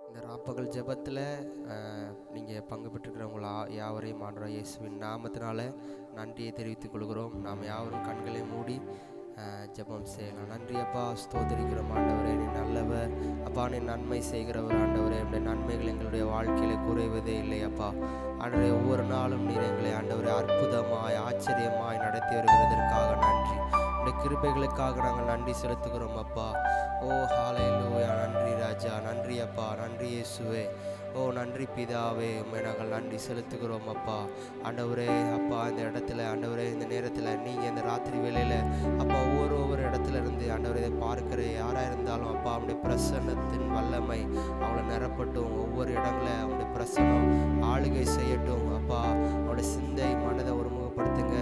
இந்த ராப்பகல் ஜெபத்தில் நீங்கள் பங்கு பெற்றுக்கிறவங்கள யாவரையும் ஆண்டவராகிய இயேசுவின் நாமத்தினால நன்றியை தெரிவித்துக் கொள்கிறோம். நாம் யாவரும் கண்களை மூடி ஜெபம் செய்யலாம். நன்றி அப்பா, ஸ்தோத்திரிக்கிறோம் ஆண்டவரே, நீ நல்லவர் அப்பா, நீ நன்மை செய்கிறவர் ஆண்டவரே. என்னுடைய நன்மைகள் எங்களுடைய வாழ்க்கையில் குறைவதே இல்லை அப்பா. ஆண்டவரே, ஒவ்வொரு நாளும் நீர் எங்களை ஆண்டவரே அற்புதமாய் ஆச்சரியமாய் நடத்தி வருகிறதற்காக நன்றி. உடைய கிருபைகளுக்காக நாங்கள் நன்றி செலுத்துகிறோம் அப்பா. ஓ ஹல்லேலூயா, நன்றி ராஜா, நன்றி அப்பா, நன்றி இயேசுவே. ஓ நன்றி பிதாவே, உண்மை நாங்கள் நன்றி செலுத்துகிறோம் அப்பா. ஆண்டவரே அப்பா, இந்த இடத்துல ஆண்டவரே, இந்த நேரத்தில் நீங்கள் இந்த ராத்திரி வேளையில் அப்பா ஒவ்வொரு இடத்துல இருந்து ஆண்டவரே இதை பார்க்கிற யாராக இருந்தாலும் அப்பா, அவனுடைய பிரசன்னத்தின் வல்லமை அவங்கள நிரப்பட்டும். ஒவ்வொரு இடங்களில் அவனுடைய பிரசன்னம் ஆளுகை செய்யட்டும் அப்பா. அவனுடைய சிந்தை மனதை ஒருமுகப்படுத்துங்க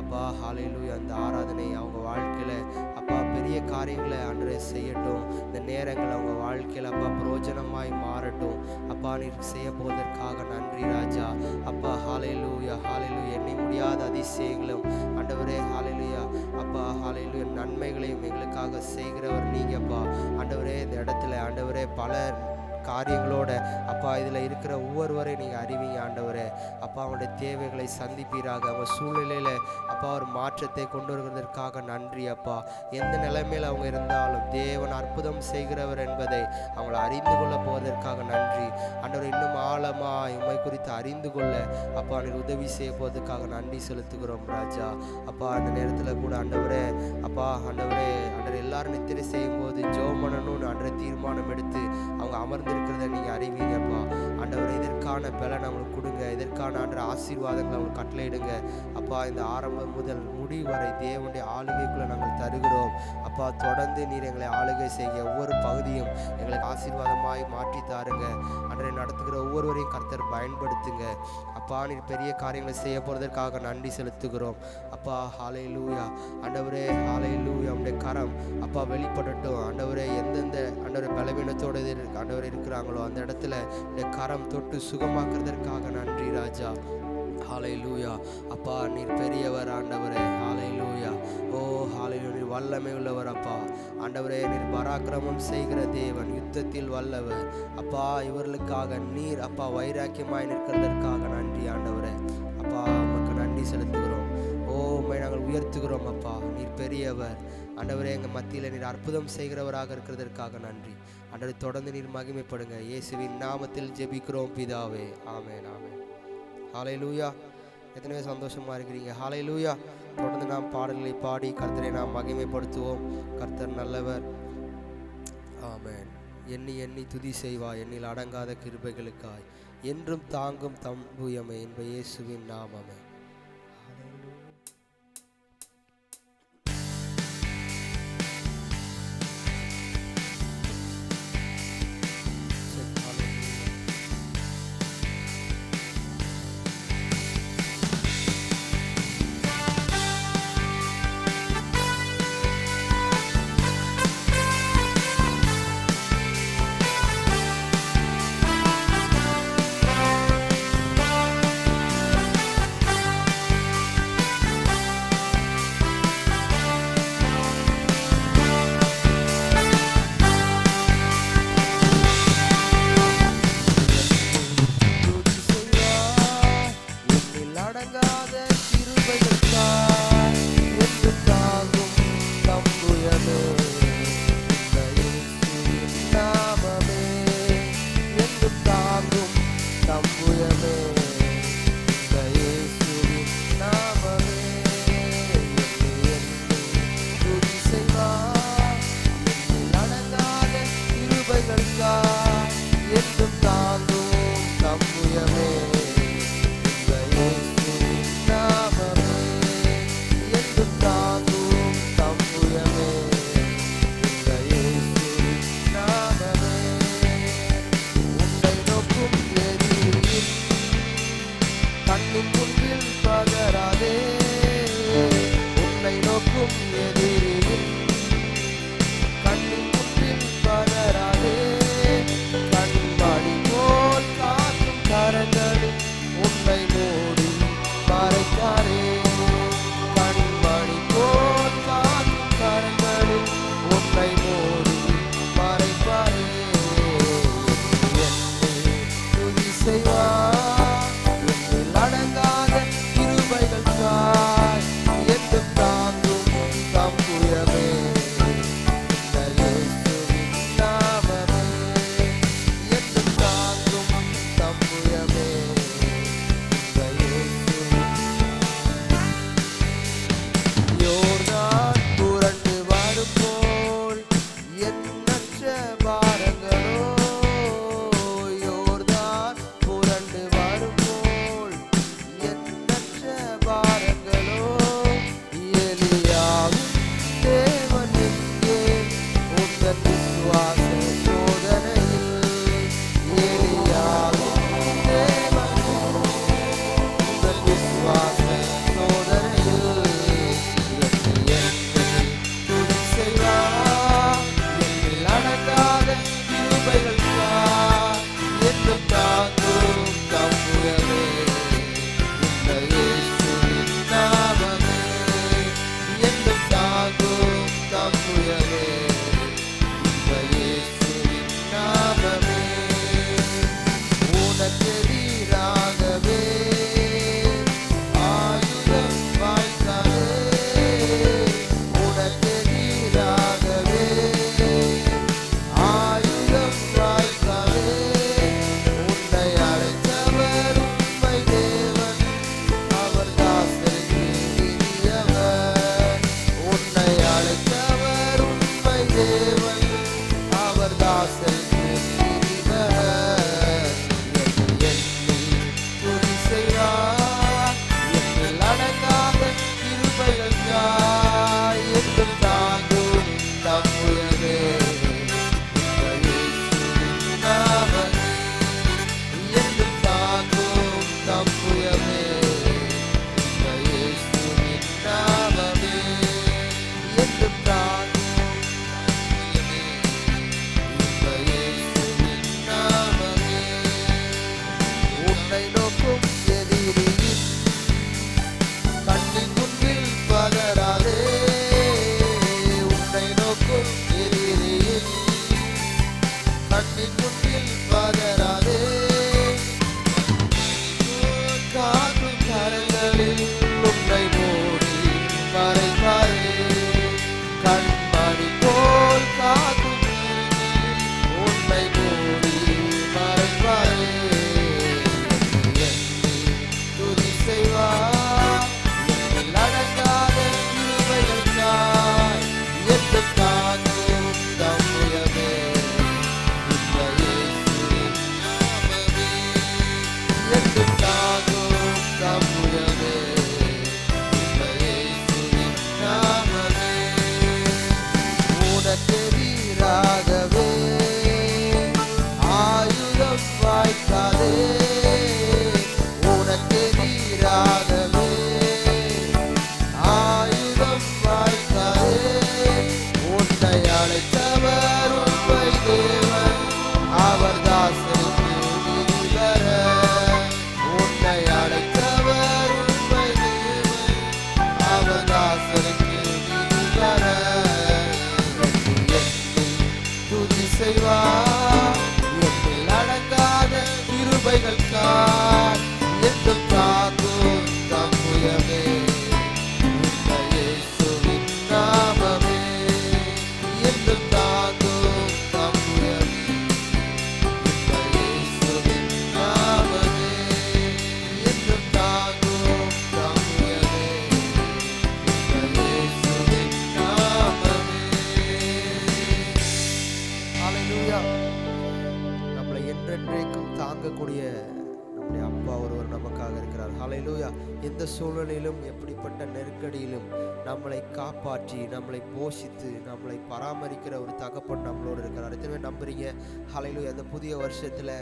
அப்பா. ஹல்லேலூயா, அந்த ஆராதனை அவங்க வாழ்க்கையில் அப்பா பெரிய காரியங்களை ஆண்டவரே செய்யட்டும். இந்த நேரங்கள் அவங்க வாழ்க்கையில் அப்பா பிரயோஜனமாய் மாறட்டும் அப்பா. நீர் செய்ய போவதற்காக நன்றி ராஜா அப்பா. ஹல்லேலூயா, ஹல்லேலூயா, எண்ணி முடியாத அதிசயங்களும் ஆண்டவரே ஹல்லேலூயா அப்பா, ஹல்லேலூயா, நன்மைகளையும் எங்களுக்காக செய்கிறவர் நீங்கப்பா. ஆண்டவரே, இந்த இடத்துல ஆண்டவரே பல காரியங்களோட அப்பா இதில் இருக்கிற ஒவ்வொருவரையும் நீங்கள் அறிவிங்க ஆண்டவரே அப்பா. அவனுடைய தேவைகளை சந்திப்பீராக. அவங்க சூழ்நிலையில் அப்பா ஒரு மாற்றத்தை கொண்டு வருவதற்காக நன்றி அப்பா. எந்த நிலைமையில் அவங்க இருந்தாலும் தேவன் அற்புதம் செய்கிறவர் என்பதை அவங்களை அறிந்து கொள்ள போவதற்காக நன்றி ஆண்டவரே. இன்னும் ஆழமாக உண்மை குறித்து அறிந்து கொள்ள அப்பா நீர் உதவி செய்ய போவதற்காக நன்றி செலுத்துகிறோம் ராஜா அப்பா. அந்த நேரத்தில் கூட ஆண்டவரே அப்பா, ஆண்டவரே எல்லாரும் நித்திரை செய்யும் போது ஜெபம் பண்ணணும்னு ஆண்டவரே தீர்மானம் எடுத்து அவங்க அமர்ந்திருக்கிறத நீங்கள் அறிவீங்கப்பா. ஆண்டவரே இதற்கான பலன் அவங்களுக்கு கொடுங்க, இதற்கான ஆண்டவரே ஆசீர்வாதங்களை அவங்களுக்கு கட்டளையிடுங்க அப்பா. இந்த ஆரம்பம் முதல் முடிவு வரை தேவனுடைய ஆளுகைக்குள்ளே நாங்கள் தருகிறோம் அப்பா. தொடர்ந்து நீர் எங்களை ஆளுகை செய்ய ஒவ்வொரு பகுதியும் எங்களுக்கு ஆசீர்வாதமாய் மாற்றி தாருங்க ஆண்டவரே. நடத்துகிற ஒவ்வொருவரையும் கர்த்தர் பயன்படுத்துங்க அப்பா. நீர் பெரிய காரியங்களை செய்ய போகிறதற்காக நன்றி செலுத்துகிறோம் அப்பா. ஹல்லேலூயா ஆண்டவரே, ஹல்லேலூயா, உம்முடைய கரம் அப்பா வெளிப்படட்டும் ஆண்டவரே. எந்தெந்த ஆண்டவரே பலவீனத்தோடு ஆண்டவரே இருக்கிறாங்களோ அந்த இடத்துல இந்த கரம் தொட்டு சுகமாக்குறதற்காக நன்றி ராஜா. ஹல்லேலூயா அப்பா, நீர் பெரியவர் ஆண்டவரே. ஹல்லேலூயா, ஓ ஹல்லேலூயா, நீர் வல்லமை உள்ளவர் அப்பா. ஆண்டவரே, நீர் பராக்கிரமம் செய்கிற தேவன், யுத்தத்தில் வல்லவர் அப்பா. இவர்களுக்காக நீர் அப்பா வைராக்கியமாய் நிற்கிறதற்காக நன்றி ஆண்டவரே அப்பா. உமக்கு நன்றி செலுத்துகிறோம். ஓ உம்மை நாங்கள் உயர்த்துகிறோம் அப்பா. நீர் பெரியவர் ஆண்டவரே. எங்கள் மத்தியில் நீர் அற்புதம் செய்கிறவராக இருக்கிறதற்காக நன்றி ஆண்டவரே. தொடர்ந்து நீர் மகிமைப்படுங்க. இயேசுவின் நாமத்தில் ஜெபிக்கிறோம் பிதாவே, ஆமென், ஆமென். ஹல்லேலூயா. எத்தனையோ சந்தோஷமாக இருக்கிறீங்க. ஹல்லேலூயா. தொடர்ந்து நாம் பாடல்களை பாடி கர்த்தரை நாம் மகிமைப்படுத்துவோம். கர்த்தர் நல்லவர், ஆமென். எண்ணி எண்ணி துதி செய்வாய், எண்ணில் அடங்காத கிருபைகளுக்காய் என்றும் தாங்கும் தம்புயமே என்ப இயேசுவின் நாமமே. சூழலில் உன்னை மூடி மறைப்பாரே. கண்மணி போல் காக்கும் உன்னை மூடி மறைப்பாரே. எண்ணி துதி செய்வார் என்னில் அடங்காத கிருபைகளுக்காய் எட்டு தாங்கும் தம்முயமே. இந்த இயேசுவின் நாமமே எட்டு தாங்கும் தம்முயமே. இந்த இயேசுவின் நாமமே உனக்கெதிராகவே ஆயுதம் வாய்க்காதே. உனக்கெதிராகவே ஆயுதம் வாய்க்காதே. உன்னை அழைத்தவர் உண்மை தேவன், அவர் தாசனுக்கு நீதி தர. உன்னை அழைத்தவர் உண்மை தேவன், அவர் தாசனுக்கு நீதி தர. துதி செய்வார் என்னில் அடங்காத கிருபைகளுக்காய் என்றும் காக்கும் தம்முயமே. இந்த இயேசுவின் நாமமே என்றும் காக்கும் தம்முயமே. இந்த இயேசுவின் நாமமே என்றும் காக்கும் தம்முயமே. இந்த இயேசுவின் நாமமே. ஹல்லேலூயா. நம்மளை என்றென்றைக்கும் தாங்கக்கூடிய நம்முடைய அப்பா ஒருவர் நமக்காக இருக்கிறார். ஹல்லேலூயா. எந்த சூழ்நிலையிலும் எப்படிப்பட்ட நெருக்கடியிலும் நம்மளை காப்பாற்றி நம்மளை போஷித்து நம்மளை பராமரிக்கிற ஒரு தகப்பன் நம்மளோடு இருக்கிறார். எத்தனை பேர் நம்புறீங்க? ஹல்லேலூயா. இந்த புதிய வருஷத்தில்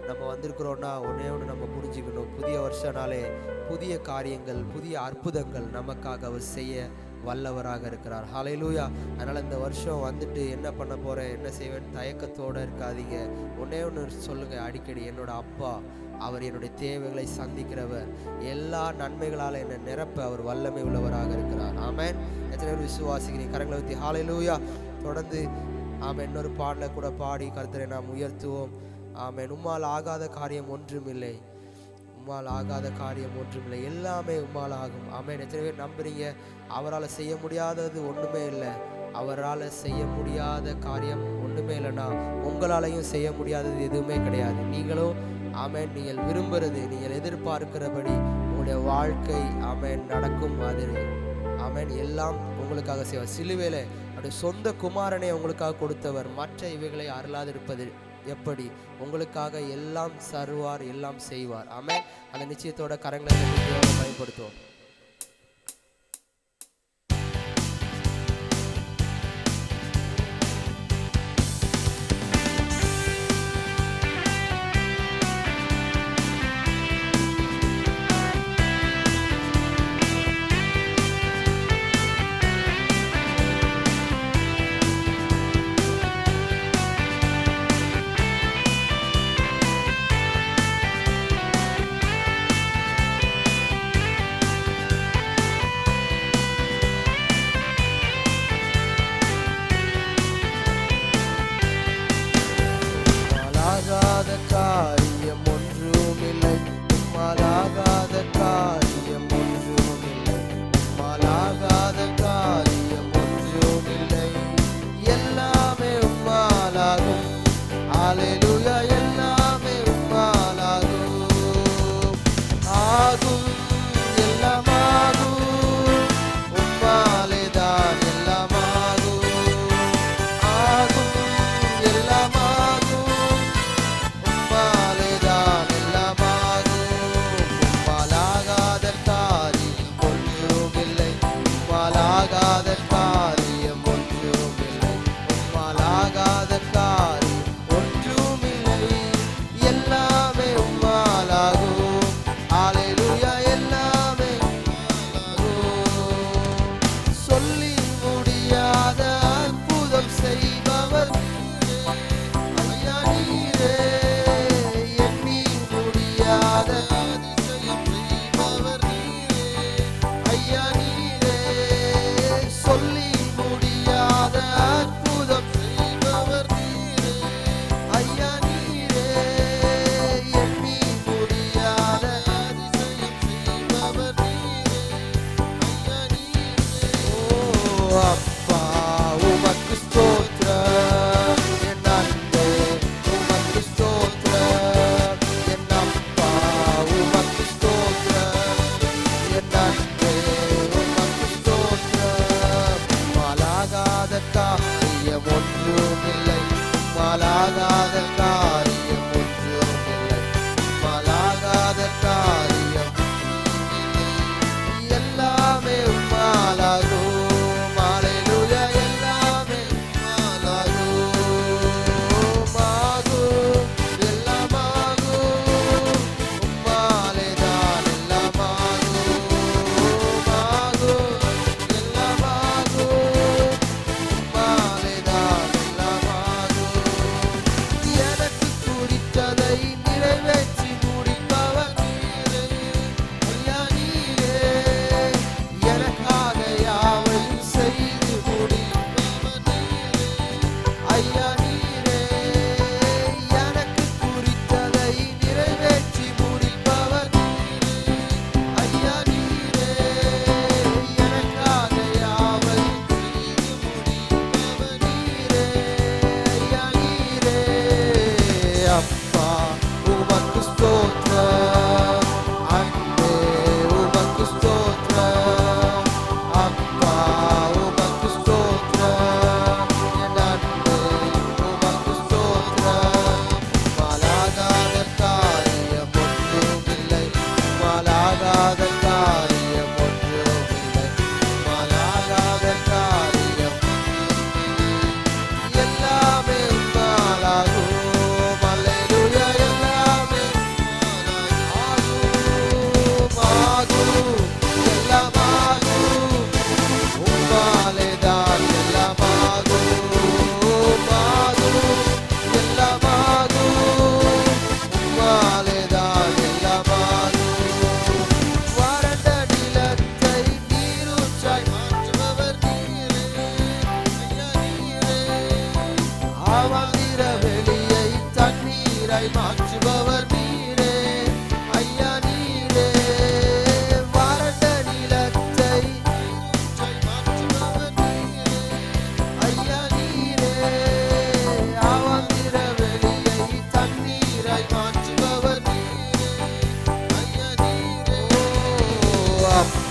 நம்ம வந்திருக்கிறோன்னா ஒன்றே ஒன்று நம்ம புரிஞ்சுக்கணும். புதிய வருஷனாலே புதிய காரியங்கள் புதிய அற்புதங்கள் நமக்காக அவர் செய்ய வல்லவராக இருக்கிறார். ஹல்லேலூயா. அதனால் இந்த வருஷம் வந்துட்டு என்ன பண்ண போகிறேன் என்ன செய்வேன் தயக்கத்தோடு இருக்காதீங்க. ஒன்றே ஒன்று சொல்லுங்கள் அடிக்கடி, என்னோட அப்பா அவர் என்னுடைய தேவைகளை சந்திக்கிறவர், எல்லா நன்மைகளால் என்னை நிரப்ப அவர் வல்லமை உள்ளவராக இருக்கிறார். ஆமென். எத்தனை பேர் விசுவாசிக்கிறீங்க? கரங்களை ஊற்றி ஹல்லேலூயா. தொடர்ந்து ஆமென் இன்னொரு பாடலை கூட பாடி கர்த்தரை நாம் உயர்த்துவோம். ஆமென். உம்மால் ஆகாத காரியம் ஒன்றுமில்லை, உம்மால் ஆகாத காரியம் ஒன்றுமில்லை, எல்லாமே உம்மால் ஆகும். ஆமென். எத்தனை பேர் நம்புறீங்க? அவரால் செய்ய முடியாதது ஒன்றுமே இல்லை. அவரால் செய்ய முடியாத காரியம் ஒன்றுமே இல்லைன்னா உங்களாலையும் செய்ய முடியாதது எதுவுமே கிடையாது. நீங்களும் ஆமென் நீங்கள் விரும்புகிறது நீங்கள் எதிர்பார்க்கிறபடி உங்களுடைய வாழ்க்கை ஆமென் நடக்கும் மாதிரி ஆமென் எல்லாம் உங்களுக்காக செய்வார். சிலுவையில் அவருடைய சொந்த குமாரனை உங்களுக்காக கொடுத்தவர் மற்ற இவைகளை அருளாதிருப்பது எப்படி? உங்களுக்காக எல்லாம் சர்வார் எல்லாம் செய்வார். ஆமென். அந்த நிச்சயத்தோட கரங்களை பயன்படுத்துவோம்.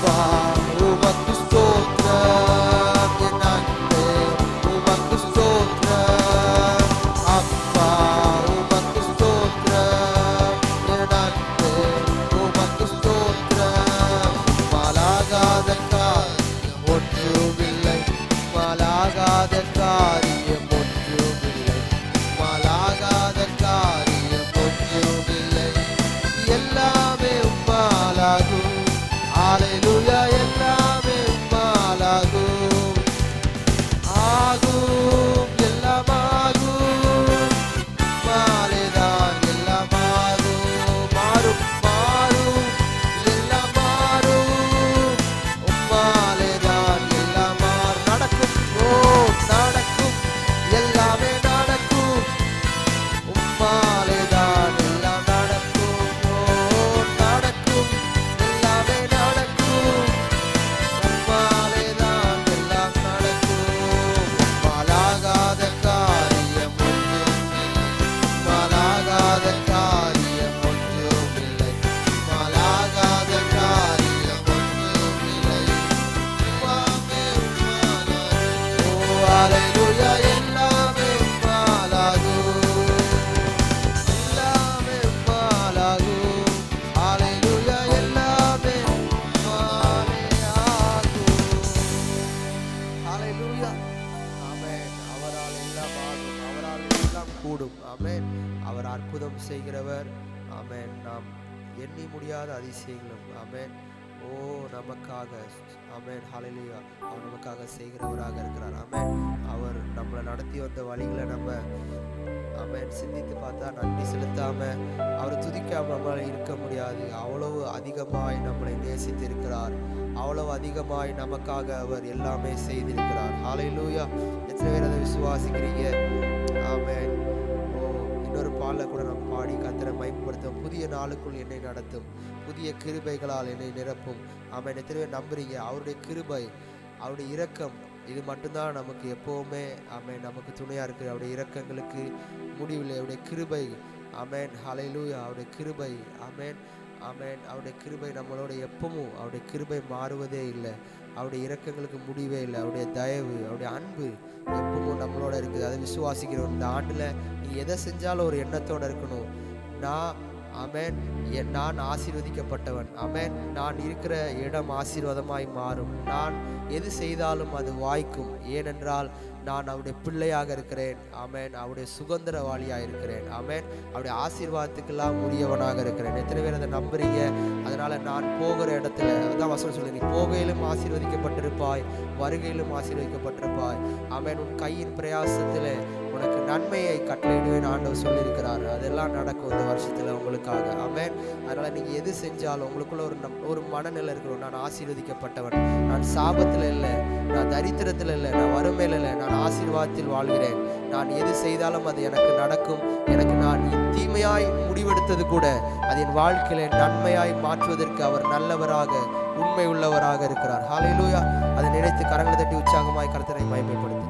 அப்பா உமக்கு ஸ்தோத்திரம், என் அன்பே உமக்கு ஸ்தோத்திரம். அப்பா உமக்கு ஸ்தோத்திரம், என் அன்பே உமக்கு ஸ்தோத்திரம். மாலாகாத காரியம் ஒன்றுமில்லை, மாலாகாத காரியம் ஒன்றுமில்லை, மாலாகாத காரியம் ஒன்றுமில்லை. எல்லாமே உம்மாலாகும். ஹல்லேலூயா. எல்லாமே உம்மாலாகும். ஆகும், எல்லாம் ஆகும். மாலைதான் எல்லாம் ஆகும். மாறும் மாறும், எல்லாம் மாறும். உம்மாலைதான் எல்லாம் மாறும். நடக்கும், ஓ நடக்கும், எல்லாமே நடக்கும். உம்மாலைதான் எல்லாம் நடக்கும், ஓ நடக்கும், எல்லாமே நடக்கும். உம்மாலைதான் எல்லாம் நடக்கும். உம்மாலாகாத காரியம் ஒன்றுமில்லை, உம்மாலாகாத காரியம் ஒன்றுமில்லை, உம்மாலாகாத காரியம் ஒன்றுமில்லை. எல்லாமே உம்மாலாகும். ஓ ஹல்லேலூயா. எல்லாமே உம்மாலாகும். எல்லாமே உம்மாலாகும். ஹல்லேலூயா. எல்லாமே உம்மாலேயாகும். ஹல்லேலூயா. ஆமென். அவரால் எல்லாம் ஆகும், அவரால் எல்லாம் கூடும். ஆமென். அவர் அற்புதம் செய்கிறவர். ஆமென். நாம் எண்ணி முடியாத அதிசயங்களும் ஆமென் ஓ நமக்காக ஆமென் ஹல்லேலூயா அவர் நமக்காக செய்கிறவராக இருக்கிறார். ஆமென். அவர் நம்மளை நடத்தி வந்த வழிகளை நம்ம ஆமென் சிந்தித்து பார்த்தா நன்றி செலுத்தாம அவரை துதிக்காம நம்மளால இருக்க முடியாது. அவ்வளவு அதிகமாய் நம்மளை நேசித்து இருக்கிறார். அவ்வளவு அதிகமாய் நமக்காக அவர் எல்லாமே செய்திருக்கிறார். ஹல்லேலூயா. எத்தனை பேர் அதை விசுவாசிக்கிறீங்க? ஆமென். ஓ இன்னொரு பாடல கூட நம்ம பாடி கர்த்தரை மகிமைப்படுத்தும். புதிய நாளுக்குள் என்னை நடத்தும், புதிய கிருபைகளால் என்னை நிரப்பும். ஆமென். எத்தனை பேர் நம்புறீங்க? அவருடைய கிருபை, அவருடைய இரக்கம் இது மட்டும்தான் நமக்கு எப்போவுமே ஆமென் நமக்கு துணையாக இருக்குது. அவருடைய இரக்கங்களுக்கு முடிவில் அவருடைய கிருபை. ஆமென் ஹல்லேலூயா. அவருடைய கிருபை. ஆமென் ஆமென். அவருடைய கிருபை நம்மளோட எப்பவும் அவருடைய கிருபை மாறுவதே இல்லை. அவருடைய இரக்கங்களுக்கு முடிவே இல்லை. அவருடைய தயவு, அவருடைய அன்பு எப்பவும் நம்மளோட இருக்குது. அதை விசுவாசிக்கிறோம். இந்த ஆண்டில் நீ எதை செஞ்சாலும் ஒரு எண்ணத்தோடு இருக்கணும். ஆமென் நான் ஆசீர்வதிக்கப்பட்டவன். ஆமென் நான் இருக்கிற இடம் ஆசீர்வாதமாய் மாறும். நான் எது செய்தாலும் அது வாய்க்கும். ஏனென்றால் நான் அவருடைய பிள்ளையாக இருக்கிறேன். ஆமென் அவருடைய சுதந்திரவாளியாக இருக்கிறேன். ஆமென் அவருடைய ஆசீர்வாதத்துக்கெல்லாம் உரியவனாக இருக்கிறேன். எத்தனை பேர் அதை நம்புறீங்க? அதனால நான் போகிற இடத்துல அதான் வசனம் சொல்லி, நீ போகையிலும் ஆசீர்வதிக்கப்பட்டிருப்பாய், வருகையிலும் ஆசீர்வதிக்கப்பட்டிருப்பாய். ஆமென் உன் கையின் பிரயாசத்தில் உனக்கு நன்மையை கட்டளையிடுவேன் ஆண்டவர் சொல்லியிருக்கிறார். அதெல்லாம் நடக்கும் இந்த வருஷத்தில் உங்களுக்காக. ஆமென். அதனால் நீங்கள் எது செஞ்சாலும் உங்களுக்குள்ள ஒரு மனநிலை இருக்கணும். நான் ஆசீர்வதிக்கப்பட்டவன், நான் சாபத்தில் இல்லை, நான் தரித்திரத்தில் இல்லை, நான் வறுமையில் இல்லை, நான் ஆசீர்வாதத்தில் வாழ்கிறேன். நான் எது செய்தாலும் அது எனக்கு நடக்கும். எனக்கு நான் தீமையாய் முடிவெடுத்தது கூட அது என் வாழ்க்கையில நன்மையாய் மாற்றுவதற்கு அவர் நல்லவராக உண்மை உள்ளவராக இருக்கிறார். ஹல்லேலூயா. அதை நினைத்து கரங்களை தட்டி உற்சாகமாய் கர்த்தரை மகிமைப்படுத்துகிறார்.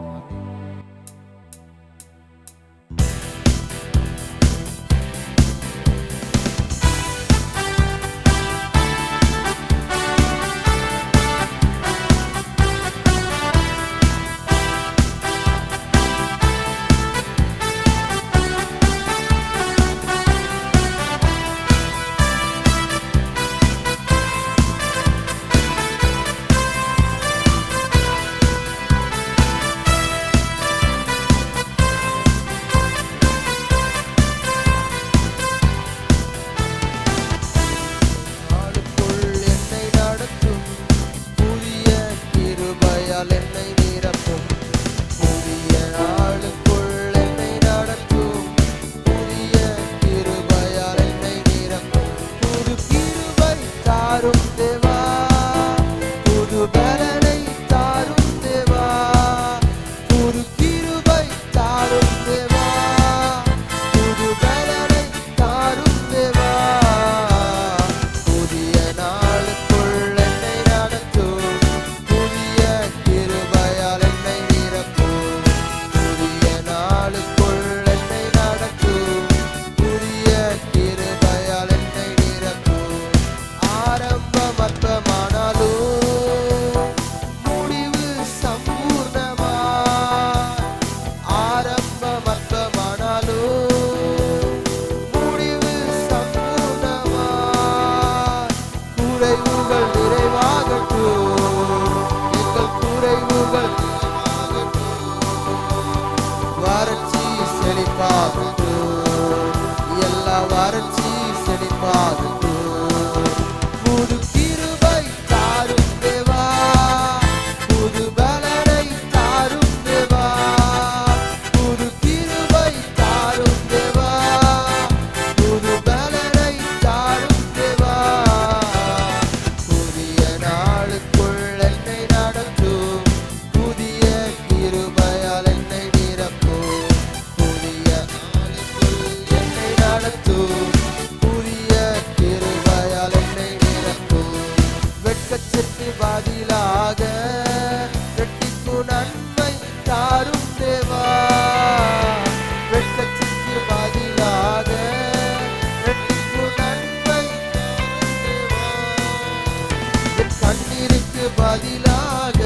கண்ணீருக்கு பதிலாக,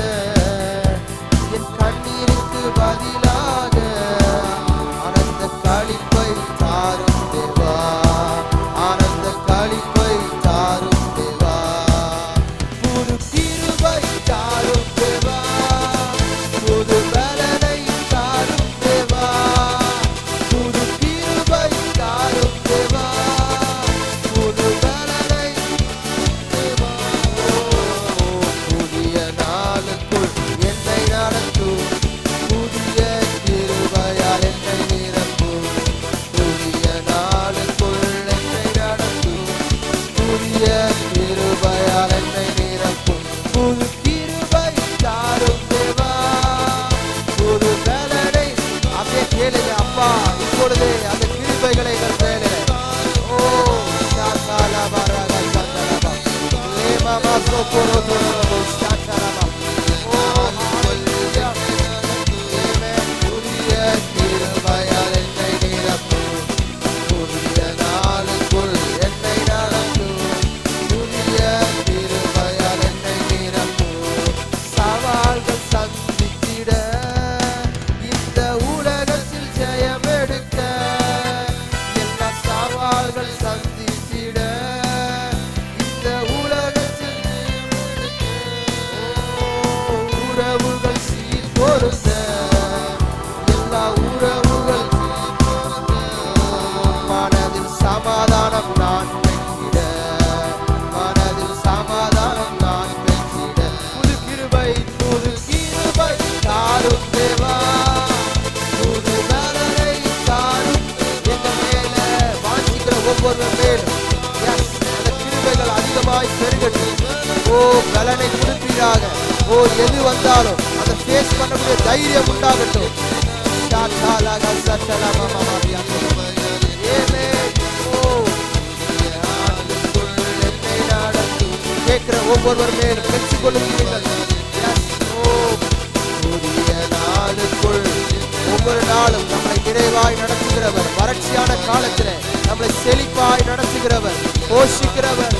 என் கண்ணீருக்கு பதிலாக ஆனந்த களிப்பை தாரும் தேவா, ஆனந்த களிப்பை தாரும் தேவா, புது கிருபை தாரும் தேவா, புது பலனை தாரும் தேவா, புது கிருபை தாரும் தேவா, புது பலனை தேவா. புதிய நாளுக்குள் என்னை நடத்தும், புதிய கிருபையால் என்னை நிரப்பும், புதிய நாளுக்குள் என்னை நடத்தும், புதிய கிருபையால் என்னை நிரப்பும், புது கிருபை தாரும் தேவா, புது பலனை. அப்படியே கேளுங்க அப்பா, இப்பொழுது அந்த கிருபைகளை எங்கள் மேலே. ஓ சாகாலபா ராகா லேமாமா சோகோரோ தோரோ சாகாலபா. ஓ ஹalleluya. ஆமென். புதிய கிருபையால் என்னை நிரப்பும், புதிய நாளுக்குள் என்னை நடத்தும், புதிய கிருபையால் என்னை நிரப்பும். சவால்கள் சந்தித்திட, இந்த உலகத்தில் ஜெயம் எடுக்க, எல்லா சவால்கள் சந்தித்திட, இந்த உலகத்தில் உறவுகள் சீர் பொருந்த, எல்லா உறவுகள் மனதில் சமாதானம் நான் பெற்றிட, மனதில் சமாதானம் நான் பெற்றிட, புது கிருபை தாரும் தேவா, புது பலனை தாரும். எங்க மேல வாஞ்சிக்கிற ஒவ்வொரு மேலும் அந்த கிருபைகள் அதிகமாய் பெருகட்டும். ஓ பலனை கொடுப்பீராக. ஓ எது வந்தாலும் அந்த ஃபேஸ் பண்ணக்கூடிய தைரியம் உண்டாகட்டும். கேட்கிற ஒவ்வொருவர் மேலும் பெற்றுக் கொள்ளுங்கள். புதிய நாளுக்குள் ஒவ்வொரு நாளும் நம்மளை நிறைவாய் நடத்துகிறவர், வறட்சியான காலத்தில் நம்மளை செழிப்பாய் நடத்துகிறவர், போஷிக்கிறவர்.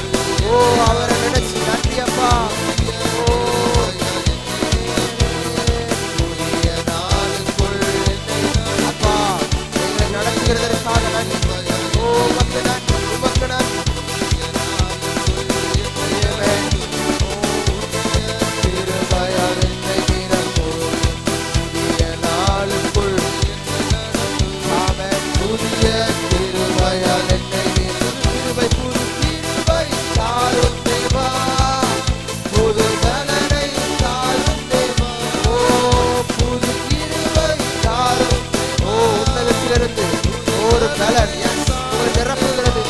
ஓ அவரை நினைச்சு நன்றி அப்பா. ஓ புதிய நாளுக்குள் அப்பா எங்களை நடத்துகிறதற்காக நன்றி. ஓ உமக்கு நன்றி, உமக்கு நன்றி. கிருபையால் என்னை நிரப்பும், புதிய நாளுக்குள். ஆமென். புதிய கிருபையால் என்னை நிரப்பும், கிருபை புது கிருபை தாரும் தேவா, புது பலனை தாரும் தேவா. ஓ புது கிருபை தாரும். ஓ உன்னதத்திலிருந்து ஒரு பலன் உங்களை நிரப்புகிறது.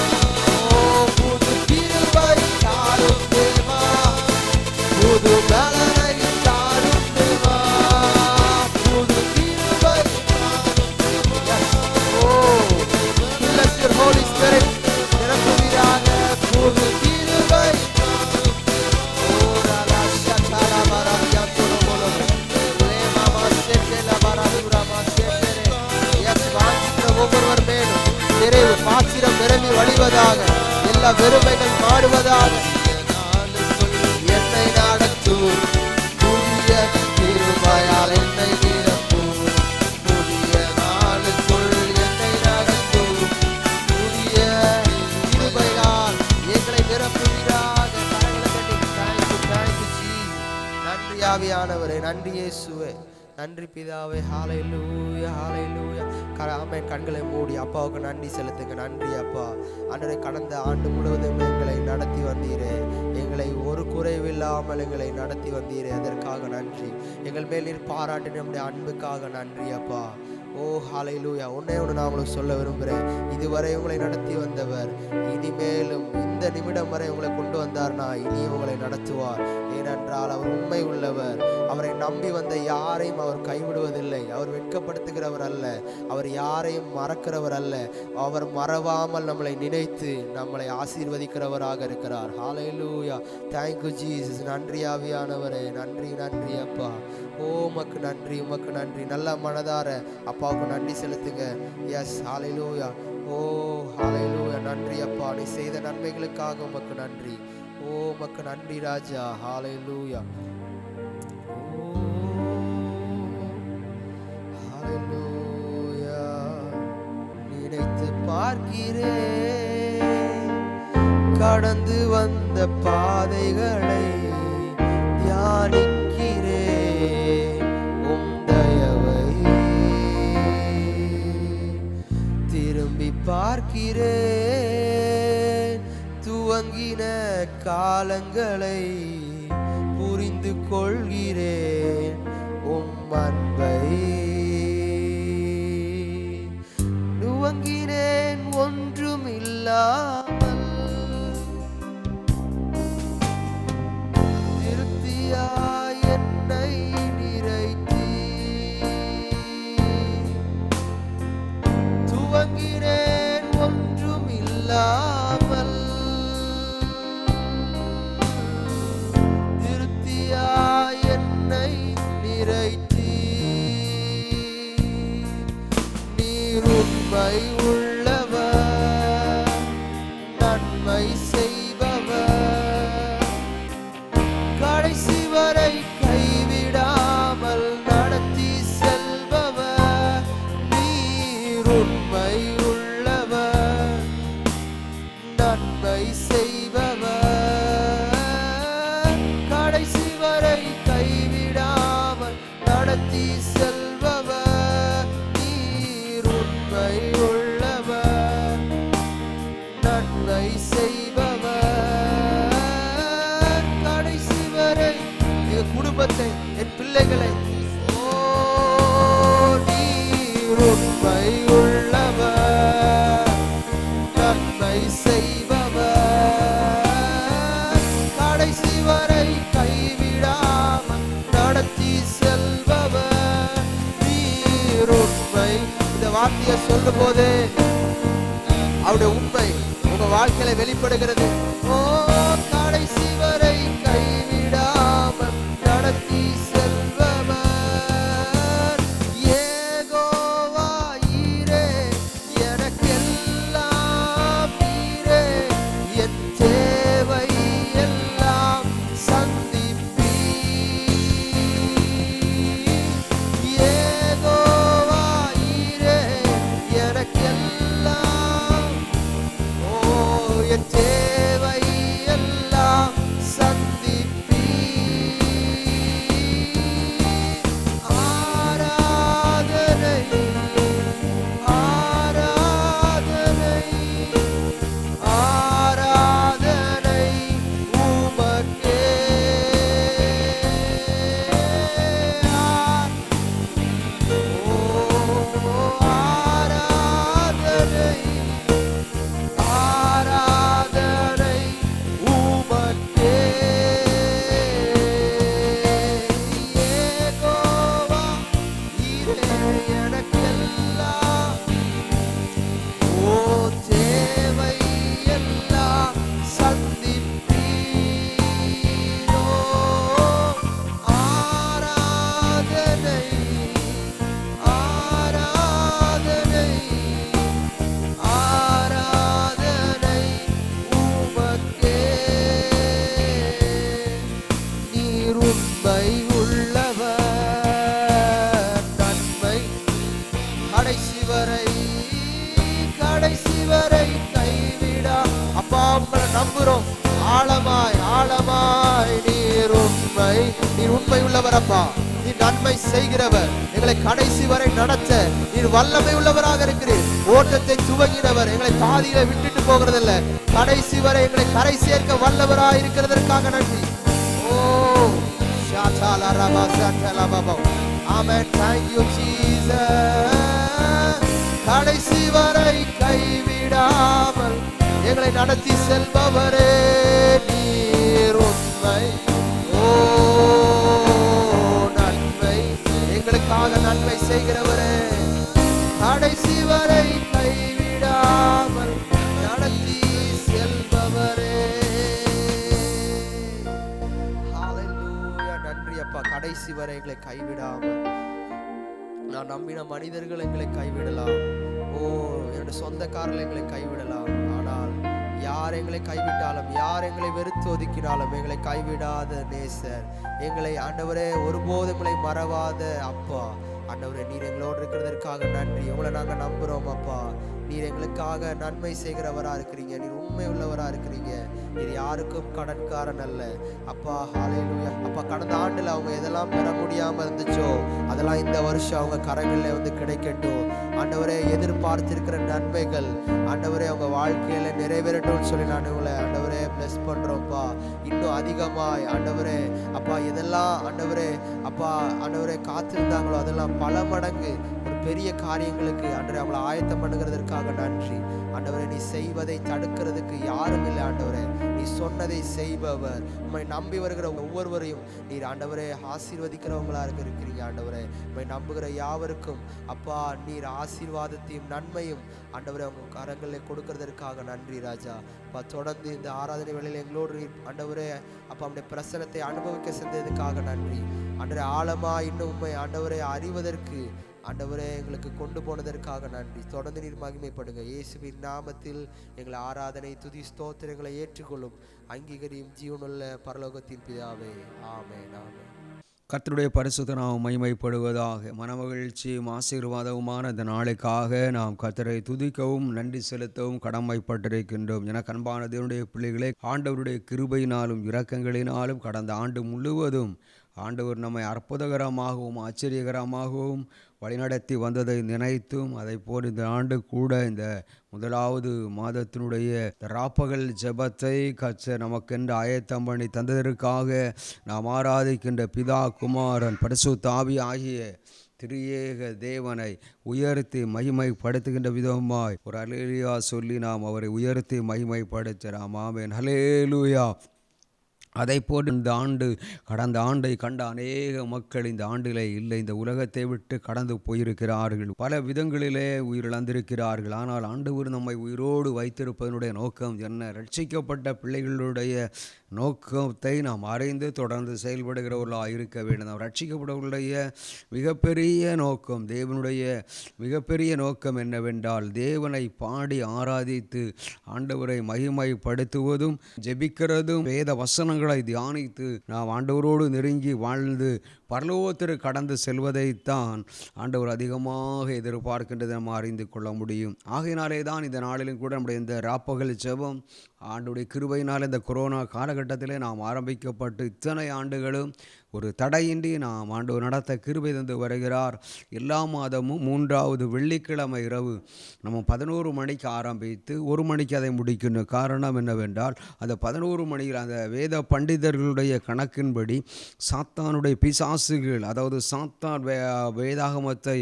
ஓ புது கிருபை தாரும் தேவா, புது பலனை தாரும் தேவா, புது கிருபை தாரும் தேவா. ஓ fill us your Holy Spirit. நிரப்புவீராக. புது கிருபை தாரும் தேவா. ஓ ராலா ஷகாலா பாரா யாத்தோனோ போலோ லேமாமா சேட்டேலா பாரா துராமா சேட்டேரே. எஸ் வாஞ்சிக்கிற ஒவ்வொருவர் மேலும் நிறைவு பாத்திரம் நிரம்பி வழிவதாக, எல்லா வெறுமைகள் மாறுவதாக. என்னை நடத்தும், புதிய கிருபையால் என்னை நிரப்பும், புதிய நாளுக்குள் என்னை நடத்தும், புதிய கிருபையால் எங்களை நிரப்புவீராக. நன்றி ஆவியானவரே, நன்றி இயேசுவே, நன்றி பிதாவே. ஹalleluya ஹalleluya. ஆமென். கண்களை மூடி அப்பாவுக்கு நன்றி செலுத்துங்க. நன்றி அப்பா. ஆண்டவரே கடந்த ஆண்டு முழுவதும் எங்களை நடத்தி வந்தீரே, எங்களை ஒரு குறைவில்லாமல் எங்களை நடத்தி வந்தீரே, அதற்காக நன்றி. எங்கள் மேல் நீர் பாராட்டின நம்முடைய அன்புக்காக நன்றி அப்பா. ஓ ஹalleluya. ஒன்னே ஒன்று நான் உங்களுக்கு சொல்ல விரும்புகிறேன். இதுவரை உங்களை நடத்தி வந்தவர் இனிமேலும் இந்த நிமிடம் வரை உங்களை கொண்டு வந்தார்னா இனியும் உங்களை நடத்துவார். ஏனென்றால் அவர் உண்மை உள்ளவர். அவரை நம்பி வந்த யாரையும் அவர் கைவிடுவதில்லை. அவர் வெட்கப்படுத்துகிறவர் அல்ல, அவர் யாரையும் மறக்கிறவர் அல்ல. அவர் மறவாமல் நம்மளை நினைத்து நம்மளை ஆசீர்வதிக்கிறவராக இருக்கிறார். ஹalleluya. Thank you Jesus. நன்றி ஆவியானவரே, நன்றி நன்றி அப்பா. ஓ உமக்கு நன்றி, உமக்கு நன்றி. நல்ல மனதார அப்பாவுக்கு நன்றி செலுத்துங்க. எஸ் ஹalleluya. ஓ ஹalleluya. நன்றி அப்பா, நீ செய்த நன்மைகளுக்காக உமக்கு நன்றி. ஓ ஓ உமக்கு நன்றி ராஜா. ஹalleluya. ஓ ஹalleluya. நினைத்து பார்க்கிறேன் கடந்து வந்த பாதைகளை, தியானிக்கிறேன் உம் தயவை, திரும்பி பார்க்கிறேன் துவங்கின காலங்களை, புரிந்து கொள்கிறேன் உம் அன்பை. துவங்கினேன் ஒன்றும் இல்லாமல், திருப்தியாய் என்னை நிறைத்தீ. துவங்கினேன் ஒன்றும் இல்லாமல், திருப்தியாய் என்னை நிறைத்தீ. நீர் உண்மை உள்ளவர், நன்மை செய்பவர், கடைசி வரை கைவிடாமல் நடத்தி செல்பவர். நீர் உண்மை உள்ளவர், நன்மை செய்பவர், கடைசி வரை கைவிடாமல் நடத்தி செல்பவர். நீர் உண்மை உள்ளவர், நன்மை செய்பவர், கடைசி வரை என் குடும்பத்தை, என் பிள்ளைகளை. ஓ நீர் உண்மை உள்ளவர், நன்மை செய்பவர், கடைசி வரை கைவிடாமல் நடத்தி செல்பவர். நீர் உண்மை. இந்த வார்த்தையை சொல்லும் போது அவருடைய உண்மை உங்க வாழ்க்கையில வெளிப்படுகிறது. ஓ கடைசி வரை கைவிடாமல் நடத்தி செல்பவர். யெகோவா ஈரே, எனக்கெல்லாம் நீரே, என் தேவை எல்லாம் சந்திப்பீர். யெகோவா ஈரே, எனக்கெல்லாம், ஓ என் தேவை எல்லாம் சந்திப்பீர். ஆராதனை, ஆராதனை, ஆராதனை உமக்கே. ஓ ஆராதனை, ஆராதனை உமக்கே. யெகோவா ஈரே, எனக்கெல்லாம், ஓ தேவை எல்லாம் சந்திப்பீரோ. ஆராதனை, ஆராதனை, ஆராதனை உமக்கே. நீர் உண்மை உள்ளவர், நன்மை, கடைசி வரை, கடைசி வரை கைவிடா. அப்பா உங்களை நம்புறோம். ஆழமாய் ஆழமாய் நீர் உண்மை, நீர் உண்மை உள்ளவர் அப்பா. நீர் நன்மை செய்கிறவர், எங்களை கடைசி வரை நடத்த நீர் வல்லமை உள்ளவராக இருக்கிறீர். ஓட்டத்தை துவங்கினவர், எங்களை பாதியில விட்டுட்டு போகிறதில்ல, கடைசி வரை எங்களை கரை சேர்க்க வல்லவராய் இருக்கிறதற்காக நன்றி. ஓ ஷாட்டாலா ரபா ஷாட்டாலா பாபா. ஆமென். Thank you Jesus. கடைசி வரை கைவிடாமல் எங்களை நடத்தி செல்பவரே, நீர் உண்மை. ஓ நன்மை, எங்களுக்காக நன்மை செய்கிறவரே, கடைசி வரை கைவிடாமல் நடத்தி செல்பவரே. ஹalleluya. நன்றி அப்பா. கடைசி வரை எங்களை கைவிடாமல். நான் நம்பின மனிதர்கள் எங்களை கைவிடலாம், ஓ என்னுடைய சொந்தக்காரர்கள் எங்களை கைவிடலாம், ஆனால் யார் எங்களை கைவிட்டாலும், யார் எங்களை வெறுத்து ஒதுக்கினாலும் எங்களை கைவிடாத நேசர், எங்களை ஆண்டவரே ஒருபோதும் எங்களை மறவாத அப்பா. ஆண்டவரே, நீர் எங்களோடு இருக்கிறதற்காக நன்றி. உங்களை நாங்கள் நம்புகிறோம் அப்பா. நீர் எங்களுக்காக நன்மை செய்கிறவராக இருக்கிறீங்க. நீர் உண்மை உள்ளவராக இருக்கிறீங்க. நீர் யாருக்கும் கடன்காரன் அல்ல அப்பா. ஹல்லேலூயா அப்பா. கடந்த ஆண்டில் அவங்க எதெல்லாம் பெற முடியாமல் இருந்துச்சோ அதெல்லாம் இந்த வருஷம் அவங்க கரங்களில் வந்து கிடைக்கட்டும் ஆண்டவரே. எதிர்பார்த்திருக்கிற நன்மைகள் ஆண்டவரே அவங்க வாழ்க்கையில நிறைவேறட்டும்னு சொல்லி நான் உங்களை ஆண்டவரே பிளஸ் பண்றோம்ப்பா. இன்னும் அதிகமாய் ஆண்டவரே அப்பா எதெல்லாம் ஆண்டவரே அப்பா ஆண்டவரே காத்திருந்தாங்களோ அதெல்லாம் பல மடங்கு ஒரு பெரிய காரியங்களுக்கு ஆண்டவரே அவங்களை ஆயத்தம் பண்ணுகிறதற்காக நன்றி ஆண்டவரே. நீ செய்வதை தடுக்கிறதுக்கு யாரும் இல்லை ஆண்டவரே. நீ சொன்னதை செய்பவர். உம்மை நம்பி வருகிற ஒவ்வொருவரையும் நீர் ஆண்டவரே ஆசீர்வதிக்கிறவங்களா இருக்கிறீங்க ஆண்டவரே. உம்மை நம்புகிற யாவருக்கும் அப்பா நீர் ஆசீர்வாதத்தையும் நன்மையும் ஆண்டவரே அவங்க கரங்களில் கொடுக்கறதற்காக நன்றி ராஜா. அப்பா தொடர்ந்து இந்த ஆராதனை வேளையில் எங்களோடு ஆண்டவரே அப்பா அவனுடைய பிரசனத்தை அனுபவிக்க சென்றதுக்காக நன்றி ஆண்டவரே. ஆழமா இன்னும் உண்மை ஆண்டவரே அறிவதற்கு ஆண்டவரே எங்களுக்கு கொண்டு போனதற்காக நன்றி. தொடர்ந்து நீர் மகிமைப்படுங்க. இயேசுவின் நாமத்தில் எங்களை ஆராதனை துதி ஸ்தோத்திரங்களை ஏற்றுக்கொள்ளும் அங்கீகரியும் ஜீவனுள்ள பரலோகத்தின் பிதாவே. ஆமென் ஆமென். கர்த்தருடைய பரிசுத்த நாமம் மகிமைப்படுவதாக. மனமகிழ்ச்சியும் ஆசீர்வாதவுமான இந்த நாளுக்காக நாம் கர்த்தரை துதிக்கவும் நன்றி செலுத்தவும் கடமைப்பட்டிருக்கின்றோம். என அன்பான தேவனுடைய பிள்ளைகளே, ஆண்டவருடைய கிருபையினாலும் இரக்கங்களினாலும் கடந்த ஆண்டு முழுவதும் ஆண்டவர் நம்மை அற்புதகரமாகவும் ஆச்சரியகரமாகவும் வழிநடத்தி வந்ததை நினைத்தும் அதை போல் இந்த ஆண்டு கூட இந்த முதலாவது மாதத்தினுடைய ராப்பகல் ஜெபத்தை கர்த்தர் நமக்கென்று ஆயத்தம் பண்ணி தந்ததற்காக நாம் ஆராதிக்கின்ற பிதா குமாரன் பரிசுத்த ஆவி ஆகிய திரியேக தேவனை உயர்த்தி மகிமைப்படுத்துகின்ற விதமாய் ஒரு ஹல்லேலூயா சொல்லி நாம் அவரை உயர்த்தி மகிமைப்படுத்துகிறோம். ஆமென். ஹல்லேலூயா. அதை போட்டு இந்த ஆண்டு கடந்த ஆண்டை கண்ட அநேக மக்கள் இந்த ஆண்டிலே இல்லை, இந்த உலகத்தை விட்டு கடந்து போயிருக்கிறார்கள். பல விதங்களிலே உயிரிழந்திருக்கிறார்கள். ஆனால் ஆண்டவர் நம்மை உயிரோடு வைத்திருப்பதனுடைய நோக்கம் என்ன? ரட்சிக்கப்பட்ட பிள்ளைகளுடைய நோக்கத்தை நாம் அறிந்து தொடர்ந்து செயல்படுகிறவர்களாக இருக்க வேண்டும். நாம் ரட்சிக்கப்பட்டவர்களுடைய மிகப்பெரிய நோக்கம், தேவனுடைய மிகப்பெரிய நோக்கம் என்னவென்றால் தேவனை பாடி ஆராதித்து ஆண்டவரை மகிமைப்படுத்துவதும் ஜெபிக்கிறதும் வேத வசனங்கள் தியானித்து நாம் ஆண்டவரோடு நெருங்கி வாழ்ந்து பரலோகத்திற்கு கடந்து செல்வதைத்தான் ஆண்டவர் அதிகமாக எதிர்பார்க்கின்றதை நம்ம அறிந்து கொள்ள முடியும். ஆகையினாலே தான் இந்த நாளிலும் கூட நம்முடைய இந்த ராப்பகல் ஜெபம் ஆண்டுடைய கிருபையினால் இந்த கொரோனா காலகட்டத்திலே நாம் ஆரம்பிக்கப்பட்டு இத்தனை ஆண்டுகளும் ஒரு தடையின்றி நாம் ஆண்டவர் நடத்த கிருபை தந்து வருகிறார். எல்லா மாதமும் 3வது வெள்ளிக்கிழமை இரவு நம்ம 11 மணிக்கு ஆரம்பித்து 1 மணிக்கு அதை முடிக்கணும். காரணம் என்னவென்றால் அந்த 11 மணியில் அந்த வேத பண்டிதர்களுடைய கணக்கின்படி சாத்தானுடைய பிசாசுகள், அதாவது சாத்தான் வேதாகமத்தை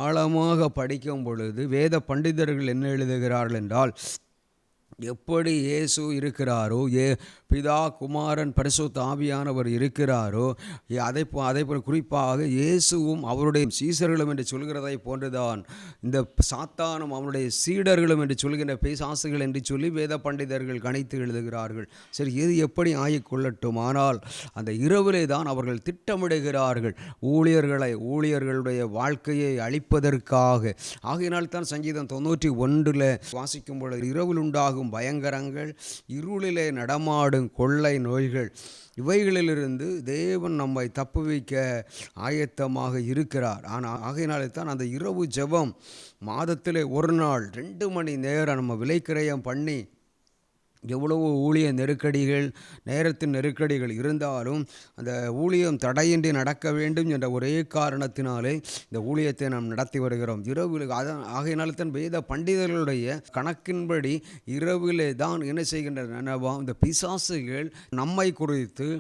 ஆழமாக படிக்கும் பொழுது வேத பண்டிதர்கள் என்ன எழுதுகிறார்கள் என்றால், எப்படி இயேசு இருக்கிறாரோ, பிதா குமாரன் பரிசுத்த ஆவியானவர் இருக்கிறாரோ, அதை போல் குறிப்பாக இயேசுவும் அவருடைய சீசர்களும் என்று சொல்கிறதை போன்றுதான் இந்த சாத்தானும் அவனுடைய சீடர்களும் என்று சொல்கின்ற பிசாசுகள் என்று சொல்லி வேத பண்டிதர்கள் கணித்து எழுதுகிறார்கள். சரி, இது எப்படி ஆகிக்கொள்ளட்டும். ஆனால் அந்த இரவிலே தான் அவர்கள் திட்டமிடுகிறார்கள் ஊழியர்களுடைய வாழ்க்கையை அழிப்பதற்காக. ஆகையினால் தான் சங்கீதம் 91 வாசிக்கும் பொழுது இரவில் உண்டாகும் பயங்கரங்கள், இருளிலே நடமாடும் கொள்ளை நோய்கள், இவைகளிலிருந்து தேவன் நம்மை தப்புவிக்க ஆயத்தமாக இருக்கிறார். ஆனால் ஆகையினாலே தான் அந்த இரவு ஜெபம் மாதத்திலே ஒரு நாள் 2 மணி நேரம் நம்ம விலைக்கிரயம் பண்ணி, எவ்வளவோ ஊழிய நெருக்கடிகள், நேரத்தின் நெருக்கடிகள் இருந்தாலும் அந்த ஊழியம் தடையின்றி நடக்க வேண்டும் என்ற ஒரே காரணத்தினாலே இந்த ஊழியத்தை நாம் நடத்தி வருகிறோம். இரவில் ஆகையினால தான் வேத பண்டிதர்களுடைய கணக்கின்படி இரவிலே தான் என்ன செய்கின்றன, இந்த பிசாசுகள் நம்மை குறித்து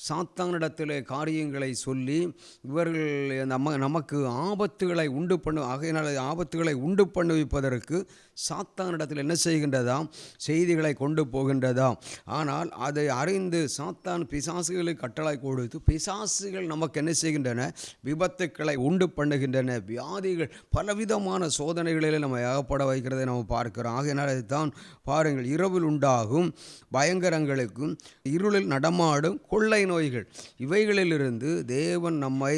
சாத்தானிடத்திலே காரியங்களை சொல்லி இவர்கள் நமக்கு ஆபத்துகளை உண்டு ஆகையினால ஆபத்துகளை உண்டு பண்ணுவிப்பதற்கு சாத்தானிடத்தில் என்ன செய்கின்றதாம், செய்திகளை கொண்டு போகின்றதாம். ஆனால் அதை அறிந்து சாத்தான் பிசாசுகளுக்கு கட்டளை கொடுத்து பிசாசுகள் நமக்கு என்ன செய்கின்றன, விபத்துக்களை உண்டு பண்ணுகின்றன. வியாதிகள், பலவிதமான சோதனைகளில் நம்ம ஏகப்பட வைக்கிறதை நம்ம பார்க்கிறோம். ஆகையினால் தான் பாருங்கள், இரவில் உண்டாகும் பயங்கரங்களுக்கும் இருளில் நடமாடும் கொள்ளை நோய்கள், இவைகளிலிருந்து தேவன் நம்மை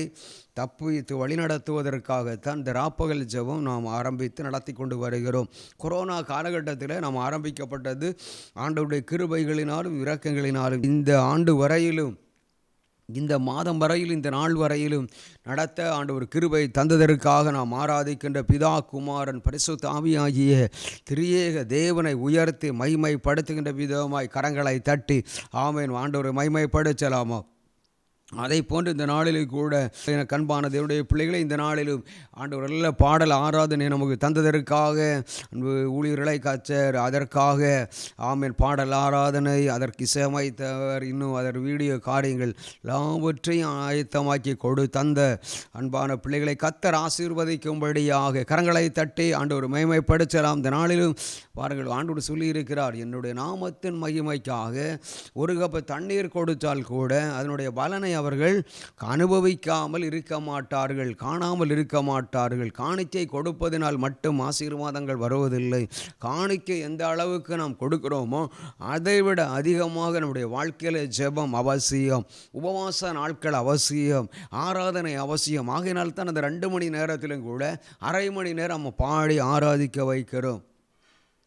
தப்புவித்து வழிநடத்துவதற்காகத்தான் இந்த ராப்பகல் ஜெபம் நாம் ஆரம்பித்து நடத்தி கொண்டு வருகிறோம். கொரோனா காலகட்டத்தில் நாம் ஆரம்பிக்கப்பட்டது ஆண்டவருடைய கிருபைகளினாலும் இரக்கங்களினாலும் இந்த ஆண்டு வரையிலும், இந்த மாதம் வரையில், இந்த நாள் வரையிலும் நடத்த ஆண்டவர் கிருபை தந்ததற்காக நாம் ஆராதிக்கின்ற பிதா, குமாரன், பரிசுத்த ஆவியாகிய திரியேக தேவனை உயர்த்தி மகிமைப்படுத்துகின்ற விதமாய் கரங்களை தட்டி ஆமென் ஆண்டவரை மகிமைப்படுத்தலாமா? அதை போன்று இந்த நாளிலும் கூட எனக்கு அன்பான தேவனுடைய பிள்ளைகளை, இந்த நாளிலும் ஆண்டவர் நல்ல பாடல் ஆராதனை நமக்கு தந்ததற்காக அன்பு ஊழியர்களை கச்சர் அதற்காக ஆமென் பாடல் ஆராதனை, அதற்கு இசையமைத்தவர், இன்னும் அதற்கு வீடியோ காரியங்கள் எல்லாவற்றையும் ஆயத்தமாக்கி தந்த அன்பான பிள்ளைகளை கர்த்தர் ஆசீர்வதிக்கும்படியாக கரங்களை தட்டி ஆண்டவர் மகிமைப்படுத்தலாம். இந்த நாளிலும் பாருங்கள், ஆண்டவர் சொல்லியிருக்கிறார், என்னுடைய நாமத்தின் மகிமைக்காக ஒரு கப்பு தண்ணீர் கொடுத்தால் கூட அதனுடைய பலனை அவர்கள் அனுபவிக்காமல் இருக்க மாட்டார்கள், காணாமல் இருக்க மாட்டார்கள். காணிக்கை கொடுப்பதனால் மட்டும் ஆசீர்வாதங்கள் வருவதில்லை. காணிக்கை எந்த அளவுக்கு நாம் கொடுக்கிறோமோ அதைவிட அதிகமாக நம்முடைய வாழ்க்கையில் ஜெபம் அவசியம், உபவாச நாட்கள் அவசியம், ஆராதனை அவசியம். ஆகையினால்தான் அந்த 2 மணி நேரத்திலும் கூட அரை மணி நேரம் நம்ம பாடி ஆராதிக்க வைக்கிறோம்.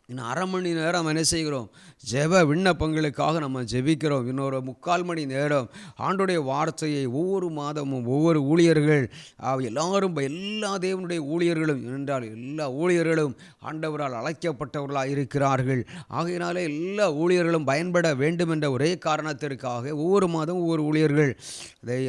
இன்னும் அரை மணி நேரம் என்ன செய்கிறோம்? ஜெப விண்ணப்பங்களுக்காக நம்ம ஜெபிக்கிறோம். இன்னொரு 3/4 மணி நேரம் ஆண்டுடைய வார்த்தையை ஒவ்வொரு மாதமும் ஒவ்வொரு ஊழியர்கள் எல்லாரும், எல்லா தேவனுடைய ஊழியர்களும் என்றால் எல்லா ஊழியர்களும் ஆண்டவரால் அழைக்கப்பட்டவர்களாக இருக்கிறார்கள். ஆகையினாலே எல்லா ஊழியர்களும் பயன்பட வேண்டும் என்ற ஒரே காரணத்திற்காக ஒவ்வொரு மாதம் ஒவ்வொரு ஊழியர்கள்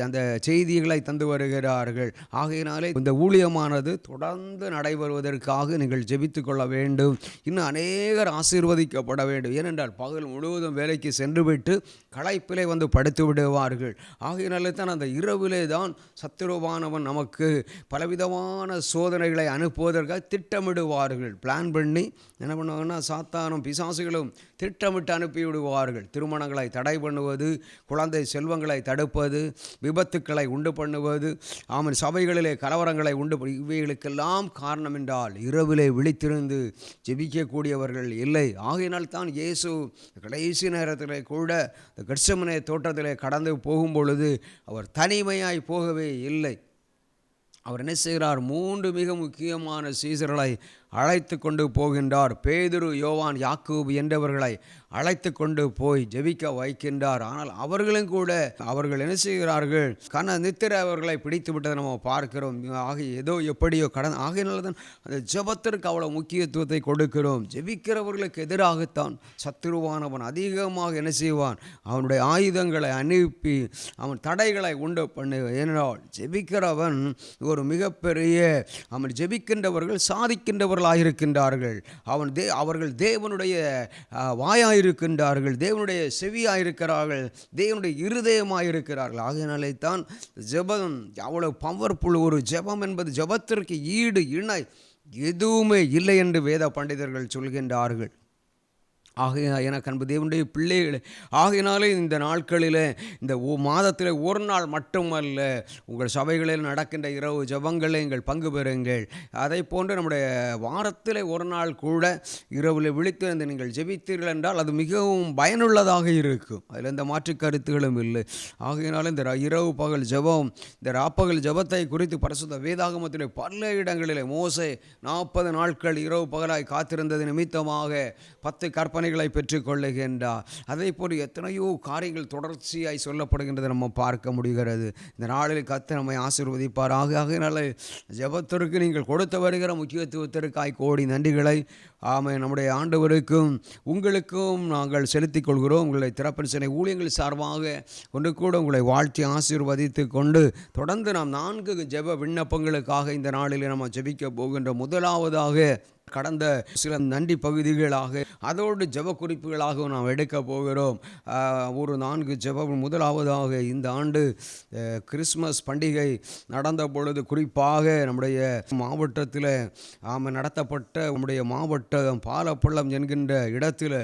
அந்த செய்திகளை தந்து வருகிறார்கள். ஆகையினாலே இந்த ஊழியமானது தொடர்ந்து நடைபெறுவதற்காக நீங்கள் ஜெபித்து கொள்ள வேண்டும். இன்னும் அநேகர் ஆசீர்வதிக்கப்பட வேண்டும். ஏனென்றால் பகல் முழுவதும் வேலைக்கு சென்றுவிட்டு களைப்பிலே வந்து படுத்து விடுவார்கள். ஆகையினாலே தான் அந்த இரவிலே தான் சத்துருவானவன் நமக்கு பலவிதமான சோதனைகளை அனுப்புவதற்காக திட்டமிடுவார்கள். பிளான் பண்ணி என்ன பண்ணுவாங்கன்னா, சாத்தானும் பிசாசுகளும் திட்டமிட்டு அனுப்பிவிடுவார்கள். திருமணங்களை தடை பண்ணுவது, குழந்தை செல்வங்களை தடுப்பது, விபத்துக்களை உண்டு பண்ணுவது, ஆமன் சபைகளிலே கலவரங்களை உண்டு, இவைகளுக்கெல்லாம் காரணம் என்றால் இரவிலே விழித்திருந்து ஜெபிக்கக்கூடியவர்கள் இல்லை. ஆகையினால் தான் இயேசு கடைசி நேரத்தில் கூட இந்த கெத்செமனே தோட்டத்திலே கடந்து போகும் பொழுது அவர் தனிமையாய் போகவே இல்லை. அவர் என்ன செய்கிறார்? 3 மிக முக்கியமான சீசர்களை அழைத்து கொண்டு போகின்றார். பேதுரு, யோவான், யாக்கோபு என்றவர்களை அழைத்து கொண்டு போய் ஜெபிக்க வைக்கின்றார். ஆனால் அவர்களும் கூட அவர்கள் என்ன செய்கிறார்கள்? நித்திரை அவர்களை பிடித்து விட்டதை நம்ம பார்க்கிறோம். ஏதோ எப்படியோ ஆகையினால தான் அந்த ஜெபத்திற்கு அவ்வளோ முக்கியத்துவத்தை கொடுக்கிறோம். ஜெபிக்கிறவர்களுக்கு எதிராகத்தான் சத்துருவானவன் அதிகமாக என்ன செய்வான்? அவனுடைய ஆயுதங்களை அனுப்பி அவன் தடைகளை உண்டு பண்ணுவான். ஏனென்றால் ஜெபிக்கிறவன் ஒரு மிகப்பெரிய, அவன் ஜெபிக்கின்றவர்கள் சாதிக்கின்றவர்கள் இருக்கின்றார்கள். அவர்கள் தேவனுடைய வாயாயிருக்கின்றார்கள், தேவனுடைய செவியாயிருக்கிறார்கள், தேவனுடைய இருதயமாயிருக்கிறார்கள். ஆகையினாலே தான் ஜெபம் அவ்வளவு பவர்ஃபுல். ஒரு ஜெபம் என்பது ஜெபத்திற்கு ஈடு இணை எதுவுமே இல்லை என்று வேத பண்டிதர்கள் சொல்கின்றார்கள். எனக்கு அன்பு தேவனுடைய பிள்ளைகளே, ஆகையினாலே இந்த நாட்களில், இந்த மாதத்தில் ஒரு நாள் மட்டுமல்ல, உங்கள் சபைகளில் நடக்கின்ற இரவு ஜெபங்களை நீங்கள் பங்கு பெறுங்கள். அதை போன்று நம்முடைய வாரத்தில் ஒரு நாள் கூட இரவில் விழித்திருந்து நீங்கள் ஜெபித்தீர்கள் என்றால் அது மிகவும் பயனுள்ளதாக இருக்கும். அதில் எந்த மாற்று கருத்துகளும் இல்லை. ஆகையினால இந்த இரவு பகல் ஜெபம், இந்த ராப்பகல் ஜெபத்தை குறித்து பரிசுத்த வேதாகமத்திலே பல இடங்களிலே மோசே 40 நாட்கள் இரவு பகலாய் காத்திருந்தது நிமித்தமாக 10 கற்பனை பெற்றுக்கொள்ளுகின்றார். அதே போல் எத்தனையோ காரியங்கள் தொடர்ச்சியாய் சொல்லப்படுகின்றதை நம்ம பார்க்க முடிகிறது. இந்த நாளில் கர்த்தர் நம்மை ஆசீர்வதிப்பாராக. ஆகையினால ஜெபத்திற்கு நீங்கள் கொடுத்து வருகிற முக்கியத்துவத்திற்காய் கோடி நன்றிகளை நம்முடைய ஆண்டவருக்கும் உங்களுக்கும் நாங்கள் செலுத்திக் கொள்கிறோம். உங்களை திறப்பின் சிலை ஊழியங்கள் சார்பாக ஒன்று கூட உங்களை வாழ்த்தி ஆசீர்வதித்து கொண்டு தொடர்ந்து நாம் 4 ஜெப விண்ணப்பங்களுக்காக இந்த நாளில் நம்ம ஜெபிக்க போகின்ற முதலாவதாக கடந்த சில நன்றி பகுதிகளாக அதோடு ஜெப குறிப்புகளாக நாம் எடுக்க போகிறோம். ஒரு 4 ஜெபம். முதலாவதாக இந்த ஆண்டு கிறிஸ்மஸ் பண்டிகை நடந்த பொழுது குறிப்பாக நம்முடைய மாவட்டத்தில் நடத்தப்பட்ட நம்முடைய மாவட்டம் பாலப்பள்ளம் என்கின்ற இடத்தில்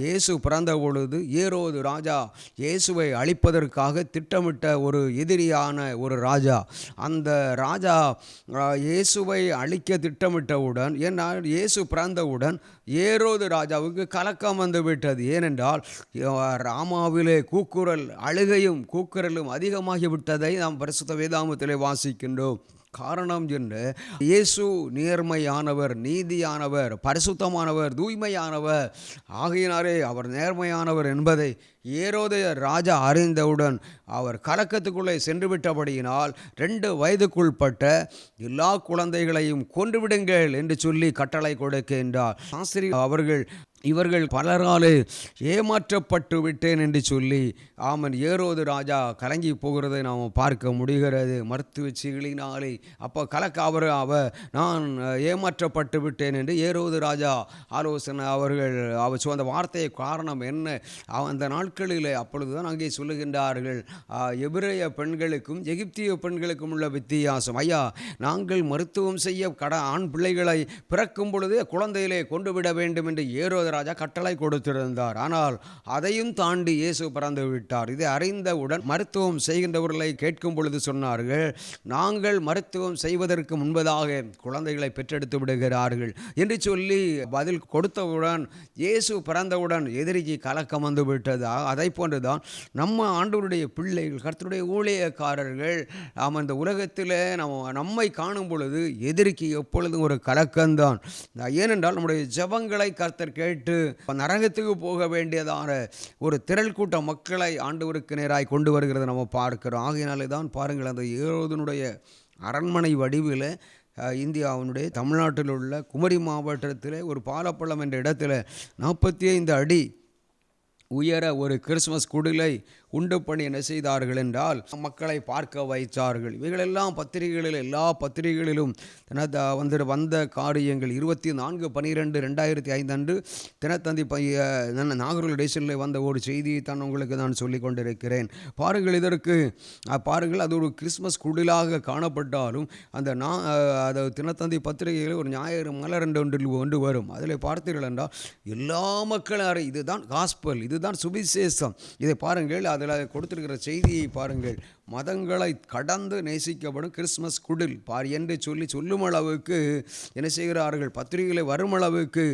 இயேசு பிறந்த பொழுது ஏரோது ராஜா இயேசுவை அழிப்பதற்காக திட்டமிட்ட ஒரு எதிரியான ஒரு ராஜா. அந்த ராஜா இயேசுவை அழிக்க திட்டமிட்டவுடன், இயேசு பிறந்தவுடன் ஏரோது ராஜாவுக்கு கலக்கம் வந்து விட்டது. ஏனென்றால் ராமாவிலே கூக்குரல், அழுகையும் கூக்குரலும் அதிகமாகி விட்டதை நாம் பரிசுத்த வேதாகமத்திலே வாசிக்கின்றோம். காரணம் என்ன? இயேசு நேர்மையானவர், நீதியானவர், பரிசுத்தமானவர், தூய்மையானவர். ஆகையினாலே அவர் நேர்மையானவர் என்பதை ஏரோது ராஜா அறிந்தவுடன் அவர் கலக்கத்துக்குள்ளே சென்று விட்டபடியினால் 2 வயதுக்குள்பட்ட எல்லா குழந்தைகளையும் கொன்றுவிடுங்கள் என்று சொல்லி கட்டளை கொடுக்கின்றார். சாஸ்திரி அவர்கள் இவர்கள் பலராலே ஏமாற்றப்பட்டு விட்டேன் என்று சொல்லி ஏரோது ராஜா கலங்கி போகிறதை நாம் பார்க்க முடிகிறது. மருத்துவ சிகிச்சையினாலே அப்போ நான் ஏமாற்றப்பட்டு விட்டேன் என்று ஏரோது ராஜா ஆலோசனை அவர் சொன்ன வார்த்தையை காரணம் என்ன? அந்த நாட்களில் அப்பொழுதுதான் அங்கே சொல்லுகின்றார்கள், எபிரேய பெண்களுக்கும் எகிப்திய பெண்களுக்கும் உள்ள வித்தியாசம். ஐயா, நாங்கள் மருத்துவம் செய்ய ஆண் பிள்ளைகளை பிறக்கும் பொழுதே குழந்தையிலே கொண்டு விட வேண்டும் என்று ஏரோது ராஜா கட்டளை கொடுத்திருந்தார். ஆனால் அதையும் தாண்டி இயேசு பிறந்து விட்டார். இதை அறிந்தவுடன் மருத்துவம் செய்கின்றவர்களை கேட்கும் பொழுது சொன்னார்கள், நாங்கள் மருத்துவம் செய்வதற்கு முன்பதாக குழந்தைகளை பெற்றெடுத்து விடுகிறார்கள் என்று சொல்லி பதில் கொடுத்தவுடன் இயேசு பிறந்தவுடன் எதிரிக்கு கலக்கம் வந்து விட்டது. அதை போன்றுதான் நம்ம ஆண்டவருடைய பிள்ளைகள், கர்த்தருடைய ஊழியக்காரர்கள் இந்த உலகத்தில் நம்மை காணும் பொழுது எதிரிக்கு எப்பொழுதும் ஒரு கலக்கம்தான். ஏனென்றால் நம்முடைய ஜெபங்களை கர்த்தர் கேட்டு நரகத்துக்கு போக வேண்டியதான ஒரு திரள் கூட்ட மக்களை ஆண்டவருக்கு நேராய் கொண்டு வருகிறத நம்ம பார்க்கிறோம். ஆகையினாலே தான் பாருங்கள், அந்த ஏரோதனுடைய அரண்மனை வடிவில் இந்தியாவினுடைய தமிழ்நாட்டில் உள்ள குமரி மாவட்டத்தில் ஒரு பாலப்பள்ளம் என்ற இடத்துல 45 அடி உயர ஒரு கிறிஸ்மஸ் குடிலை உண்டு பண்ணி என்ன செய்தார்கள் என்றால் மக்களை பார்க்க வைத்தார்கள். இவைகளெல்லாம் பத்திரிகைகளில், எல்லா பத்திரிகைகளிலும் வந்த காரியங்கள். 24/12/2005 அன்று தினத்தந்தி நாகர்கோவில் டேஷனில் வந்த ஒரு செய்தியை தான் உங்களுக்கு நான் சொல்லிக் கொண்டிருக்கிறேன். பாருங்கள், இதற்கு பாருங்கள், அது ஒரு கிறிஸ்மஸ் குடிலாக காணப்பட்டாலும் அந்த தினத்தந்தி பத்திரிகைகளில் ஒரு ஞாயிறு மலர் ஒன்று வரும். அதில் பார்த்தீர்கள் என்றால் எல்லா மக்களும் இதுதான் காஸ்பல், இதுதான் சுவிசேஷம். இதை பாருங்கள், அதில் கொடுத்திருக்கிற செய்தியை பாருங்கள். மதங்களை கடந்து நேசிக்கப்படும் கிறிஸ்மஸ் குடில் என்று சொல்லும் அளவுக்கு என்ன செய்கிறார்கள்? பத்திரிகைகளை வரும் அளவுக்கு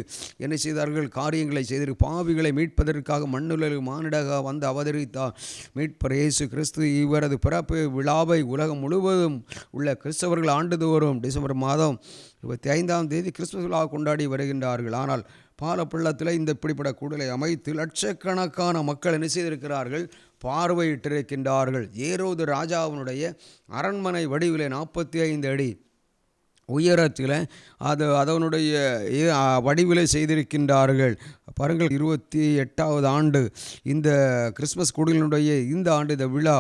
என்ன செய்தார்கள்? காரியங்களை செய்து பாவிகளை மீட்பதற்காக மண்ணுலகு மானிடக வந்து அவதரித்தார் மீட்பர் இயேசு கிறிஸ்து. இவரது பிறப்பு விழாவை உலகம் முழுவதும் உள்ள கிறிஸ்தவர்கள் ஆண்டுதோறும் டிசம்பர் மாதம் 25ஆம் தேதி கிறிஸ்துமஸ் விழா கொண்டாடி வருகின்றார்கள். ஆனால் பாலப்பள்ளத்தில் இந்த இப்படிப்பட்ட கூடலை அமைத்து லட்சக்கணக்கான மக்கள் என்ன செய்திருக்கிறார்கள்? பார்வையிட்டிருக்கின்றார்கள். ஏரோது ராஜாவினுடைய அரண்மனை வடிவிலே 45 அடி உயரத்தில் அதனுடைய வடிவிலை செய்திருக்கின்றார்கள். பாருங்கள், 28வது ஆண்டு இந்த கிறிஸ்மஸ் குடிலினுடைய இந்த ஆண்டு இந்த விழா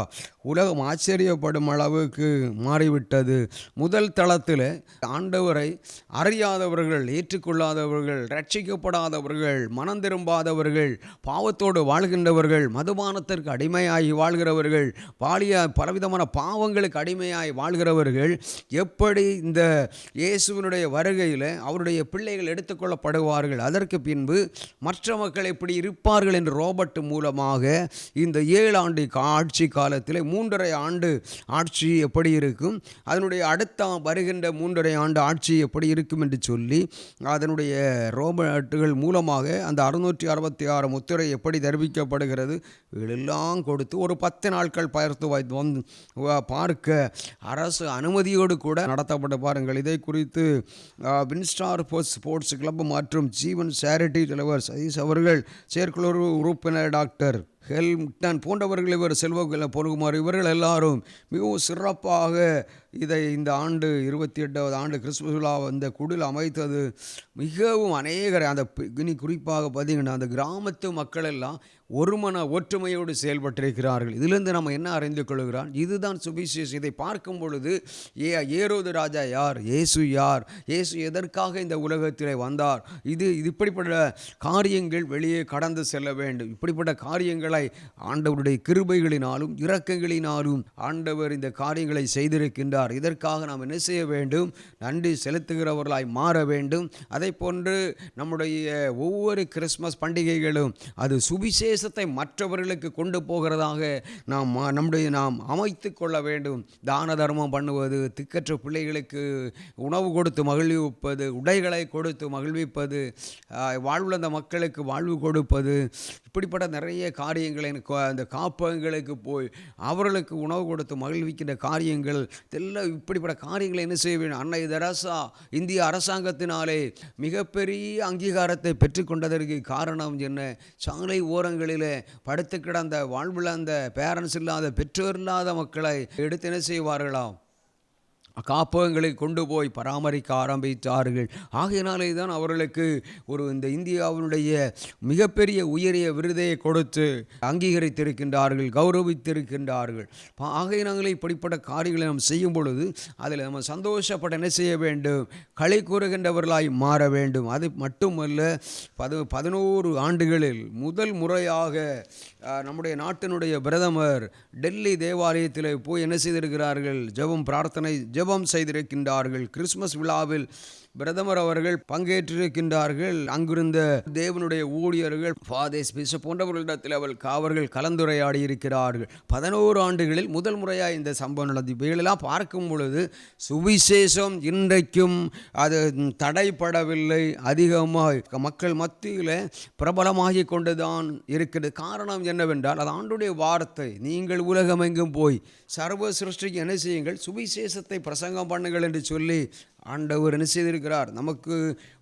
உலகம் ஆச்சரியப்படும் அளவுக்கு மாறிவிட்டது. முதல் தளத்தில் ஆண்டவரை அறியாதவர்கள், ஏற்றுக்கொள்ளாதவர்கள், ரட்சிக்கப்படாதவர்கள், மனம் திரும்பாதவர்கள், பாவத்தோடு வாழ்கின்றவர்கள், மதுபானத்திற்கு அடிமையாகி வாழ்கிறவர்கள், பலவிதமான பாவங்களுக்கு அடிமையாகி வாழ்கிறவர்கள் எப்படி இந்த இயேசுவினுடைய வருகையில் அவருடைய பிள்ளைகள் எடுத்துக்கொள்ளப்படுவார்கள், அதற்கு பின்பு மற்ற மக்கள் எப்படி இருப்பார்கள் என்று ரோபர்ட் மூலமாக இந்த 7 ஆண்டு ஆட்சி காலத்தில் 3.5 ஆண்டு ஆட்சி எப்படி இருக்கும், அதனுடைய அடுத்த வருகின்ற 3.5 ஆண்டு ஆட்சி எப்படி இருக்கும் என்று சொல்லி அதனுடைய ரோபர்ட்டுகள் மூலமாக அந்த 666 முத்திரை எப்படி தெரிவிக்கப்படுகிறது இதெல்லாம் கொடுத்து ஒரு 10 நாட்கள் பார்க்க அரசு அனுமதியோடு கூட நடத்தப்பட்ட. பாருங்கள், இதை குறித்து வின்ஸ்டார் ஸ்போர்ட்ஸ் கிளப் மற்றும் ஜீவன் சேரிட்டி தலைவர் சதீஷ் அவர்கள், செயற்குழு உறுப்பினர் டாக்டர் ஹெல்டன் போன்றவர்கள், இவர் செல்வ பொருகுமாறு, இவர்கள் எல்லாரும் மிகவும் சிறப்பாக இந்த ஆண்டு 28வது ஆண்டு கிறிஸ்துமஸ் விழா இந்த குடில் அமைத்தது. மிகவும் அநேகரை குறிப்பாக பார்த்தீங்கன்னா அந்த கிராமத்து மக்கள் எல்லாம் ஒற்றுமையோடு செயல்பட்டிருக்கிறார்கள். இதிலிருந்து நம்ம என்ன அறிந்து கொள்கிறோம்? இதுதான் சுவிசேஷம். இதை பார்க்கும் பொழுது ஏரோது ராஜா யார், இயேசு யார், இயேசு எதற்காக இந்த உலகத்தில் வந்தார், இது இப்படிப்பட்ட காரியங்கள் வெளியே கடந்து செல்ல வேண்டும். இப்படிப்பட்ட காரியங்களை ஆண்டவருடைய கிருபைகளினாலும் இரக்கங்களினாலும் ஆண்டவர் இந்த காரியங்களை செய்திருக்கின்றார். செய்திருக்கிறார். இதற்காக நாம் என்ன செய்ய வேண்டும்? நன்றி செலுத்துகிறவர்களாய் மாற வேண்டும். அதை போன்று நம்முடைய ஒவ்வொரு கிறிஸ்மஸ் பண்டிகைகளும் அது சுவிசேஷத்தை மற்றவர்களுக்கு கொண்டு போகிறதாக நாம் அமைத்து கொள்ள வேண்டும். தான தர்மம் பண்ணுவது, திக்கற்ற பிள்ளைகளுக்கு உணவு கொடுத்து மகிழ்விப்பது, உடைகளை கொடுத்து மகிழ்விப்பது, வாழ்வுள்ள மக்களுக்கு வாழ்வு கொடுப்பது, இப்படிப்பட்ட நிறைய காரியங்களை அந்த காப்பகங்களுக்கு போய் அவர்களுக்கு உணவு கொடுத்து மகிழ்விக்கின்ற காரியங்கள் இதெல்லாம், இப்படிப்பட்ட காரியங்களை என்ன செய்ய வேண்டும்? அன்னை தெரசா இந்திய அரசாங்கத்தினாலே மிகப்பெரிய அங்கீகாரத்தை பெற்றுக்கொண்டதற்கு காரணம் என்ன? சாலை ஓரங்களில் படுத்து கிடந்த வாழ்விழந்த பேரண்ட்ஸ் இல்லாத, பெற்றோர் இல்லாத மக்களை எடுத்து என்ன செய்வார்களாம்? காப்பகங்களை கொண்டு போய் பராமரிக்க ஆரம்பித்தார்கள். ஆகையினாலே தான் அவர்களுக்கு இந்த இந்தியாவினுடைய மிகப்பெரிய உயரிய விருதை கொடுத்து அங்கீகரித்திருக்கின்றார்கள், கௌரவித்திருக்கின்றார்கள். ஆகையினாலே இப்படிப்பட்ட காரியங்களை நாம் செய்யும் பொழுது அதில் நம்ம சந்தோஷப்பட என்ன செய்ய வேண்டும்? களி கூறுகின்றவர்களாய் மாற வேண்டும். அது மட்டுமல்ல, 11 ஆண்டுகளில் முதல் முறையாக நம்முடைய நாட்டினுடைய பிரதமர் டெல்லி தேவாலயத்தில் போய் என்ன செய்திருக்கிறார்கள்? ஜெபம் செய்திருக்கின்றார்கள். கிறிஸ்மஸ் விழாவில் பிரதமர் அவர்கள் பங்கேற்றிருக்கின்றார்கள். அங்கிருந்த தேவனுடைய ஊழியர்கள், ஃபாதர்ஸ், பிஷப் போன்றவர்களிடத்தில் அவர்கள் கலந்துரையாடி இருக்கிறார்கள். 11 ஆண்டுகளில் முதல் முறையாக இந்த சம்பவம் நடந்தது. இவைகளெல்லாம் பார்க்கும் பொழுது சுவிசேஷம் இன்றைக்கும் அது தடைப்படவில்லை, அதிகமாக மக்கள் மத்தியில் பிரபலமாகி கொண்டுதான் இருக்கிறது. காரணம் என்னவென்றால், அது ஆண்டுடைய வார்த்தை. நீங்கள் உலகமெங்கும் போய் சர்வ சிருஷ்டிக்கு என்ன செய்யுங்கள்? சுவிசேஷத்தை பிரசங்கம் பண்ணுங்கள் என்று சொல்லி ஆண்டவர் என்ன செய்திருக்கிறார்? நமக்கு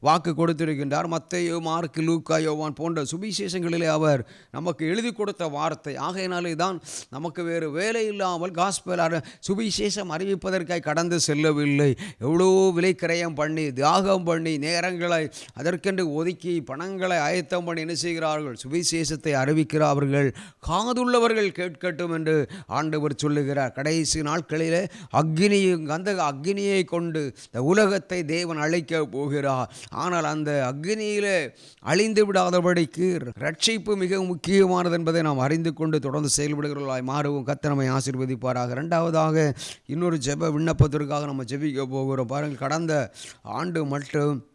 வாக்கு கொடுத்திருக்கின்றார். மத்தேயு, மார்க்கு, லூக்கா, யோவான் போன்ற சுவிசேஷங்களிலே அவர் நமக்கு எழுதி கொடுத்த வார்த்தை. ஆகையினாலே தான் நமக்கு வேறு வேலை இல்லாமல் காஸ்பல் சுவிசேஷம் அறிவிப்பதற்காக கடந்து செல்லவில்லை. எவ்வளோ விலை கிரயம் பண்ணி, தியாகம் பண்ணி, நேரங்களை அதற்கென்று ஒதுக்கி, பணங்களை ஆயத்தம் பண்ணி என்ன செய்கிறார்கள்? சுவிசேஷத்தை அறிவிக்கிறார்கள். காதுள்ளவர்கள் கேட்கட்டும் என்று ஆண்டவர் சொல்லுகிறார். கடைசி நாட்களிலே அந்த அக்னியை கொண்டு உலகத்தை தேவன் அழைக்க போகிறார். ஆனால் அந்த அக்னியிலே அழிந்து விடாதபடிக்கு ரட்சிப்பு மிக முக்கியமானது என்பதை நாம் அறிந்து கொண்டு தொடர்ந்து செயல்படுகிறவர்களாய் மாறுவோம். கர்த்தர் நம்மை ஆசீர்வதிப்பாராக. இரண்டாவதாக இன்னொரு ஜெப விண்ணப்பத்திற்காக நம்ம ஜெபிக்க போகிறோம். பாருங்கள், கடந்த ஆண்டு மட்டும்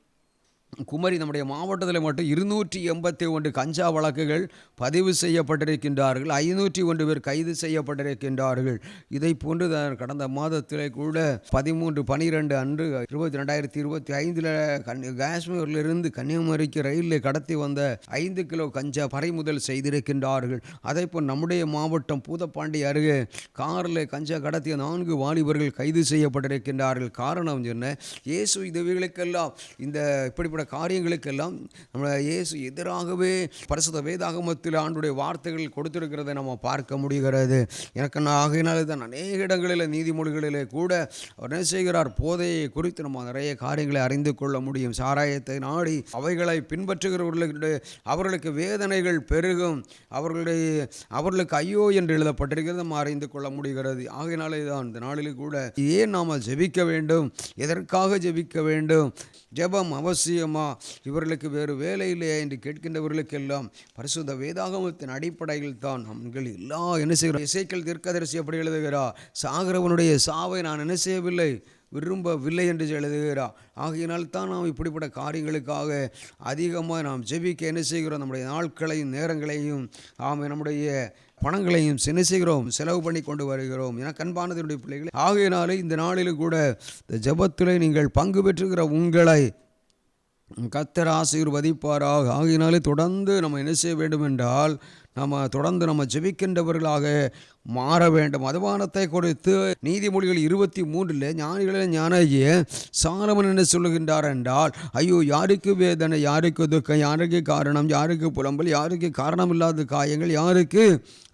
குமரி நம்முடைய மாவட்டத்தில் மட்டும் 281 கஞ்சா வழக்குகள் பதிவு செய்யப்பட்டிருக்கின்றார்கள். 501 பேர் கைது செய்யப்பட்டிருக்கின்றார்கள். இதை போன்று கடந்த மாதத்திலே கூட 13/12 அன்று 2025 காஷ்மீரிலிருந்து கன்னியாகுமரிக்கு ரயிலில் கடத்தி வந்த 5 கிலோ கஞ்சா பறிமுதல் செய்திருக்கின்றார்கள். அதே போல் நம்முடைய மாவட்டம் பூதப்பாண்டி அருகே காரில் கஞ்சா கடத்திய 4 வாலிபர்கள் கைது செய்யப்பட்டிருக்கின்றார்கள். காரணம் என்ன? இயேசு இதுகளுக்கெல்லாம், இந்த இப்படிப்பட்ட காரியங்களுக்கெல்லாம் நம்ம இயேசு எதிராகவே பரிசுத்த வேதாகமத்தில் ஆண்டுடைய வார்த்தைகள் கொடுத்திருக்கிறதை நம்ம பார்க்க முடிகிறது. எனக்கு ஆகையினாலே தான் அநேக இடங்களில் நீதிமொழிகளிலே கூட அவர் என்ன செய்கிறார்? போதையை குறித்து நம்ம நிறைய காரியங்களை அறிந்து கொள்ள முடியும். சாராயத்தை நாடி அவைகளை பின்பற்றுகிறவர்களுடைய அவர்களுக்கு வேதனைகள் பெருகும், அவர்களுக்கு ஐயோ என்று எழுதப்பட்டிருக்கிறது நம்ம அறிந்து கொள்ள முடிகிறது. ஆகையினாலே தான் இந்த நாளில் கூட ஏன் நாம் ஜெபிக்க வேண்டும்? எதற்காக ஜெபிக்க வேண்டும்? ஜெபம் அவசியமா? இவர்களுக்கு வேறு வேலை இல்லையா என்று கேட்கின்றவர்களுக்கெல்லாம் பரிசுத்த வேதாகமத்தின் அடிப்படையில் தான் நாங்கள் எல்லா என்ன செய்கிறோம்? எசேக்கியேல் தீர்க்கதரிசி அப்படி எழுதுகிறார், சாகிறவனுடைய சாவை நான் என்ன செய்யவில்லை, விரும்பவில்லை என்று எழுதுகிறார். ஆகையினால் தான் நாம் இப்படிப்பட்ட காரியங்களுக்காக அதிகமாக நாம் ஜெபிக்க என்ன செய்கிறோம்? நம்முடைய நாட்களையும் நேரங்களையும் நம்முடைய பணங்களையும் என்ன செய்கிறோம்? செலவு பண்ணி கொண்டு வருகிறோம். என கண்பானதனுடைய பிள்ளைகளை, ஆகையினாலே இந்த நாளில் கூட இந்த ஜெபத்திலே நீங்கள் பங்கு பெற்றுகிற உங்களை கர்த்தர் ஆசீர்வதிப்பாராக. ஆகையினாலே தொடர்ந்து நம்ம என்ன செய்ய வேண்டும் என்றால், நம்ம ஜெபிக்கின்றவர்களாக மாற வேண்டும். மதுபானத்தை குறித்து நீதிமொழிகள் 23 ஞானிகளில் ஞானிய சாலமன் என்ன சொல்லுகின்றார் என்றால், ஐயோ, யாருக்கு வேதனை, யாருக்கு துக்கம், யாருக்கு காரணம், யாருக்கு புலம்பல், யாருக்கு காரணம் இல்லாத காயங்கள், யாருக்கு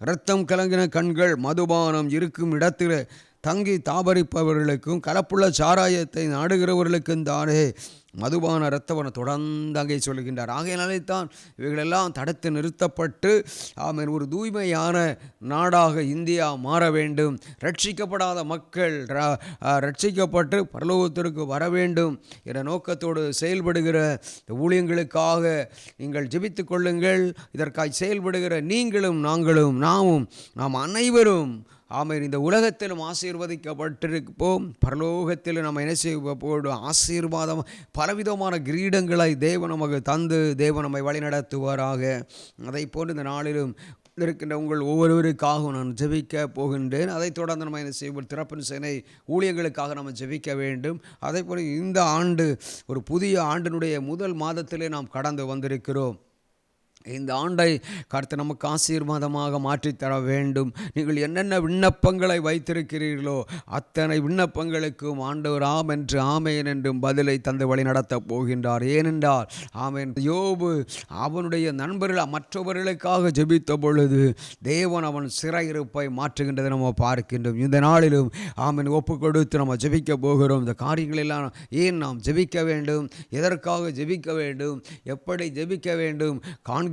இரத்தம் கலங்கின கண்கள், மதுபானம் இருக்கும் இடத்தில் தங்கி தாபரிப்பவர்களுக்கும் கலப்புள்ள சாராயத்தை நாடுகிறவர்களுக்கும் தானே மதுபான இரத்தவனை தொடர்ந்து அங்கே சொல்லுகின்றார். ஆகையினாலே தான் இவைகளெல்லாம் தடுத்து நிறுத்தப்பட்டு ஒரு தூய்மையான நாடாக இந்தியா மாற வேண்டும். ரட்சிக்கப்படாத மக்கள் ரட்சிக்கப்பட்டு பரலோகத்திற்கு வர வேண்டும் என்ற நோக்கத்தோடு செயல்படுகிற ஊழியங்களுக்காக நீங்கள் ஜெபித்து கொள்ளுங்கள். இதற்காக செயல்படுகிற நீங்களும் நாங்களும் நாம் அனைவரும் ஆமென். இந்த உலகத்திலும் ஆசீர்வதிக்கப்பட்டிருப்போம், பரலோகத்தில் நம்ம என்ன செய்வோம்? ஆசீர்வாதம் பலவிதமான கிரீடங்களை தேவன் நமக்கு தந்து தேவன் நம்மை வழிநடத்துவாராக. அதை போன்று இந்த நாளிலும் இருக்கின்ற உங்கள் ஒவ்வொருவருக்காகவும் நான் ஜெபிக்க போகின்றேன். அதைத் தொடர்ந்து நம்ம என்ன செய்வோம்? திறப்பின் சேனை ஊழியர்களுக்காக நம்ம ஜெபிக்க வேண்டும். அதே போல் இந்த ஆண்டு ஒரு புதிய ஆண்டினுடைய முதல் மாதத்திலே நாம் கடந்து வந்திருக்கிறோம். இந்த ஆண்டை கர்த்தர் நமக்கு ஆசீர்வாதமாக மாற்றித்தர வேண்டும். நீங்கள் என்னென்ன விண்ணப்பங்களை வைத்திருக்கிறீர்களோ அத்தனை விண்ணப்பங்களுக்கும் ஆண்டவர் ஆம் என்று ஆமேன் என்றும் பதிலை தந்து வழி நடத்தப் போகின்றார். ஏனென்றால் ஆமேன், யோபு அவனுடைய நண்பர்கள் மற்றவர்களுக்காக ஜெபித்த பொழுது தேவன் அவன் சிறையிருப்பை மாற்றுகின்றதை நம்ம பார்க்கின்றோம். இந்த நாளிலும் ஆமேன் ஒப்பு கொடுத்து நம்ம ஜெபிக்க போகிறோம். இந்த காரியங்களெல்லாம் ஏன் நாம் ஜெபிக்க வேண்டும், எதற்காக ஜெபிக்க வேண்டும், எப்படி ஜெபிக்க வேண்டும், காண்கின்றவைகளையும்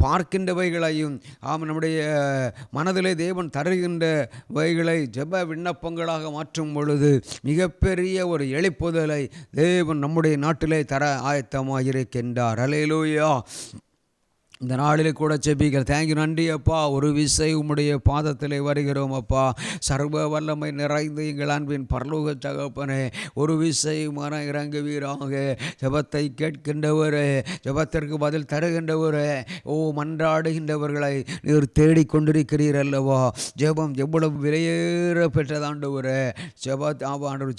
பார்க்கின்றவைகளையும் நம்முடைய மனதிலே தேவன் தருகின்றவைகளை ஜெப விண்ணப்பங்களாக மாற்றும் பொழுது மிகப்பெரிய ஒரு எழுப்புதலை தேவன் நம்முடைய நாட்டிலே தர ஆயத்தமாக இருக்கின்றார். அல்லேலூயா. இந்த நாளில் கூட ஜெபிக்கிறேன். தேங்க்யூ, நன்றி அப்பா. ஒரு விசை உம்முடைய பாதத்திலே வருகிறோம் அப்பா. சர்வ வல்லமை நிறைந்து எங்கள் அன்பின் பரலோக தகப்பனே, ஒரு விசை மன இறங்குவீராக. ஜெபத்தை கேட்கின்றவரே, ஜெபத்திற்கு பதில் தருகின்றவரே, மன்றாடுகின்றவர்களை நீர் தேடிக்கொண்டிருக்கிறீர் அல்லவா. ஜெபம் எவ்வளவு விலையேற பெற்றதாண்டவரே.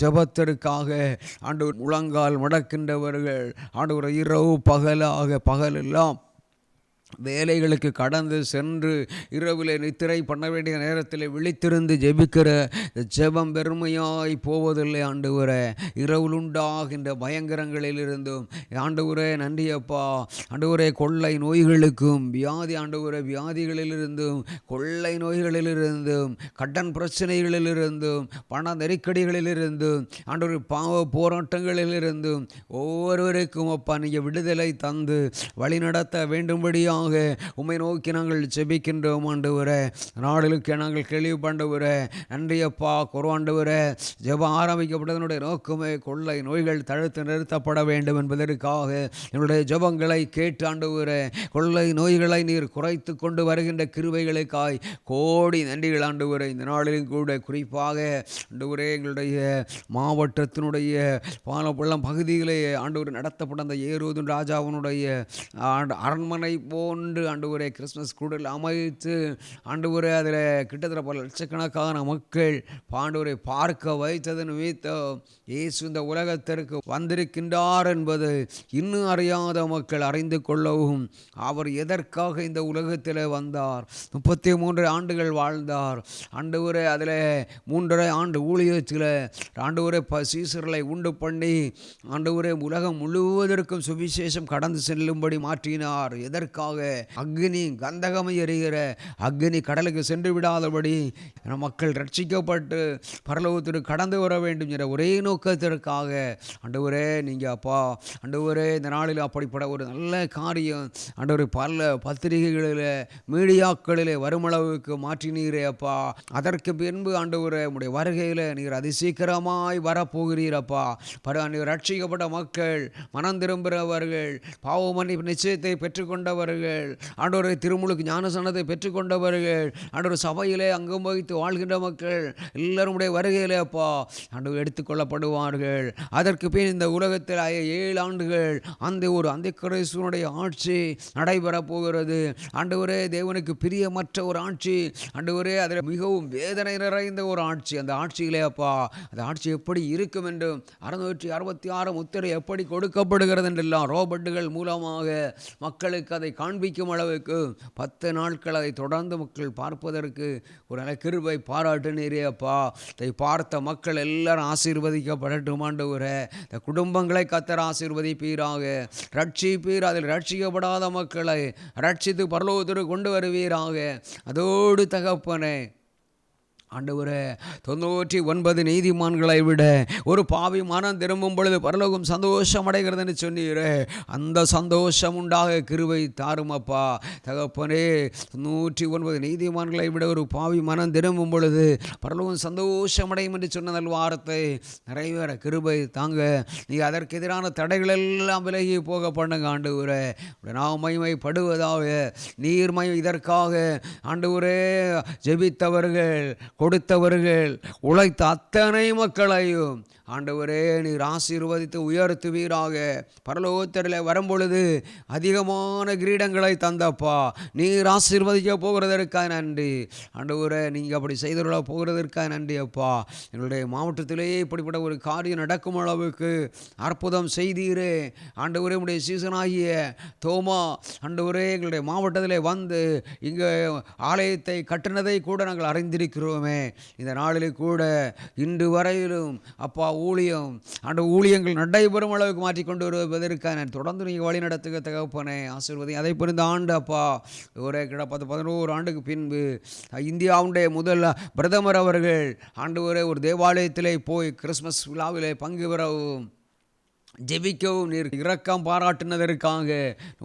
ஜெபத்திற்காக ஆண்டவர் முழங்கால் முடக்கின்றவர்கள் ஆண்டவர் இரவு பகலெல்லாம் வேலைகளுக்கு கடந்து சென்று இரவில் நித்திரை பண்ண வேண்டிய நேரத்தில் விழித்திருந்து ஜெபிக்கிற ஜெபம் பெருமையாய் போவதில்லை ஆண்டவரே. இரவில் உண்டாகின்ற பயங்கரங்களிலிருந்தும் ஆண்டவரே நன்றி அப்பா. ஆண்டவரே, கொள்ளை நோய்களுக்கும் வியாதிகளிலிருந்தும் கொள்ளை நோய்களிலிருந்தும் கடன் பிரச்சனைகளிலிருந்தும் பண நெருக்கடிகளிலிருந்தும் ஆண்டவர் பாவ போராட்டங்களிலிருந்தும் ஒவ்வொருவருக்கும் அப்பா நீங்கள் விடுதலை தந்து வழிநடத்த வேண்டும்படியாக உம்மை நோக்கி நாங்கள் ஜெபிக்கின்றோம் ஆண்டவரே. நாடுகளுக்கு நாங்கள் கேள்விப்பண்டவரே நன்றி அப்பா. ஆண்டவரே, ஜெபம் ஆரம்பிக்கப்பட்டதனுடைய நோக்கமே கொள்ளை நோய்கள் தடுத்து நிறுத்தப்பட வேண்டும் என்பதற்காக என்னுடைய ஜெபங்களை கேட்டு ஆண்டவரே, கொள்ளை நோய்களை நீர் குறைத்து கொண்டு வருகின்ற கிருபைகளுக்காய் கோடி நன்றிகள் ஆண்டவரே. இந்த நாளிலும் கூட குறிப்பாக ஆண்டவரே எங்களுடைய மாவட்டத்தினுடைய பாலப்பள்ளம் பகுதியிலே ஆண்டவர் நடத்தப்பட்ட அந்த ஏரோது ராஜாவினுடைய அரண்மனை போன்று ஆண்டவரே கிறிஸ்மஸ் கூடல் அமைத்து ஆண்டவரே அதில் கிட்டத்தட்ட பல லட்சக்கணக்கான மக்கள் ஆண்டவரை பார்க்க வைத்தது நிமித்தம் இயேசு இந்த உலகத்திற்கு வந்திருக்கின்றார் என்பது இன்னும் அறியாத மக்கள் அறிந்து கொள்ளவும், அவர் எதற்காக இந்த உலகத்தில் வந்தார், 33 ஆண்டுகள் வாழ்ந்தார் ஆண்டவரே. அதில் 3.5 ஆண்டு ஊழியத்தில் ஆண்டவரே சீசர்களை உண்டு பண்ணி ஆண்டவரே உலகம் முழுவதற்கும் சுவிசேஷம் கடந்து செல்லும்படி மாற்றினார். எதற்காக? அக்னி கந்தகம் எரிகிற அக்னி கடலுக்கு சென்று விடாதபடி மக்கள் ரட்சிக்கப்பட்டு பரலோகத்திற்கு கடந்து வர வேண்டும் என்ற ஒரே நோக்கத்திற்காக ஆண்டவரே நீங்கள் அப்பா ஆண்டவரே இந்த நாளில் அப்படிப்பட்ட ஒரு நல்ல காரியம் ஆண்டவரே பல பத்திரிகைகளில் மீடியாக்களில் வருமளவுக்கு மாற்றினீரே அப்பா. அதற்கு பின்பு ஆண்டவரே உம்முடைய வருகையில் நீர் அதிசீக்கிரமாய் வரப்போகிறீரப்பா. நீர் ரட்சிக்கப்பட்ட மக்கள், மனம் திரும்புகிறவர்கள், பாவ மன்னிப்பு நிச்சயத்தை பெற்றுக்கொண்டவர்கள், ஆண்டவரை திருமுழுக்கு ஞானசனத்தை பெற்றுக்கொண்டவர்கள், ஆண்டவர் சபையிலே அங்கம் வகித்து வாழ்கின்ற மக்கள் எல்லாருடைய வருகையிலே அப்பா ஆண்டவர் எடுத்துக்கொள்ளப்படுவார்கள். அதற்கு பின் இந்த உலகத்தில் 7 ஆண்டுகள் அந்த கிறிஸ்துவனுடைய ஆட்சி நடைபெறப் போகிறது ஆண்டவரே. தேவனுக்கு பிரியமற்ற ஒரு ஆட்சி ஆண்டவரே, அதில் மிகவும் வேதனை நிறைந்த ஒரு ஆட்சி. அந்த ஆட்சியிலே அப்பா அந்த ஆட்சி எப்படி இருக்கும் என்றும் 666 முத்திரை எப்படி கொடுக்கப்படுகிறது என்றெல்லாம் ரோபோட்டுகள் மூலமாக மக்களுக்கு அதை காண்பிக்கும் அளவுக்கு 10 நாட்கள் அதை தொடர்ந்து மக்கள் பார்ப்பதற்கு ஒரு நல்ல கிருபை பாராட்டுனீரே அப்பா. இதை பார்த்த மக்கள் எல்லாரும் ஆசீர்வதிக்கப்படட்டும் ஆண்டவரே. இந்த குடும்பங்களை கர்த்தர் ஆசீர்வதிப்பீராக, ரட்சிப்பீர். அதில் ரட்சிக்கப்படாத மக்களை ரட்சித்து பரலோகத்திற்கு கொண்டு வருவீராக. அதோடு தகப்பனே ஆண்டவரே, 99 நீதிமான்களை விட ஒரு பாவி மனம் திரும்பும் பொழுது பரலோகம் சந்தோஷம் அடைகிறது என்று சொன்னீரே, அந்த சந்தோஷம் உண்டாக கிருபை தாரும் அப்பா. தகப்பனே, 99 நீதிமான்களை விட ஒரு பாவி மனம் திரும்பும் பொழுது பரலோகம் சந்தோஷம் அடையும் என்று சொன்ன நல் வார்த்தை நிறைவேற கிருபை தாங்க. நீ அதற்கு எதிரான தடைகள் எல்லாம் விலகி போக பண்ணுங்க ஆண்டவரே. நாம் மகிமைப்படுவதாக நீர் இதற்காக ஆண்டவரே ஜெபித்தவர்கள், கொடுத்தவர்கள், உழைத்த அத்தனை மக்களையும் ஆண்டவரே நீர் ஆசீர்வதித்து உயர்த்துவீராக. பரலோகத்தில் வரும்பொழுது அதிகமான கிரீடங்களை தந்தப்பா, நீர் ஆசீர்வதிக்க போகிறதற்காக நன்றி ஆண்டவரே. நீங்கள் அப்படி செய்துள்ள போகிறதற்காக நன்றி அப்பா. எங்களுடைய மாவட்டத்திலேயே இப்படிப்பட்ட ஒரு காரியம் நடக்கும் அளவுக்கு அற்புதம் செய்தீரே ஆண்டவரே. உடைய சீசனாகிய தோமா ஆண்டவரே எங்களுடைய மாவட்டத்தில் வந்து இங்கே ஆலயத்தை கட்டினதை கூட நாங்கள் அறிந்திருக்கிறோமே. இந்த நாளில் கூட இன்று வரையிலும் அப்பா ஊழியம் ஊழியங்கள் நடைபெறும் அளவுக்கு மாற்றிக்கொண்டு வருவதற்கான தொடர்ந்து நீங்கள் வழி நடத்துக தகப்பனே. ஆசீர்வதி அதை புரிந்த ஆண்டு அப்பா ஒரே கிட 11 ஆண்டுக்கு பின்பு இந்தியாவுடைய முதல் பிரதமர் அவர்கள் ஆண்டவரே ஒரு தேவாலயத்திலே போய் கிறிஸ்மஸ் விழாவிலே பங்கு பெறவும் ஜெபிக்கவும் நீர் இரக்கம் பாராட்டினதற்காக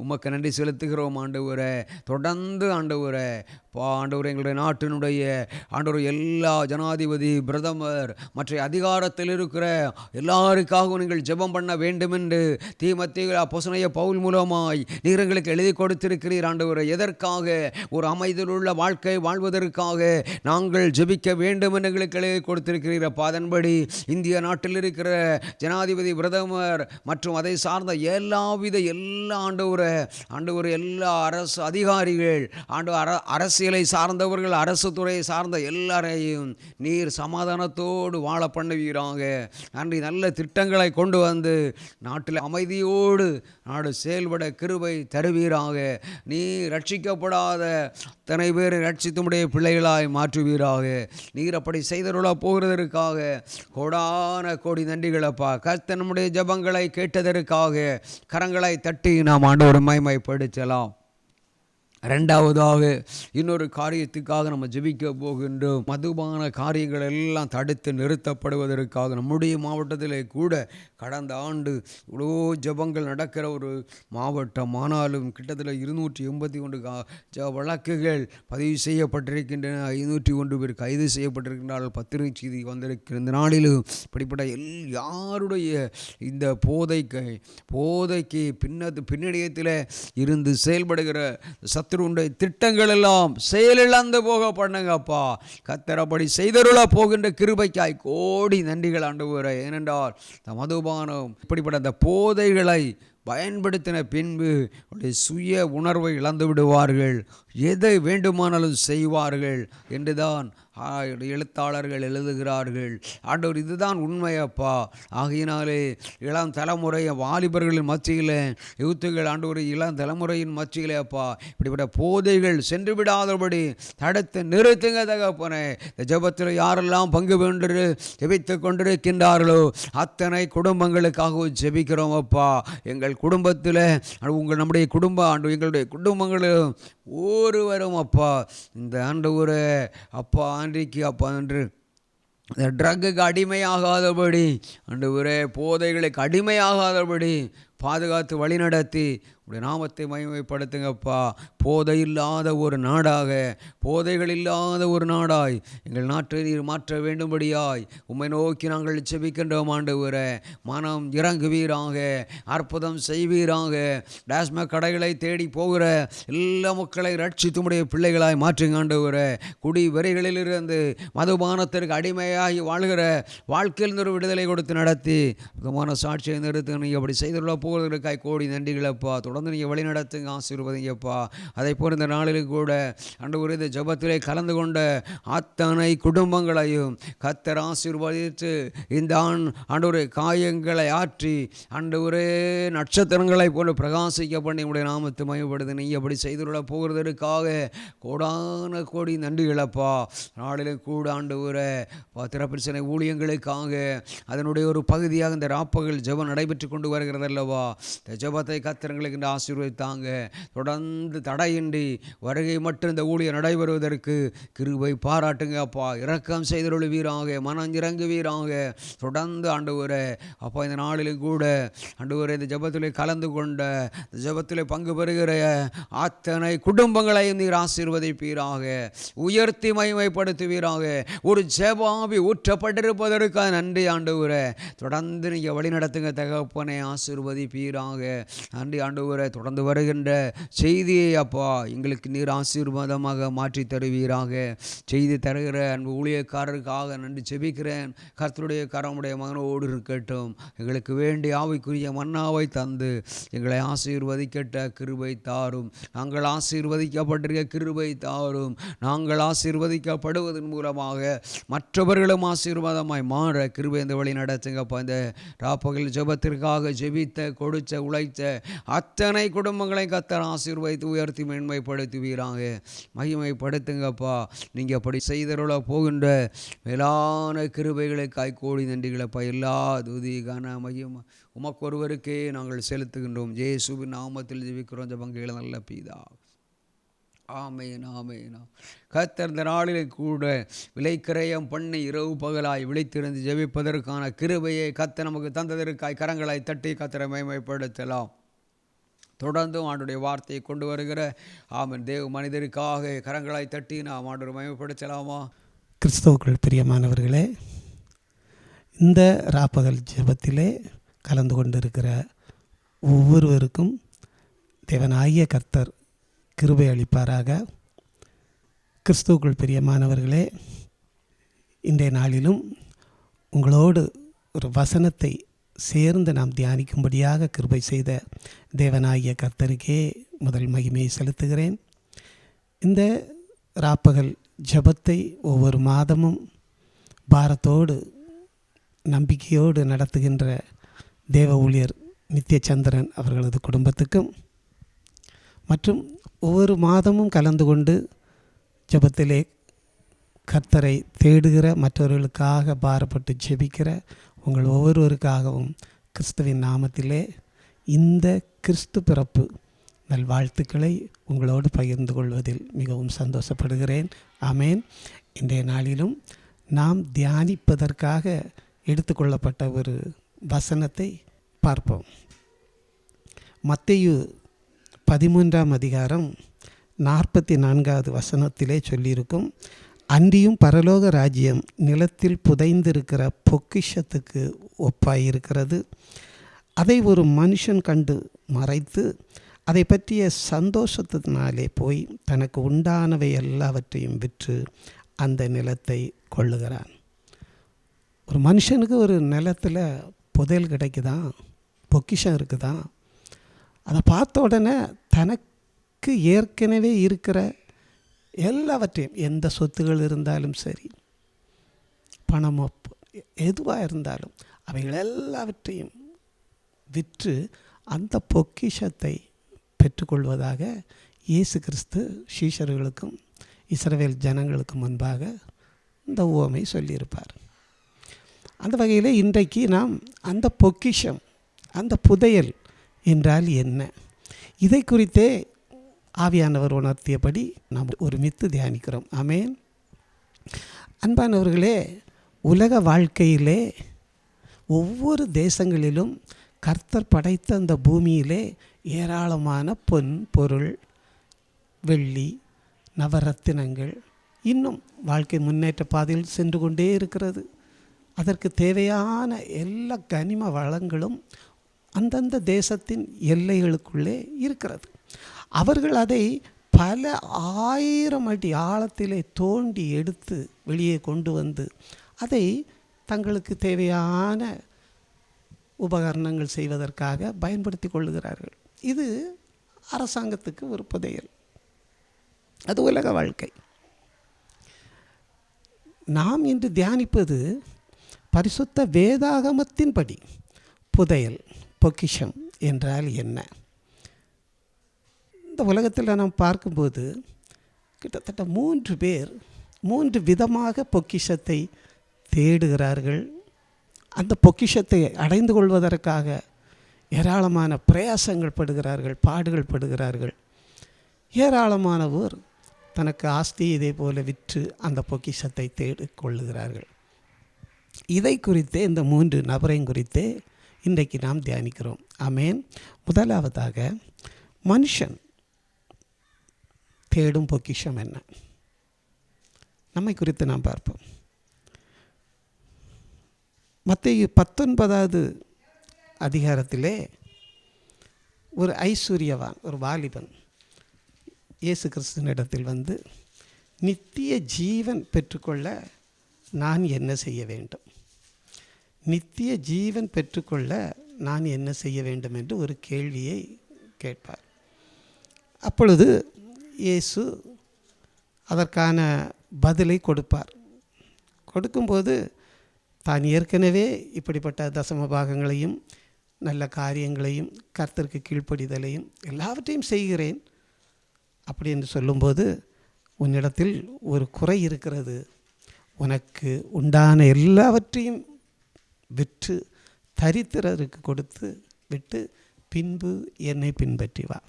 உமக்கு நன்றி செலுத்துகிறோம் ஆண்டவரே. தொடர்ந்து ஆண்டவரே ஆண்டவர் எங்களுடைய நாட்டினுடைய ஆண்டவர் எல்லா ஜனாதிபதி, பிரதமர் மற்ற அதிகாரத்தில் இருக்கிற எல்லாருக்காகவும் நீங்கள் ஜெபம் பண்ண வேண்டும் என்று தீமத்திய அப்போஸ்தலனாகிய பவுல் மூலமாய் நீர் எங்களுக்கு எழுதி கொடுத்திருக்கிறீர் ஆண்டவரே. எதற்காக? ஒரு அமைதியுள்ள வாழ்க்கை வாழ்வதற்காக நாங்கள் ஜெபிக்க வேண்டும் என்று எங்களுக்கு எழுதி கொடுத்திருக்கிறீர் அப்பா. அதன்படி இந்திய நாட்டில் இருக்கிற ஜனாதிபதி, பிரதமர் மற்றும் அதை சார்ந்த எல்லா ஆண்டவர் எல்லா அரசு அதிகாரிகள் அரசியலை சார்ந்தவர்கள், அரசு துறையை சார்ந்த எல்லாரையும் நீர் சமாதானத்தோடு வாழ பண்ணுவீராங்க. நன்றி. நல்ல திட்டங்களை கொண்டு வந்து நாட்டில் அமைதியோடு நாடு செயல்பட கிருபை தருவீராக. நீ ரட்சிக்கப்படாத அத்தனை பேரை ரட்சித்துமுடைய பிள்ளைகளாய் மாற்றுவீராக. நீர் அப்படி செய்தருள போகிறதற்காக கோடான கோடி நன்றிகளப்பா. கர்த்தர் நம்முடைய ஜெபங்களை கேட்டதற்காக கரங்களை தட்டி நாம் ஆண்டவரை மகிமைப்படுத்தலாம். ரெண்டாவதாக இன்னொரு காரியத்துக்காக நம்ம ஜெபிக்க போகின்றோம். மதுபான காரியங்கள் எல்லாம் தடுத்து நிறுத்தப்படுவதற்காக நம்முடைய மாவட்டத்திலே கூட கடந்த ஆண்டு இவ்வளோ ஜெபங்கள் நடக்கிற ஒரு மாவட்டம். ஆனாலும் கிட்டத்தட்ட 281 வழக்குகள் பதிவு செய்யப்பட்டிருக்கின்றன. 501 பேர் கைது செய்யப்பட்டிருக்கின்றார்கள். பத்திரிகை செய்தி வந்திருக்கிற இந்த நாளிலும் இப்படிப்பட்ட யாருடைய இந்த போதைக்கு பின்னணியத்தில் இருந்து செயல்படுகிற சத்துருடைய திட்டங்கள் எல்லாம் செயலிழந்து போக பண்ணுங்கப்பா. கர்த்தர் அப்படி செய்தருள போகின்ற கிருபைக்காய் கோடி நன்றிகள் ஆண்டவரே. ஏனென்றால் மதுபானம் இப்படிப்பட்ட அந்த போதைகளை பயன்படுத்தின பின்பு சுய உணர்வை இழந்து விடுவார்கள், எதை வேண்டுமானாலும் செய்வார்கள் என்றுதான் எழுத்தாளர்கள் எழுதுகிறார்கள். ஆண்டவர் இதுதான் உண்மையப்பா. ஆகையினாலே இளம் தலைமுறைய வாலிபர்களின் மத்தியில் யூத்துகள் ஆண்டவர் இளம் தலைமுறையின் மத்தியிலே அப்பா இப்படிப்பட்ட போதைகள் சென்று விடாதபடி தடுத்து நிறுத்துங்க தகப்பனே. இந்த ஜெபத்தில் யாரெல்லாம் பங்கு பெற்று ஜெபித்து கொண்டிருக்கின்றார்களோ அத்தனை குடும்பங்களுக்காகவும் ஜெபிக்கிறோம் அப்பா. எங்கள் குடும்பத்தில் நம்முடைய எங்களுடைய குடும்பங்களும் ஒருவரும் அப்பா இந்த ஆண்டவரே அப்பா அன்றைக்கு அப்பா என்று இந்த ட்ரக்குக்கு அடிமையாகாதபடி ஆண்டவரே போதைகளுக்கு அடிமையாகாதபடி பாதுகாத்து வழிநடத்தி உடைய நாமத்தை மகிமைப்படுத்துங்கப்பா. போதை இல்லாத ஒரு நாடாக, போதைகள் இல்லாத ஒரு நாடாய் எங்கள் நாட்டை நீர் மாற்ற வேண்டும்படியாய் உம்மை நோக்கி நாங்கள் ஜெபிக்கின்றோம் ஆண்டவரே. மனம் இறங்குவீராக, அற்புதம் செய்வீராக. டாஸ்மாக் கடைகளை தேடி போகிற எல்லா மக்களை ரட்சித்து உம்முடைய பிள்ளைகளாய் மாற்றுங்க ஆண்டவரே. குடி வெறிகளிலிருந்து மதுபானத்திற்கு அடிமையாகி வாழ்கிற வாழ்க்கையில் ஒரு விடுதலை கொடுத்து நடத்தி சுத்தமான சாட்சியை நிறுத்தி நீங்கள் அப்படி செய்துள்ள போவதற்காய் கோடி நன்றிகளப்பா. தொடர்ந்து நீங்கள் வழி நடத்துங்க, ஆசீர்வதிங்கப்பா. அதை போல் இந்த நாளில் கூட ஆண்டவரே இந்த ஜெபத்திலே கலந்து கொண்ட அத்தனை குடும்பங்களையும் கர்த்தர் ஆசீர்வதித்து இந்த ஆண்டவரே காயங்களை ஆற்றி ஆண்டவரே நட்சத்திரங்களை போல பிரகாசிக்க பண்ணி உடைய நாமத்தை மகிமைப்படுது. நீ அப்படி செய்துள்ள போகிறதற்காக கோடான கோடி நன்றிகளப்பா. நாளிலும் கூட ஆண்டவரே திறப்பிரச்சனை ஊழியங்களுக்காக அதனுடைய ஒரு பகுதியாக இந்த ராப்பகல் ஜெபம் நடைபெற்று கொண்டு வருகிறது அல்லவா. இந்த ஜெபத்தை கர்த்தர் எங்களுக்கு கண்டு ஆசீர்வதித்தாங்க. தொடர்ந்து தடையின்றி வருகை மட்டும் இந்த ஊழியம் நடைபெறுவதற்கு கிருபை பாராட்டுங்க அப்பா. இரக்கம் செய்தருளுவீராக, மனம் இறங்குவீராக. தொடர்ந்து ஆண்டவரே அப்பா இந்த நாளிலும் கூட ஆண்டவரே இந்த ஜெபத்திலே கலந்து கொண்ட ஜெபத்திலே பங்கு பெறுகிற அத்தனை குடும்பங்களையும் நீர் ஆசீர்வதிப்பீராக, உயர்த்தி மகிமைப்படுத்துவீராக. ஒரு ஜெபாவி ஊற்றப்பட்டிருப்பதற்காக நன்றி ஆண்டவரே. தொடர்ந்து நீங்கள் வழி நடத்துங்க தகப்பனை, ஆசீர்வதிப்பீராக. நன்றி ஆண்டவரே. தொடர்ந்து வருகின்ற செய்தியை அப்பா எங்களுக்கு நீர் ஆசீர்வாதமாக மாற்றி தருவீராக. செய்தி தருகிற அன்பு ஊழியக்காரருக்காக நன்றி ஜெபிக்கிறேன். கர்த்தருடைய கரமுடைய மகனோடு இருக்கட்டும். எங்களுக்கு வேண்டிய ஆவிக்குரிய மன்னாவை தந்து எங்களை ஆசீர்வதிக்கட்ட கிருபை தாரும். நாங்கள் ஆசீர்வதிக்கப்பட்டிருக்க கிருபை தாரும். நாங்கள் ஆசீர்வதிக்கப்படுவதன் மூலமாக மற்றவர்களும் ஆசீர்வாதமாய் மாற கிருபை இந்த வழி நடத்துங்கப்பா. இந்த ராப்பகல் ஜெபத்திற்காக ஜெபித்த, கொடுத்த, உழைத்த அத்தனை குடும்பங்களை கர்த்தர் ஆசீர்வதித்து உயர்த்தி மேன்மைப்படுத்துவீராக, மகிமைப்படுத்துங்கப்பா. நீங்கள் அப்படி செய்தருள போகின்ற மேலான கிருபைகளை காய்கோடி நன்றிகளப்பா. எல்லா துதி கன மகிமை உமக்கு ஒருவருக்கே நாங்கள் செலுத்துகின்றோம். இயேசுவின் நாமத்தில் ஜெபிக்கிறோம் ஜெபங்களை நல்ல பிதா. ஆமேன் ஆமேன். கர்த்தர் இந்த நாளிலே கூட விலைக்கிரயம் பண்ணி இரவு பகலாய் விழித்திருந்து ஜெபிப்பதற்கான கிருபையை கர்த்தர் நமக்கு தந்ததற்காய் கரங்களை தட்டி கர்த்தரை மகிமைப்படுத்தலாம். தொடர்ந்தும் ஆண்டுடைய வார்த்தையை கொண்டு வருகிற ஆமன் தேவ மனிதருக்காக கரங்களை தட்டி நாம் ஆண்டு மகிமைப்படுத்தலாமா? கிறிஸ்தவுக்குள் பிரியமானவர்களே, இந்த ராப்பகல் ஜெபத்திலே கலந்து கொண்டிருக்கிற ஒவ்வொருவருக்கும் தேவனாகிய கர்த்தர் கிருபை அளிப்பாராக. கிறிஸ்துவுக்குள் பிரியமானவர்களே, இன்றைய நாளிலும் உங்களோடு ஒரு வசனத்தை சேர்ந்து நாம் தியானிக்கும்படியாக கிருபை செய்த தேவனாகிய கர்த்தருக்கே முதல் மகிமையை செலுத்துகிறேன். இந்த ராப்பகல் ஜெபத்தை ஒவ்வொரு மாதமும் பாரத்தோடு நம்பிக்கையோடு நடத்துகின்ற தேவ ஊழியர் நித்யச்சந்திரன் அவர்களது குடும்பத்துக்கும் மற்றும் ஒவ்வொரு மாதமும் கலந்து கொண்டு ஜெபத்திலே கர்த்தரை தேடுகிற மற்றவர்களுக்காக பாரப்பட்டு ஜெபிக்கிற உங்கள் ஒவ்வொருவருக்காகவும் கிறிஸ்துவின் நாமத்திலே இந்த கிறிஸ்து பிறப்பு நல்வாழ்த்துக்களை உங்களோடு பகிர்ந்து கொள்வதில் மிகவும் சந்தோஷப்படுகிறேன். ஆமேன். இன்றைய நாளிலும் நாம் தியானிப்பதற்காக எடுத்துக்கொள்ளப்பட்ட ஒரு வசனத்தை பார்ப்போம். மத்தேயு 13ஆம் அதிகாரம் 44வது வசனத்திலே சொல்லியிருக்கும், அன்றியும் பரலோக ராஜ்யம் நிலத்தில் புதைந்திருக்கிற பொக்கிஷத்துக்கு ஒப்பாயிருக்கிறது. அதை ஒரு மனுஷன் கண்டு மறைத்து அதை பற்றிய சந்தோஷத்தினாலே போய் தனக்கு உண்டானவை எல்லாவற்றையும் விற்று அந்த நிலத்தை கொள்ளுகிறான். ஒரு மனுஷனுக்கு ஒரு நிலத்தில் புதையல் கிடைக்குதான், பொக்கிஷம் இருக்குதான். அதை பார்த்த உடனே தனக்கு ஏற்கனவே இருக்கிற எல்லாவற்றையும், எந்த சொத்துகள் இருந்தாலும் சரி, பணமோ எதுவாக இருந்தாலும் அவைகள் எல்லாவற்றையும் விற்று அந்த பொக்கிஷத்தை பெற்றுக்கொள்வதாக இயேசு கிறிஸ்து சீஷர்களுக்கும் இஸ்ரவேல் ஜனங்களுக்கு முன்பாக இந்த உவமை சொல்லியிருப்பார். அந்த வகையில் இன்றைக்கு நாம் அந்த பொக்கிஷம், அந்த புதையல் என்றால் என்ன, இதை குறித்தே ஆவியானவர் உணர்த்தியபடி நாம் ஒருமித்து தியானிக்கிறோம். ஆமேன். அன்பானவர்களே, உலக வாழ்க்கையிலே ஒவ்வொரு தேசங்களிலும் கர்த்தர் படைத்த அந்த பூமியிலே ஏராளமான பொன் பொருள், வெள்ளி, நவரத்தினங்கள் இன்னும் வாழ்க்கை முன்னேற்ற பாதையில் சென்று கொண்டே இருக்கிறது. அதற்கு தேவையான எல்லா கனிம வளங்களும் அந்தந்த தேசத்தின் எல்லைகளுக்குள்ளே இருக்கிறது. அவர்கள் அதை பல 1000 அடி ஆழத்திலே தோண்டி எடுத்து வெளியே கொண்டு வந்து அதை தங்களுக்கு தேவையான உபகரணங்கள் செய்வதற்காக பயன்படுத்தி கொள்ளுகிறார்கள். இது அரசாங்கத்துக்கு ஒரு புதையல். அது உலக வாழ்க்கை. நாம் இன்று தியானிப்பது பரிசுத்த வேதாகமத்தின்படி புதையல், பொக்கிஷம் என்றால் என்ன? இந்த உலகத்தில் நாம் பார்க்கும்போது கிட்டத்தட்ட 3 பேர் 3 விதமாக பொக்கிஷத்தை தேடுகிறார்கள். அந்த பொக்கிஷத்தை அடைந்து கொள்வதற்காக ஏராளமான பிரயாசங்கள் படுகிறார்கள், பாடுகள் படுகிறார்கள். ஏராளமானவர் தனக்கு ஆஸ்தி இதே போல விற்று அந்த பொக்கிஷத்தை தேடி கொள்ளுகிறார்கள். இதை குறித்தே, இந்த 3 நபரையும் குறித்தே இன்றைக்கு நாம் தியானிக்கிறோம். ஆமேன். முதலாவதாக, மனுஷன் தேடும் பொக்கிஷம் என்ன? நம்மை குறித்து நாம் பார்ப்போம். மத்தேயு 19வது அதிகாரத்திலே ஒரு ஐஸ்வர்யவான், ஒரு வாலிபன் இயேசு கிறிஸ்துவினிடத்தில் வந்து, நித்திய ஜீவன் பெற்றுக்கொள்ள நான் என்ன செய்ய வேண்டும்? நித்திய ஜீவன் பெற்றுக்கொள்ள நான் என்ன செய்ய வேண்டும் என்று ஒரு கேள்வியை கேட்பார். அப்பொழுது இயேசு அதற்கான பதிலை கொடுப்பார். கொடுக்கும்போது, தான் ஏற்கனவே இப்படிப்பட்ட தசம பாகங்களையும் நல்ல காரியங்களையும் கர்த்தருக்கு கீழ்ப்படிதலையும் எல்லாவற்றையும் செய்கிறேன் அப்படி என்று சொல்லும்போது, உன்னிடத்தில் ஒரு குறை இருக்கிறது. உனக்கு உண்டான எல்லாவற்றையும் விற்று தரித்திரருக்கு கொடுத்து விட்டு பின்பு என்னை பின்பற்றி வா.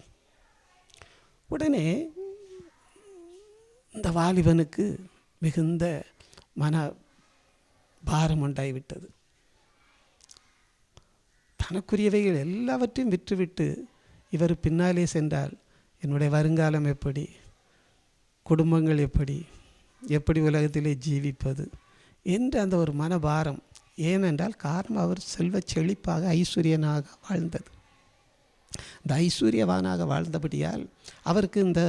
உடனே இந்த வாலிபனுக்கு மிகுந்த மன பாரம் உண்டாகிவிட்டது. தனக்குரியவைகள் எல்லாவற்றையும் விற்றுவிட்டு இவர் பின்னாலே சென்றால் என்னுடைய வருங்காலம் எப்படி, குடும்பங்கள் எப்படி உலகத்திலே ஜீவிப்பது என்று அந்த ஒரு மனபாரம். ஏனென்றால் காரணம், அவர் செல்வ செழிப்பாக ஐஸ்வர்யனாக வாழ்ந்தது. இந்த ஐஸ்வர்யவானாக வாழ்ந்தபடியால் அவருக்கு இந்த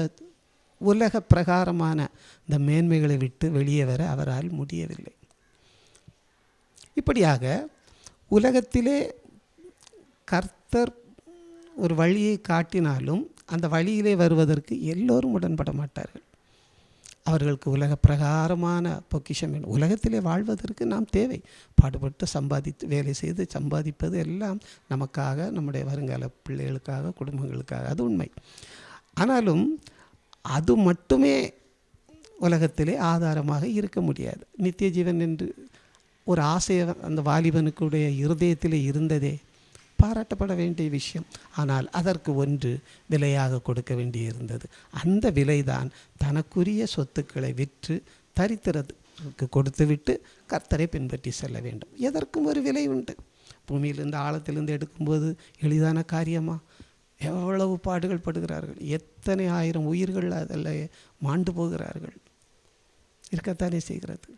உலக பிரகாரமான இந்த மேன்மைகளை விட்டு வெளியே வர அவரால் முடியவில்லை. இப்படியாக உலகத்திலே கர்த்தர் ஒரு வழியை காட்டினாலும் அந்த வழியிலே வருவதற்கு எல்லோரும் உடன்பட மாட்டார்கள். அவர்களுக்கு உலக பிரகாரமான பொக்கிஷம் வேண்டும். உலகத்திலே வாழ்வதற்கு நாம் தேவை. பாடுபட்டு சம்பாதித்து வேலை செய்து சம்பாதிப்பது எல்லாம் நமக்காக, நம்முடைய வருங்கால பிள்ளைகளுக்காக, குடும்பங்களுக்காக, அது உண்மை. ஆனாலும் அது மட்டுமே உலகத்திலே ஆதாரமாக இருக்க முடியாது. நித்திய ஜீவன் என்று ஒரு ஆசை அந்த வாலிபனுக்குடைய இருதயத்திலே இருந்ததே, பாராட்டப்பட வேண்டிய விஷயம். ஆனால் அதற்கு ஒன்று விலையாக கொடுக்க வேண்டியிருந்தது. அந்த விலைதான் தனக்குரிய சொத்துக்களை விற்று தரித்திரத்துக்கு கொடுத்துவிட்டு கர்த்தரை பின்பற்றி செல்ல வேண்டும். எதற்கும் ஒரு விலை உண்டு. பூமியிலிருந்து ஆழத்திலிருந்து எடுக்கும்போது எளிதான காரியமா? எவ்வளவு பாடுகள் படுகிறார்கள். எத்தனை ஆயிரம் உயிர்கள் அதில் மாண்டு போகிறார்கள். இருக்கத்தானே செய்கிறது.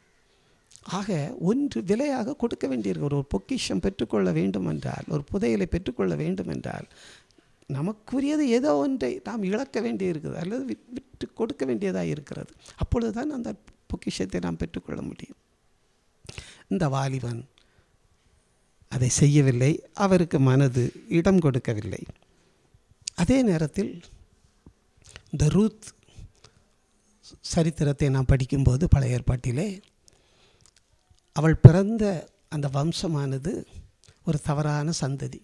ஆக ஒன்று விலையாக கொடுக்க வேண்டியிருக்க. ஒரு பொக்கிஷம் பெற்றுக்கொள்ள வேண்டும் என்றால், ஒரு புதையலை பெற்றுக்கொள்ள வேண்டும் என்றால், நமக்குரியது ஏதோ ஒன்றை நாம் இழக்க வேண்டியிருக்குது அல்லது விட்டு கொடுக்க வேண்டியதாக இருக்கிறது. அப்பொழுது தான் அந்த பொக்கிஷத்தை நாம் பெற்றுக்கொள்ள முடியும். இந்த வாலிபன் அதை செய்யவில்லை. அவருக்கு மனது இடம் கொடுக்கவில்லை. அதே நேரத்தில் இந்த ரூத் சரித்திரத்தை நாம் படிக்கும்போது பழைய ஏற்பாட்டிலே அவள் பிறந்த அந்த வம்சமானது ஒரு தவறான சந்ததி.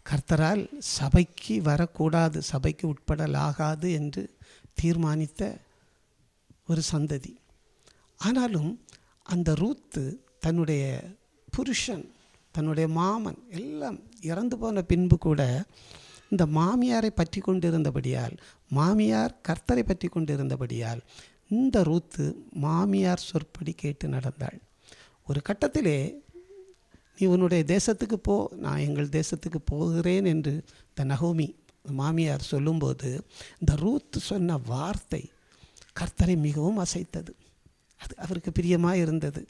கர்த்தரால் சபைக்கு வரக்கூடாது, சபைக்கு உட்படலாகாது என்று தீர்மானித்த ஒரு சந்ததி. ஆனாலும் அந்த ரூத்து தன்னுடைய புருஷன், தன்னுடைய மாமன் எல்லாம் இறந்து போன பின்பு கூட இந்த மாமியாரை பற்றி கொண்டிருந்தபடியால், மாமியார் கர்த்தரை பற்றி கொண்டிருந்தபடியால் இந்த ரூத்து மாமியார் சொற்படி கேட்டு நடந்தாள். ஒரு கட்டத்திலே, நீ உன்னுடைய தேசத்துக்கு போ, நான் எங்கள் தேசத்துக்கு போகிறேன் என்று இந்த நகோமி மாமியார் சொல்லும்போது இந்த ரூத் சொன்ன வார்த்தை கர்த்தரை மிகவும் அசைத்தது. அது அவருக்கு பிரியமாக இருந்தது.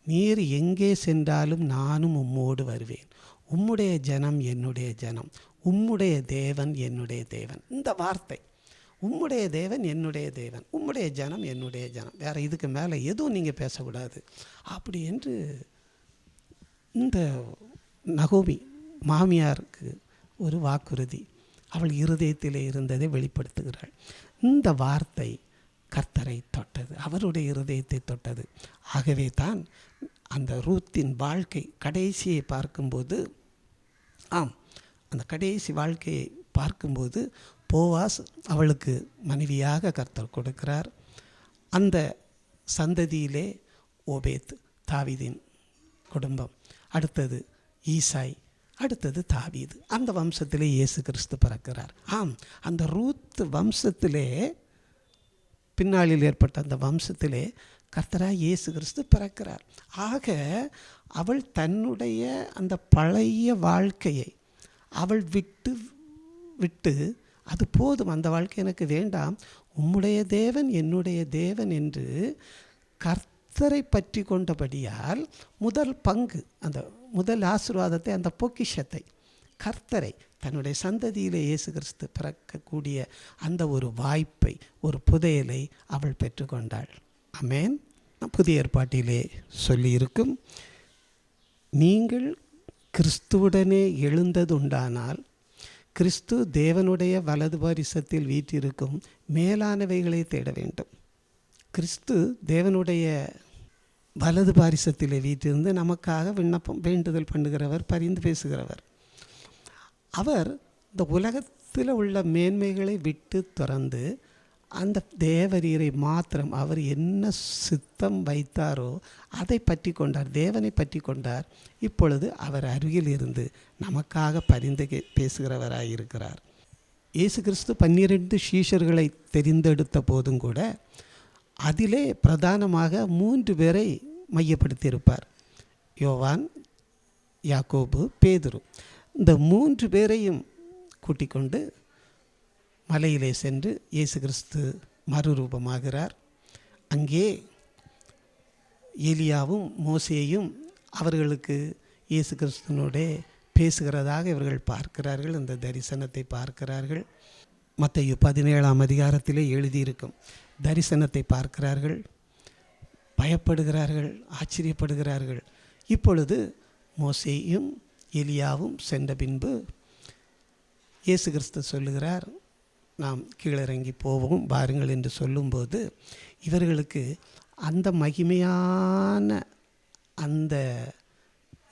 நீர் எங்கே சென்றாலும் நானும் உம்மோடு வருவேன், உம்முடைய ஜனம் என்னுடைய ஜனம், உம்முடைய தேவன் என்னுடைய தேவன். இந்த வார்த்தை, உம்முடைய தேவன் என்னுடைய தேவன், உம்முடைய ஜனம் என்னுடைய ஜனம், வேறு இதுக்கு மேலே எதுவும் நீங்கள் பேசக்கூடாது அப்படி என்று இந்த நகோமி மாமியாருக்கு ஒரு வாக்குறுதி அவள் இருதயத்திலே இருந்ததை வெளிப்படுத்துகிறாள். இந்த வார்த்தை கர்த்தரை தொட்டது, அவருடைய இருதயத்தை தொட்டது. ஆகவே தான் அந்த ரூத்தின் வாழ்க்கை கடைசியை பார்க்கும்போது, அந்த கடைசி வாழ்க்கையை பார்க்கும்போது போவாஸ் அவளுக்கு மனைவியாக கர்த்தர் கொடுக்கிறார். அந்த சந்ததியிலே ஓபேத், தாவீதின் குடும்பம், அடுத்தது ஈசாய், அடுத்தது தாவீது. அந்த வம்சத்திலே இயேசு கிறிஸ்து பிறக்கிறார். அந்த ரூத் வம்சத்திலே, பின்னாளில் ஏற்பட்ட அந்த வம்சத்திலே கர்த்தராகிய இயேசு கிறிஸ்து பிறக்கிறார். ஆக அவள் தன்னுடைய அந்த பழைய வாழ்க்கையை அவள் விட்டு அது போதும், அந்த வாழ்க்கை எனக்கு வேண்டாம், உம்முடைய தேவன் என்னுடைய தேவன் என்று கர்த்தரை பற்றி கொண்டபடியால் முதல் பங்கு, அந்த முதல் ஆசீர்வாதத்தை, அந்த பொக்கிஷத்தை, கர்த்தரை, தன்னுடைய சந்ததியிலே இயேசு கிறிஸ்து பிறக்கக்கூடிய அந்த ஒரு வாய்ப்பை, ஒரு புதையலை அவள் பெற்றுக்கொண்டாள். ஆமென். புதிய ஏற்பாட்டிலே சொல்லியிருக்கும், நீங்கள் கிறிஸ்துவுடனே எழுந்ததுண்டானால் கிறிஸ்து தேவனுடைய வலது பாரிசத்தில் வீற்றிருக்கும் மேலானவைகளை தேட வேண்டும். கிறிஸ்து தேவனுடைய வலது பாரிசத்திலே வீற்றிருந்து நமக்காக விண்ணப்பம் வேண்டுதல் பண்ணுகிறவர், பரிந்து பேசுகிறவர். அவர் இந்த உலகத்தில் உள்ள மேன்மைகளை விட்டு துறந்து அந்த தேவரீரை மாத்திரம், அவர் என்ன சித்தம் வைத்தாரோ அதை பற்றி கொண்டார், தேவனை பற்றி கொண்டார். இப்பொழுது அவர் அருகில் இருந்து நமக்காக பரிந்து பேசுகிறவராயிருக்கிறார். இயேசு கிறிஸ்து 12 சீஷர்களை தெரிந்தெடுத்த போதும் கூட அதிலே பிரதானமாக 3 பேரை மையப்படுத்தியிருப்பார். யோவான், யாக்கோபு, பேதுரு. இந்த 3 பேரையும் கூட்டிக் கொண்டு மலையிலே சென்று இயேசு கிறிஸ்து மறுரூபமாகிறார். அங்கே எலியாவும் மோசேயும் அவர்களுக்கு இயேசு கிறிஸ்துவனோடே பேசுகிறதாக இவர்கள் பார்க்கிறார்கள், அந்த தரிசனத்தை பார்க்கிறார்கள். மத்தேயு 17ஆம் அதிகாரத்திலே எழுதியிருக்கும் தரிசனத்தை பார்க்கிறார்கள், பயப்படுகிறார்கள், ஆச்சரியப்படுகிறார்கள். இப்பொழுது மோசேயும் எலியாவும் சென்ற பின்பு இயேசு கிறிஸ்து சொல்லுகிறார், நாம் கீழிறங்கி போவோம் வாருங்கள் என்று சொல்லும்போது இவர்களுக்கு அந்த மகிமையான அந்த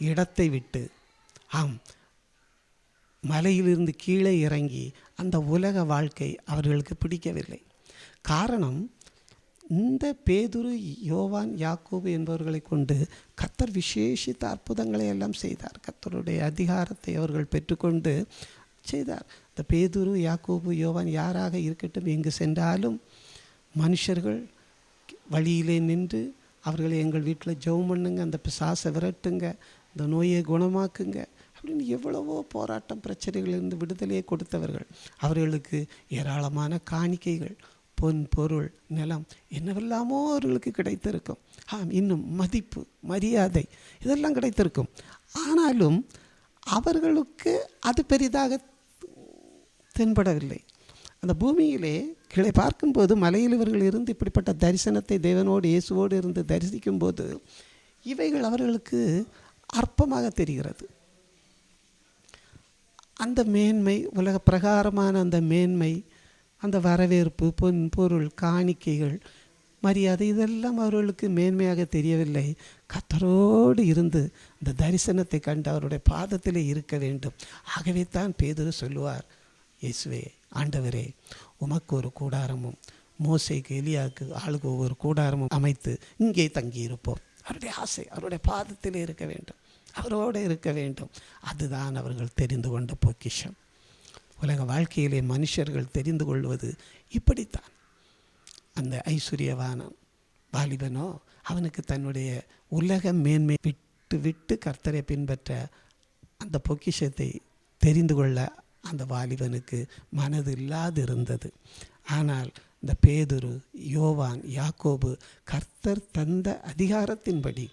இடத்தை விட்டு, மலையிலிருந்து கீழே இறங்கி அந்த உலக வாழ்க்கை அவர்களுக்கு பிடிக்கவில்லை. காரணம், இந்த பேதுரு, யோவான், யாக்கோபு என்பவர்களை கொண்டு கர்த்தர் விசேஷித்த அற்புதங்களை எல்லாம் செய்தார். கர்த்தருடைய அதிகாரத்தை அவர்கள் பெற்றுக்கொண்டு செய்தார். இந்த பேதுரு, யாக்கோபு, யோவான் யாராக இருக்கட்டும், எங்கு சென்றாலும் மனுஷர்கள் வழியிலே நின்று அவர்களை எங்கள் வீட்டில் ஜெபம் பண்ணுங்க, அந்த பிசாசை விரட்டுங்க, இந்த நோயை குணமாக்குங்க அப்படின்னு எவ்வளவோ போராட்டம் பிரச்சனைகளிலிருந்து விடுதலையை கொடுத்தவர்கள். அவர்களுக்கு ஏராளமான காணிக்கைகள், பொன், பொருள், நிலம் என்னவெல்லாமோ அவர்களுக்கு கிடைத்திருக்கும். இன்னும் மதிப்பு, மரியாதை இதெல்லாம் கிடைத்திருக்கும். ஆனாலும் அவர்களுக்கு அது பெரிதாக தென்படவில்லை. அந்த பூமியிலே கீழே பார்க்கும்போது மலையில் இவர்கள் இருந்து இப்படிப்பட்ட தரிசனத்தை தேவனோடு இயேசுவோடு இருந்து தரிசிக்கும்போது இவைகள் அவர்களுக்கு அற்பமாக தெரிகிறது. அந்த மேன்மை, உலக பிரகாரமான அந்த மேன்மை, அந்த வரவேற்பு, பொன், பொருள், காணிக்கைகள், மரியாதை இதெல்லாம் அவர்களுக்கு மேன்மையாக தெரியவில்லை. கர்த்தரோடு இருந்து இந்த தரிசனத்தை கண்டு அவருடைய பாதத்திலே இருக்க வேண்டும். ஆகவே தான் பேதுரு சொல்லுவார், இயேசுவே, ஆண்டவரே, உமக்கு ஒரு கூடாரமும் மோசேக்கு எலியாவுக்கு ஆளுக்கு ஒவ்வொரு கூடாரமும் அமைத்து இங்கே தங்கியிருப்போம். அவருடைய ஆசை அவருடைய பாதத்திலே இருக்க வேண்டும், அவரோடு இருக்க வேண்டும். அதுதான் அவர்கள் தெரிந்து கொண்ட பொக்கிஷம். உலக வாழ்க்கையிலே மனுஷர்கள் தெரிந்து கொள்வது இப்படித்தான். அந்த ஐஸ்வர்யவான வாலிபனோ அவனுக்கு தன்னுடைய உலக மேன்மை விட்டு கர்த்தரை பின்பற்ற அந்த பொக்கிஷத்தை தெரிந்து கொள்ள அந்த வாலிபனுக்கு மனது இல்லாது இருந்தது. ஆனால் இந்த பேதுரு, யோவான், யாக்கோபு கர்த்தர் தந்த அதிகாரத்தின்படி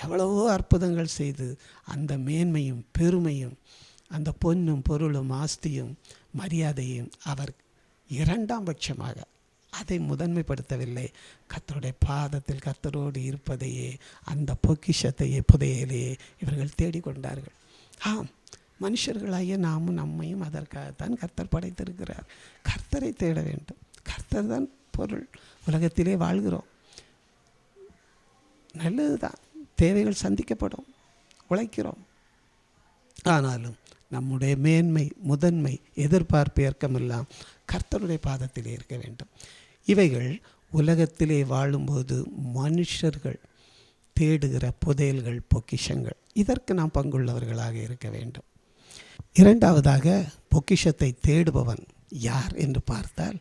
எவ்வளவோ அற்புதங்கள் செய்து அந்த மேன்மையும் பெருமையும், அந்த பொன்னும் பொருளும் ஆஸ்தியும் மரியாதையும் அவர் 2ஆம் பட்சமாக அதை முதன்மைப்படுத்தவில்லை. கர்த்தருடைய பாதத்தில் கர்த்தரோடு இருப்பதையே, அந்த பொக்கிஷத்தையே, புதையலையே இவர்கள் தேடிக்கொண்டார்கள். மனுஷர்களாகிய நாமும் நம்மையும் அதற்காகத்தான் கர்த்தர் படைத்திருக்கிறார். கர்த்தரை தேட வேண்டும். கர்த்தர் தான் பொருள். உலகத்திலே வாழ்கிறோம், நல்லது தான், தேவைகள் சந்திக்கப்படும், உழைக்கிறோம். ஆனாலும் நம்முடைய மேன்மை, முதன்மை, எதிர்பார்ப்பு, ஏற்கமெல்லாம் கர்த்தருடைய பாதத்திலே இருக்க வேண்டும். இவைகள் உலகத்திலே வாழும்போது மனுஷர்கள் தேடுகிற புதையல்கள், பொக்கிஷங்கள், இதற்கு நாம் பங்குள்ளவர்களாக இருக்க வேண்டும். இரண்டாவதாக பொக்கிஷத்தை தேடுபவன் யார் என்று பார்த்தால்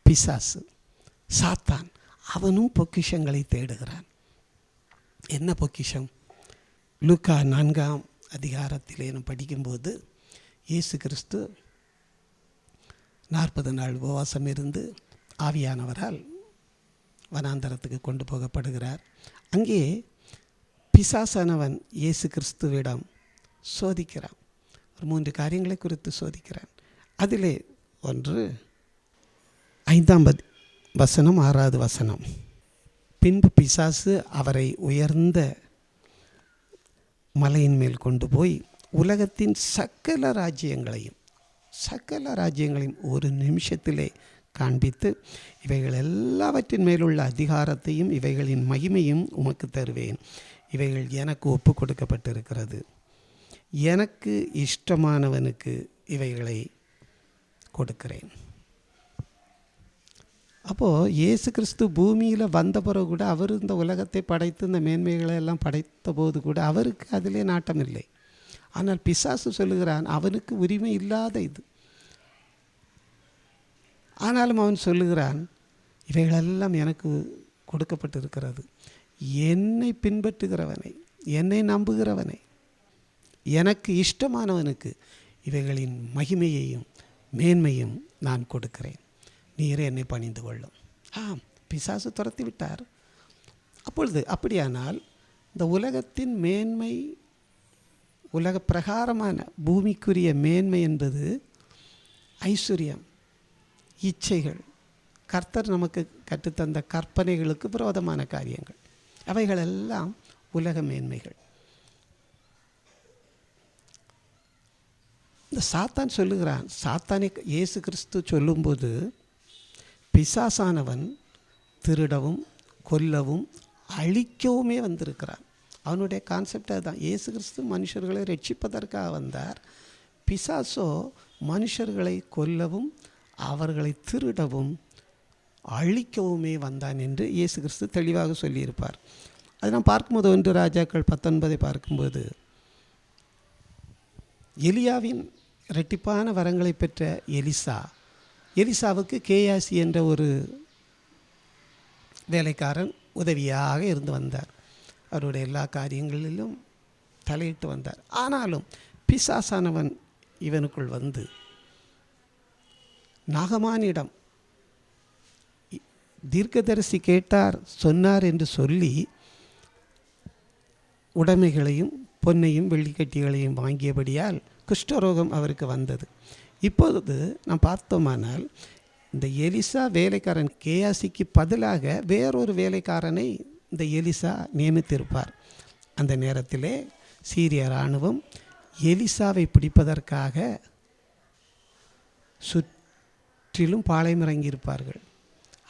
பிசாசு, சாத்தான். அவனும் பொக்கிஷங்களை தேடுகிறான். என்ன பொக்கிஷம்? லூக்கா 4ஆம் அதிகாரத்திலே நாம் படிக்கும்போது இயேசு கிறிஸ்து 40 நாள் உபவாசம் இருந்து ஆவியானவரால் வனாந்தரத்துக்கு கொண்டு போகப்படுகிறார். அங்கே பிசாசானவன் இயேசு கிறிஸ்துவிடம் சோதிக்கிறான். ஒரு 3 காரியங்களை குறித்து சோதிக்கிறான். அதிலே ஒன்று 5ஆம் வசனம் 6வது வசனம். பின்பு பிசாசு அவரை உயர்ந்த மலையின் மேல் கொண்டு போய் உலகத்தின் சகல ராஜ்யங்களையும் ஒரு நிமிஷத்திலே காண்பித்து, இவைகள் எல்லாவற்றின் மேலுள்ள அதிகாரத்தையும் இவைகளின் மகிமையும் உமக்கு தருவேன். இவைகள் எனக்கு ஒப்பு கொடுக்கப்பட்டிருக்கிறது. எனக்கு இஷ்டமானவனுக்கு இவைகளை கொடுக்கிறேன். அப்போது இயேசு கிறிஸ்து பூமியில் வந்த பிறகு கூட, அவர் இந்த உலகத்தை படைத்து இந்த மேன்மைகளை எல்லாம் படைத்த போது கூட அவருக்கு அதிலே நாட்டம் இல்லை. ஆனால் பிசாசு சொல்லுகிறான் அவனுக்கு உரிமை இல்லாத இது. ஆனாலும் அவன் சொல்லுகிறான் இவைகளெல்லாம் எனக்கு கொடுக்கப்பட்டிருக்கிறது. என்னை பின்பற்றுகிறவனை, என்னை நம்புகிறவனை, எனக்கு இஷ்டமானவனுக்கு இவைகளின் மகிமையையும் மேன்மையும் நான் கொடுக்கிறேன். நீரே என்னை பணிந்து கொள்ளும். பிசாசு துரத்தி விட்டார். அப்பொழுது அப்படியானால் இந்த உலகத்தின் மேன்மை, உலக பிரகாரமான பூமிக்குரிய மேன்மை என்பது ஐஸ்வர்யம், இச்சைகள், கர்த்தர் நமக்கு கற்றுத்தந்த கற்பனைகளுக்கு விரோதமான காரியங்கள், அவைகளெல்லாம் உலக மேன்மைகள். இந்த சாத்தான் சொல்லுகிறான், சாத்தானை இயேசு கிறிஸ்து சொல்லும்போது பிசாசானவன் திருடவும் கொல்லவும் அழிக்கவுமே வந்திருக்கிறான். அவனுடைய கான்செப்ட் அதுதான். இயேசு கிறிஸ்து மனுஷர்களை ரட்சிப்பதற்காக வந்தார். பிசாசோ மனுஷர்களை கொல்லவும் அவர்களை திருடவும் அழிக்கவுமே வந்தான் என்று இயேசு கிறிஸ்து தெளிவாக சொல்லியிருப்பார். அதை நாம் பார்க்கும்போது 1 ராஜாக்கள் 19 பார்க்கும்போது எலியாவின் இரட்டிப்பான வரங்களை பெற்ற எலிசாவுக்கு கேயாசி என்ற ஒரு வேலைக்காரன் உதவியாக இருந்து வந்தார். அவருடைய எல்லா காரியங்களிலும் தலையிட்டு வந்தார். ஆனாலும் பிசாசானவன் இவனுக்குள் வந்து நாகமானிடம் தீர்க்கதரிசி கேட்டார் சொன்னார் என்று சொல்லி உடைமைகளையும் பொன்னையும் வெள்ளிக்கட்டிகளையும் வாங்கியபடியால் குஷ்டரோகம் அவருக்கு வந்தது. இப்பொழுது நாம் பார்த்தோமானால் இந்த எலிசா வேலைக்காரன் கேயாசிக்கு பதிலாக வேறொரு வேலைக்காரனை இந்த எலிசா நியமித்திருப்பார். அந்த நேரத்திலே சீரிய இராணுவம் எலிசாவை பிடிப்பதற்காக சுற்றிலும் பாளையம் இறங்கியிருப்பார்கள்.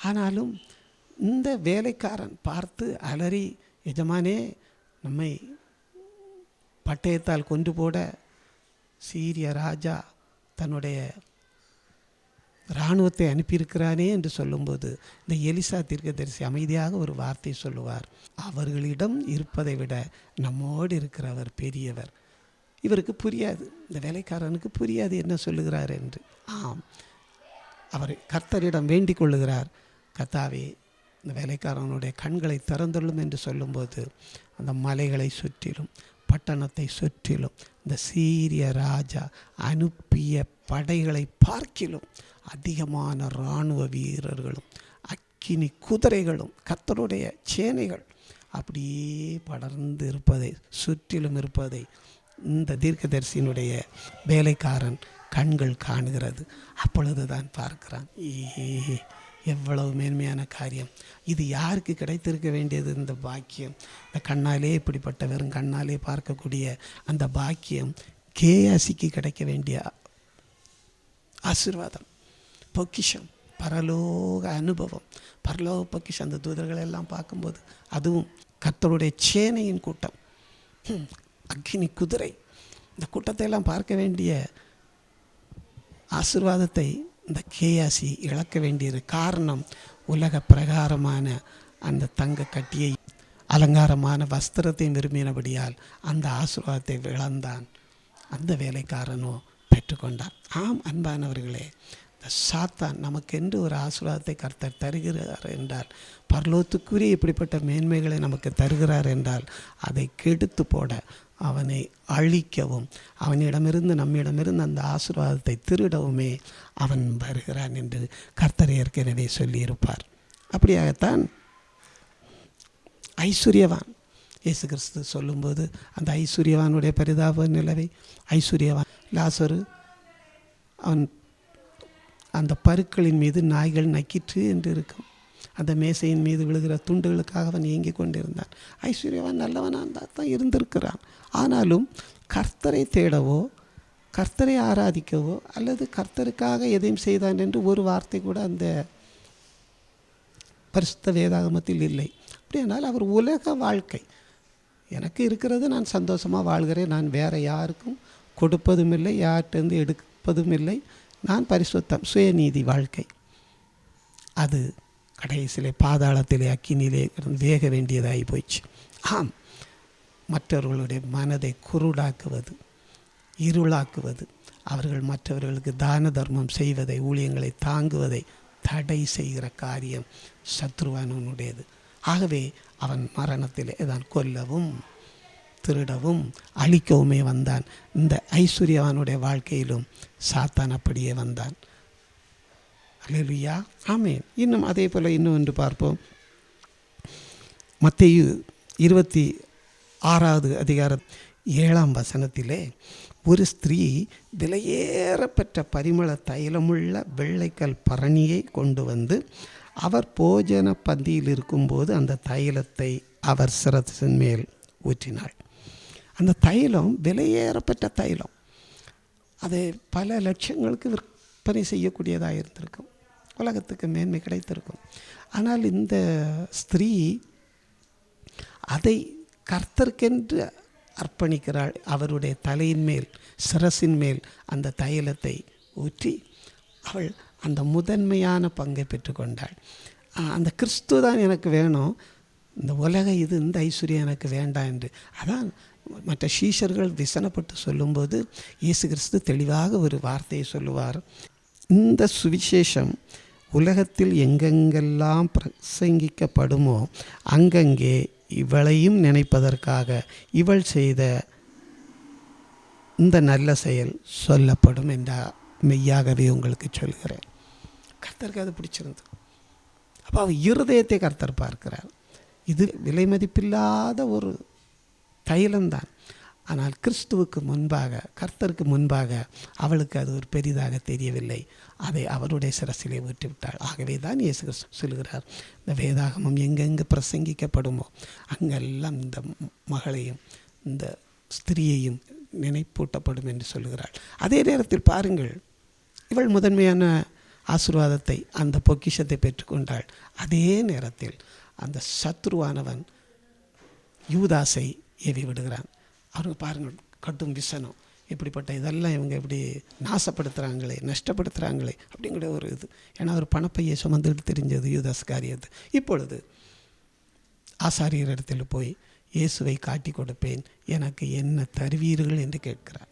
ஆனாலும் இந்த வேலைக்காரன் பார்த்து அலறி, எஜமானே, நம்மை பட்டயத்தால் கொண்டு போட சீரிய ராஜா தன்னுடைய இராணுவத்தை அனுப்பியிருக்கிறானே என்று சொல்லும்போது இந்த எலிசா தீர்க்கதரிசி அமைதியாக ஒரு வார்த்தை சொல்லுவார், அவர்களிடம் இருப்பதை விட நம்மோடு இருக்கிறவர் பெரியவர். இவருக்கு புரியாது, இந்த வேலைக்காரனுக்கு புரியாது என்ன சொல்லுகிறார் என்று. அவர் கர்த்தரிடம் வேண்டிக் கொள்ளுகிறார், கர்த்தாவே இந்த வேலைக்காரனுடைய கண்களை திறந்துள்ளும் என்று சொல்லும்போது அந்த மலைகளை சுற்றிலும் பட்டணத்தை சுற்றிலும் இந்த சீரிய ராஜா அனுப்பிய படைகளை பார்க்கிலும் அதிகமான இராணுவ வீரர்களும் அக்கினி குதிரைகளும் கர்த்தருடைய சேனைகள் அப்படியே படர்ந்து இருப்பதை, சுற்றிலும் இருப்பதை இந்த தீர்க்கதரிசியினுடைய வேலைக்காரன் கண்கள் காணுகிறது. அப்பொழுது தான் பார்க்கிறான், எவ்வளவு மேன்மையான காரியம் இது! யாருக்கு கிடைத்திருக்க வேண்டியது இந்த பாக்கியம்? இந்த கண்ணாலே இப்படிப்பட்ட வெறும் கண்ணாலே பார்க்கக்கூடிய அந்த பாக்கியம் கேயாசிக்கு கிடைக்க வேண்டிய ஆசீர்வாதம், பொக்கிஷம், பரலோக அனுபவம், பரலோக பொக்கிஷம். அந்த தூதர்கள் எல்லாம் பார்க்கும்போது, அதுவும் கர்த்தருடைய சேனையின் கூட்டம், அக்கினி குதிரை, இந்த கூட்டத்தை எல்லாம் பார்க்க வேண்டிய ஆசீர்வாதத்தை இந்த கேயாசி இழக்க வேண்டியது காரணம் உலக பிரகாரமான அந்த தங்க கட்டியை அலங்காரமான வஸ்திரத்தை விரும்பினபடியால் அந்த ஆசீர்வாதத்தை இழந்தான். அந்த வேலைக்காரனோ பெற்றுக்கொண்டான். ஆம் அன்பானவர்களே, இந்த சாத்தான் நமக்கென்று ஒரு ஆசீர்வாதத்தை கர்த்தர் தருகிறார் என்றால், பரலோகத்துக்குரிய இப்படிப்பட்ட மேன்மைகளை நமக்கு தருகிறார் என்றால், அதை கெடுத்து போட, அவனை அழிக்கவும், அவனிடமிருந்து நம்மிடமிருந்து அந்த ஆசீர்வாதத்தை திருடவுமே அவன் வருகிறான் என்று கர்த்தர் ஏற்கனவே சொல்லியிருப்பார். அப்படியாகத்தான் ஐஸ்வர்யவான் இயேசு கிறிஸ்து சொல்லும்போது அந்த ஐஸ்வர்யவானுடைய பரிதாப நிலவை, ஐஸ்வர்யவான் லாசரு அவன் அந்த பருக்களின் மீது நாய்கள் நக்கிற்று என்று இருக்கும். அந்த மேசையின் மீது விழுகிற துண்டுகளுக்காக அவன் ஏங்கி கொண்டிருந்தான். ஐஸ்வர்யவான் நல்லவனாக தான் இருந்திருக்கிறான். ஆனாலும் கர்த்தரை தேடவோ, கர்த்தரை ஆராதிக்கவோ, அல்லது கர்த்தருக்காக எதையும் செய்தான் என்று ஒரு வார்த்தை கூட அந்த பரிசுத்த வேதாகமத்தில் இல்லை. அப்படியானால் அவர் உலக வாழ்க்கை, எனக்கு இருக்கிறது, நான் சந்தோஷமாக வாழ்கிறேன், நான் வேறு யாருக்கும் கொடுப்பதும் இல்லை, யார்கிட்டேருந்து எடுப்பதும் இல்லை, நான் பரிசுத்தம், சுயநீதி வாழ்க்கை, அது கடைசியிலே பாதாளத்திலே அக்கினியிலே வேக வேண்டியதாகி போயிடுச்சு. ஆம், மற்றவர்களுடைய மனதை குருடாக்குவது, இருளாக்குவது, அவர்கள் மற்றவர்களுக்கு தான தர்மம் செய்வதை, ஊழியங்களை தாங்குவதை தடை செய்கிற காரியம் சத்ருவானுடையது. ஆகவே அவன் மரணத்திலே தான் கொல்லவும், திருடவும், அழிக்கவுமே வந்தான். இந்த ஐஸ்வர்யவானுடைய வாழ்க்கையிலும் சாத்தான் அப்படியே வந்தான். அல்லேலூயா, ஆமென். இன்னும் அதே போல் இன்னொன்று பார்ப்போம். மத்தேயு 26வது அதிகாரம் 7ஆம் வசனத்திலே, ஒரு ஸ்திரீ விலையேறப்பெற்ற பரிமள தைலமுள்ள வெள்ளைக்கல் பரணியை கொண்டு வந்து அவர் போஜன பந்தியில் இருக்கும்போது அந்த தைலத்தை அவர் சிரசின் மேல் ஊற்றினாள். அந்த தைலம் விலையேறப்பெற்ற தைலம், அது பல லட்சங்களுக்கு விற்பனை செய்யக்கூடியதாக இருந்திருக்கும், உலகத்துக்கு மேன்மை கிடைத்திருக்கும். ஆனால் இந்த ஸ்திரீ அதை கர்த்தருக்கென்று அர்ப்பணிக்கிறாள். அவருடைய தலையின் மேல், சிரசின் மேல் அந்த தைலத்தை ஊற்றி அவள் அந்த முதன்மையான பங்கை பெற்றுக்கொண்டாள். அந்த கிறிஸ்து தான் எனக்கு வேணும், இந்த உலக இது, இந்த ஐஸ்வர்யம் எனக்கு வேண்டாம் என்று. அதான் மற்ற சீஷர்கள் விசனப்பட்டு சொல்லும்போது இயேசு கிறிஸ்து தெளிவாக ஒரு வார்த்தையை சொல்லுவார். இந்த சுவிசேஷம் உலகத்தில் எங்கெங்கெல்லாம் பிரசங்கிக்கப்படுமோ அங்கங்கே இவளையும் நினைப்பதற்காக இவள் செய்த இந்த நல்ல செயல் சொல்லப்படும் என்றால் மெய்யாகவே உங்களுக்கு சொல்கிறேன். கர்த்தருக்கு அது பிடிச்சிருந்தது. அப்போ அவள் இருதயத்தை கர்த்தர் பார்க்கிறார். இது விலை மதிப்பில்லாத ஒரு தைலம்தான். ஆனால் கிறிஸ்துவுக்கு முன்பாக, கர்த்தருக்கு முன்பாக அவளுக்கு அது ஒரு பெரிதாக தெரியவில்லை. அதை அவருடைய சிரசிலே ஊற்றிவிட்டாள். ஆகவே தான் இயேசு கிறிஸ்து சொல்கிறார், இந்த வேதாகமம் எங்கெங்கே பிரசங்கிக்கப்படுமோ அங்கெல்லாம் இந்த மகளையும் இந்த ஸ்திரீயையும் நினைப்பூட்டப்படும் என்று சொல்கிறாள். அதே நேரத்தில் பாருங்கள், இவள் முதன்மையான ஆசீர்வாதத்தை, அந்த பொக்கிஷத்தை பெற்றுக்கொண்டாள். அதே நேரத்தில் அந்த சத்ருவானவன் யூதாசை ஏவி விடுகிறான். அவருக்கு பாருங்கள், கட்டும் விசனம், இப்படிப்பட்ட இதெல்லாம் இவங்க இப்படி நாசப்படுத்துகிறாங்களே, நஷ்டப்படுத்துகிறாங்களே அப்படிங்கிற ஒரு இது. ஏன்னா ஒரு பணப்பையை சுமந்துட்டு தெரிஞ்சது யூதாஸ் காரியது. இப்பொழுது ஆசாரியர் இடத்தில் போய் இயேசுவை காட்டி கொடுப்பேன், எனக்கு என்ன தருவீர்கள் என்று கேட்கிறார்.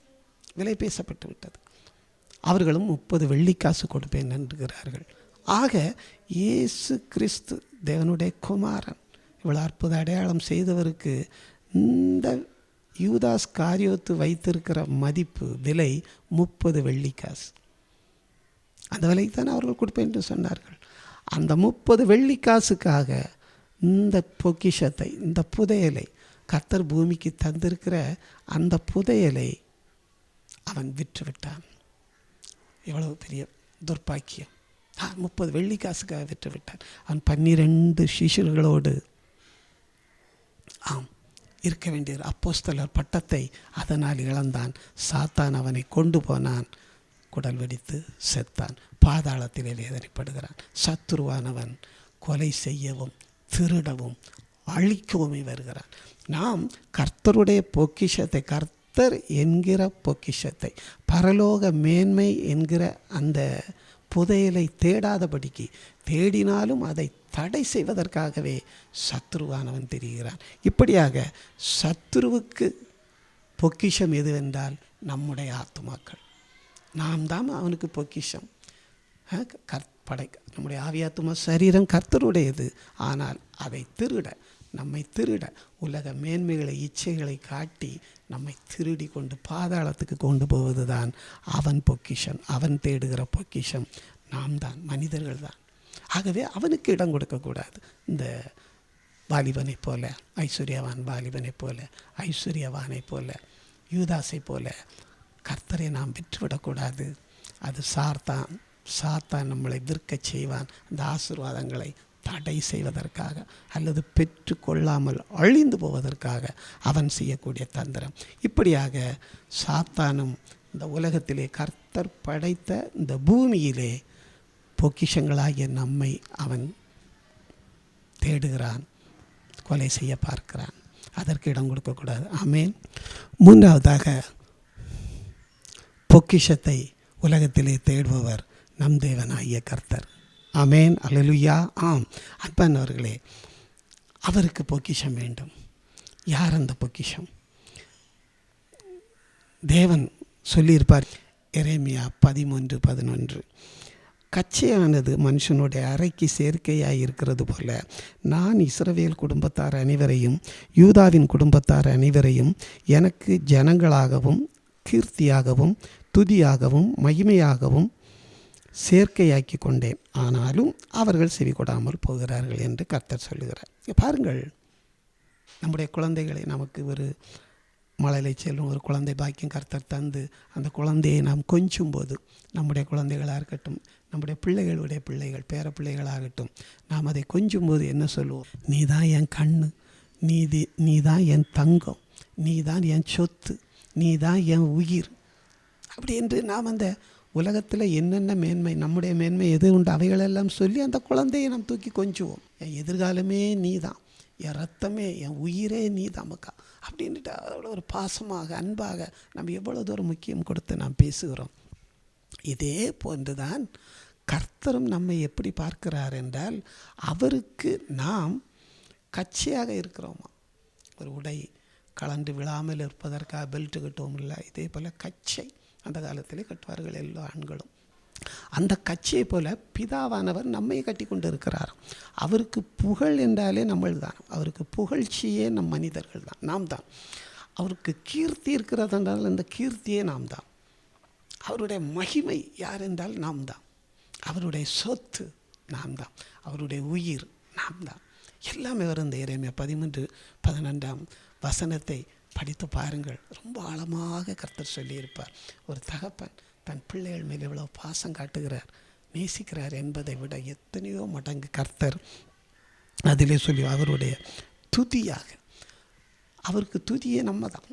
விலை பேசப்பட்டு விட்டது. அவர்களும் 30 வெள்ளிக்காசு கொடுப்பேன் என்கிறார்கள். ஆக இயேசு கிறிஸ்து தேவனுடைய குமாரன், இவ்வளோ அற்புத அடையாளம் செய்தவருக்கு இந்த யூதாஸ் காரியோத்து வைத்திருக்கிற மதிப்பு, விலை 30 வெள்ளிக்காசு. அந்த விலைக்கு தானே அவர்கள் கொடுப்பேன் என்று சொன்னார்கள். அந்த 30 வெள்ளிக்காசுக்காக இந்த பொக்கிஷத்தை, இந்த புதையலை, கர்த்தர் பூமிக்கு தந்திருக்கிற அந்த புதையலை அவன் விற்றுவிட்டான். எவ்வளவு பெரிய துர்ப்பாக்கியம்! 30 வெள்ளிக்காசுக்காக விற்றுவிட்டான். அவன் 12 சிஷ்யர்களோடு இருக்க வேண்டிய அப்போஸ்தலர் பட்டத்தை அதனால் இழந்தான். சாத்தான் அவனை கொண்டு போனான், குடல் வெடித்து செத்தான், பாதாளத்திலே வேதனைப்படுகிறான். சத்துருவானவன் கொலை செய்யவும், திருடவும், அழிக்கவுமே வருகிறான். நாம் கர்த்தருடைய பொக்கிஷத்தை, கர்த்தர் என்கிற பொக்கிஷத்தை, பரலோக மேன்மை என்கிற அந்த புதையலை தேடாதபடிக்கு, தேடினாலும் அதை தடை செய்வதற்காகவே சத்ருவானவன் தெரிகிறான். இப்படியாக சத்ருவுக்கு பொக்கிஷம் எதுவென்றால் நம்முடைய ஆத்துமாக்கள். நாம் தான் அவனுக்கு பொக்கிஷம். நம்முடைய ஆவியாத்மா சரீரம் கர்த்தருடையது. ஆனால் அதை நம்மை திருட உலக மேன்மைகளை இச்சைகளை காட்டி நம்மை திருடி கொண்டு பாதாளத்துக்கு கொண்டு போவது தான் அவன் பொக்கிஷம். அவன் தேடுகிற பொக்கிஷம் நாம் தான், மனிதர்கள் தான். ஆகவே அவனுக்கு இடம் கொடுக்கக்கூடாது. இந்த வாலிபனை போல, ஐஸ்வர்யவான் வாலிபனை போல, ஐஸ்வர்யவானை போல, யூதாசை போல கர்த்தரை நாம் விட்டுவிடக்கூடாது. அது சாத்தான் நம்மளை விற்க செய்வான். அந்த ஆசீர்வாதங்களை தடை செய்வதற்காக அல்லது பெற்று கொள்ளாமல் அழிந்து போவதற்காக அவன் செய்யக்கூடிய தந்திரம். இப்படியாக சாத்தானும் இந்த உலகத்திலே கர்த்தர் படைத்த இந்த பூமியிலே பொக்கிஷங்களாகிய நம்மை அவன் தேடுகிறான், கொலை செய்ய பார்க்கிறான். அதற்கு இடம் கொடுக்கக்கூடாது. ஆமேன். மூன்றாவதாக, பொக்கிஷத்தை உலகத்திலே தேடுபவர் நம் தேவனாகிய கர்த்தர். ஆமேன். அல்லேலூயா. ஆம் அன்பானவர்களே, அவருக்கு பொக்கிஷம் வேண்டும். யார் அந்த பொக்கிஷம்? தேவன் சொல்லியிருப்பார், எரேமியா 13:11, கச்சையானது மனுஷனுடைய அறைக்கு சேர்க்கையாக இருக்கிறது போல நான் இஸ்ரவேல் குடும்பத்தார் அனைவரையும் யூதாவின் குடும்பத்தார் அனைவரையும் எனக்கு ஜனங்களாகவும் கீர்த்தியாகவும் துதியாகவும் மகிமையாகவும் சேர்க்கையாக்கி கொண்டேன், ஆனாலும் அவர்கள் செவி கொடாமல் போகிறார்கள் என்று கர்த்தர் சொல்லுகிறார். பாருங்கள், நம்முடைய குழந்தைகளை நமக்கு ஒரு மழலை செல்லும் ஒரு குழந்தை பாக்கியம் கர்த்தர் தந்து அந்த குழந்தையை நாம் கொஞ்சும் போது, நம்முடைய குழந்தைகளாக இருக்கட்டும், நம்முடைய பிள்ளைகளுடைய பிள்ளைகள் பேர பிள்ளைகளாகட்டும், நாம் அதை கொஞ்சும் போது என்ன சொல்லுவோம்? நீ தான் என் கண்ணு, நீ தான் என் தங்கம், நீ தான் என் சொத்து, நீ தான் என் உயிர். அப்படி என்று நாம் அந்த உலகத்தில் என்னென்ன மேன்மை, நம்முடைய மேன்மை எது உண்டு அவைகளெல்லாம் சொல்லி அந்த குழந்தையை நாம் தூக்கி கொஞ்சுவோம். என் எதிர்காலமே நீ தான், என் ரத்தமே, என் உயிரே நீ தாமக்கா அப்படின்ட்டு அவ்வளோ ஒரு பாசமாக அன்பாக நம்ம எவ்வளோ தூரம் முக்கியம் கொடுத்து நாம் பேசுகிறோம். இதே போன்று தான் கர்த்தரும் நம்மை எப்படி பார்க்கிறார் என்றால், அவருக்கு நாம் கச்சையாக இருக்கிறோமா. ஒரு உடை கலண்டு விழாமல் இருப்பதற்காக பெல்ட்டு கட்டுவோம் இல்லை, இதே போல் கச்சை அந்த காலத்திலே கட்டுவார்கள் எல்லா ஆண்களும். அந்த கச்சையை போல பிதாவானவர் நம்மை கட்டி கொண்டு இருக்கிறார். அவருக்கு புகழ் என்றாலே நம்மள் தான், அவருக்கு புகழ்ச்சியே நம் மனிதர்கள் தான், நாம் தான். அவருக்கு கீர்த்தி இருக்கிறது என்றால் அந்த கீர்த்தியே நாம் தான். அவருடைய மகிமை யார் என்றால் நாம் தான். அவருடைய சொத்து நாம் தான். அவருடைய உயிர் நாம் தான். எல்லாமே வரும். இந்த எரேமியா 13:12 படித்து பாருங்கள். ரொம்ப ஆழமாக கர்த்தர் சொல்லியிருப்பார். ஒரு தகப்பன் தன் பிள்ளைகள் மேல் எவ்வளோ பாசம் காட்டுகிறார், நேசிக்கிறார் என்பதை விட எத்தனையோ மடங்கு கர்த்தர் அதிலே சொல்லி அவருடைய துதியாக, அவருக்கு துதியே நம்ம தான்.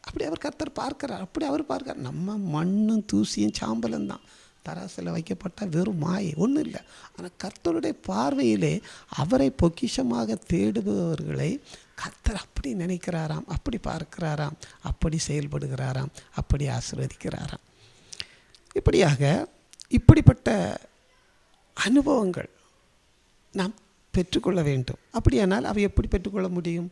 அப்படி அவர் கர்த்தர் பார்க்கிறார். அப்படி அவர் பார்க்கிறார். நம்ம மண்ணும் தூசியும் சாம்பலும் தான், தராசில் வைக்கப்பட்டால் வெறும் மாயை ஒன்றும் இல்லை. ஆனால் கர்த்தருடைய பார்வையிலே அவரை பொக்கிஷமாக தேடுபவர்களை கர்த்தர் அப்படி நினைக்கிறாராம், அப்படி பார்க்கிறாராம், அப்படி செயல்படுகிறாராம், அப்படி ஆசீர்வதிக்கிறாராம். இப்படிப்பட்ட அனுபவங்கள் நாம் பெற்றுக்கொள்ள வேண்டும். அப்படியானால் அவை எப்படி பெற்றுக்கொள்ள முடியும்?